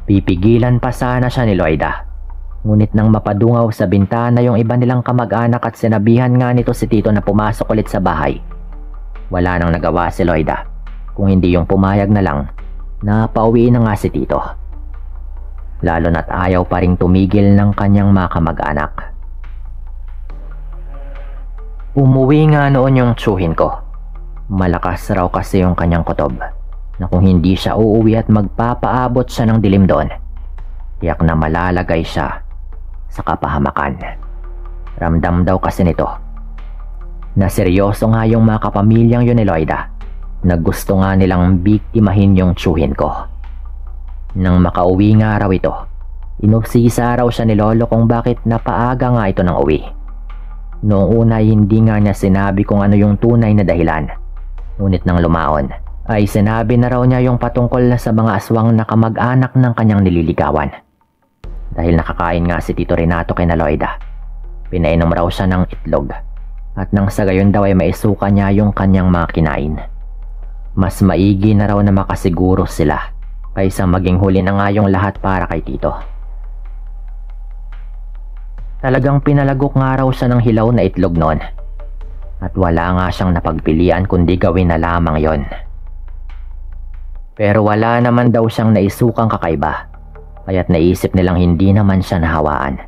Pipigilan pa sana siya ni Loida. Ngunit nang mapadungaw sa bintana yung iba nilang kamag-anak at sinabihan nga nito si Tito na pumasok ulit sa bahay, wala nang nagawa si Loida kung hindi yung pumayag na lang na pauwi na nga si Tito. Lalo na't ayaw pa ring tumigil ng kanyang mga kamag-anak. Umuwi nga noon yung tsuhin ko. Malakas raw kasi yung kanyang kutob na kung hindi siya uuwi at magpapaabot siya ng dilim doon, tiyak na malalagay siya sa kapahamakan. Ramdam daw kasi nito na seryoso nga yung mga kapamilyang yun ni Loida na gusto nga nilang biktimahin yung tsuhin ko. Nang makauwi nga raw ito, inusisa raw siya ni Lolo kung bakit napaaga nga ito ng uwi. Noong una hindi nga niya sinabi kung ano yung tunay na dahilan. Ngunit nang lumaon, ay sinabi na raw niya yung patungkol sa mga aswang na kamag-anak ng kanyang nililigawan. Dahil nakakain nga si Tito Renato kay Loida, pinainom raw siya ng itlog at nang sa gayon daw ay maisuka niya yung kanyang mga kinain. Mas maigi na raw na makasiguro sila kaysa maging huli na nga yung lahat para kay Tito. Talagang pinalagok nga raw siya ng hilaw na itlog noon. at wala nga siyang napagpilian kundi gawin na lamang yon. Pero wala naman daw siyang naisukang kakaiba, kaya't naisip nilang hindi naman siya nahawaan.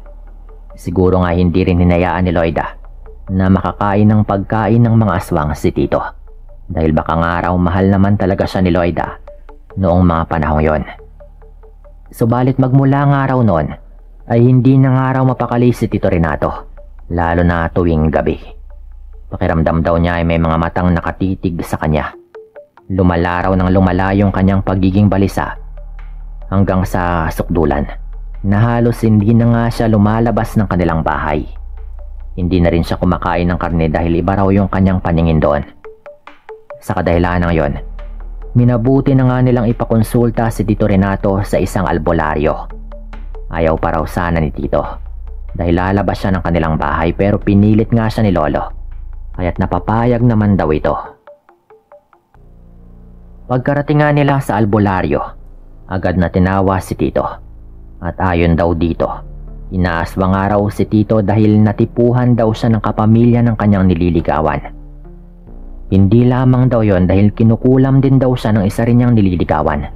Siguro nga hindi rin hinayaan ni Loida na makakain ng pagkain ng mga aswang si Tito, dahil baka nga raw mahal naman talaga siya ni Loida noong mga panahong yon. Subalit magmula nga raw noon ay hindi na nga raw mapakali si Tito Renato, lalo na tuwing gabi. Pakiramdam daw niya ay may mga matang nakatitig sa kanya. Lumala raw ng lumala yung kanyang pagiging balisa hanggang sa sukdulan na halos hindi na nga siya lumalabas ng kanilang bahay. Hindi na rin siya kumakain ng karne dahil iba raw yung kanyang paningin doon. Sa kadahilan ng yon, minabuti na nga nilang ipakonsulta si Tito Renato sa isang albularyo. Ayaw pa raw sana ni Tito dahil lalabas siya ng kanilang bahay, pero pinilit nga siya ni Lolo, kaya't napapayag naman daw ito. Pagkarating nga nila sa albularyo, agad na tinawa si Tito, at ayon daw dito, inaaswa nga raw si Tito dahil natipuhan daw siya ng kapamilya ng kanyang nililigawan. Hindi lamang daw yon dahil kinukulam din daw siya ng isa rin niyang nililigawan.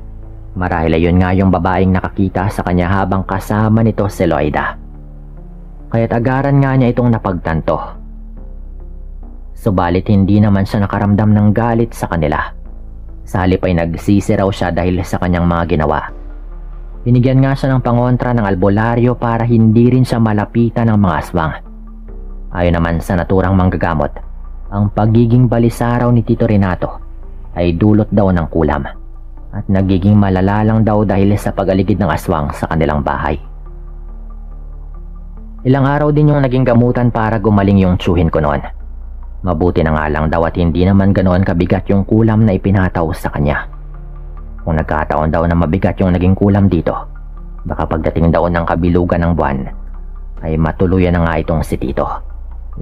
Marahil ayon nga yung babaeng nakakita sa kanya habang kasama nito si Loida, kaya't agaran nga niya itong napagtanto. Subalit hindi naman siya nakaramdam ng galit sa kanila. Sa halip ay nagsisi raw siya dahil sa kanyang mga ginawa. Binigyan nga siya ng pangontra ng albularyo para hindi rin siya malapitan ng mga aswang. Ayon naman sa naturang manggagamot, ang pagiging balisa raw ni Tito Renato ay dulot daw ng kulam, at nagiging malala lang daw dahil sa pag-aligid ng aswang sa kanilang bahay. Ilang araw din yung naging gamutan para gumaling yung tsuhin ko noon. Mabuti na nga lang daw at hindi naman ganoon kabigat yung kulam na ipinataw sa kanya. Kung nagkataon daw na mabigat yung naging kulam dito, baka pagdating daw ng kabilugan ng buwan ay matuluyan na nga itong si Tito.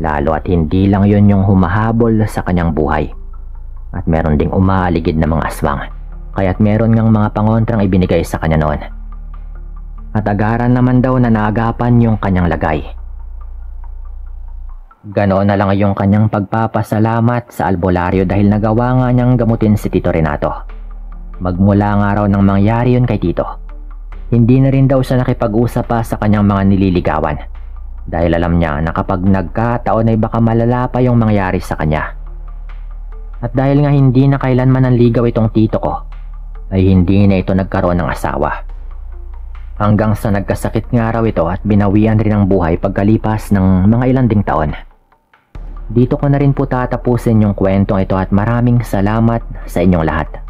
Lalo at hindi lang yun yung humahabol sa kanyang buhay, at meron ding umaaligid na mga aswang, kaya't meron ngang mga pangontrang ibinigay sa kanya noon. At agaran naman daw na naagapan yung kanyang lagay. Ganoon na lang yung kanyang pagpapasalamat sa albularyo dahil nagawa nga niyang gamutin si Tito Renato. Magmula nga raw nang mangyari yun kay Tito, hindi na rin daw siya nakipag-usap pa sa kanyang mga nililigawan, dahil alam niya na kapag nagkataon ay baka malala pa yung mangyari sa kanya. At dahil nga hindi na kailanman nanligaw itong tito ko, ay hindi na ito nagkaroon ng asawa. Hanggang sa nagkasakit nga raw ito at binawian rin ang buhay pagkalipas ng mga ilang ding taon. Dito ko na rin po tatapusin yung kwentong ito at maraming salamat sa inyong lahat.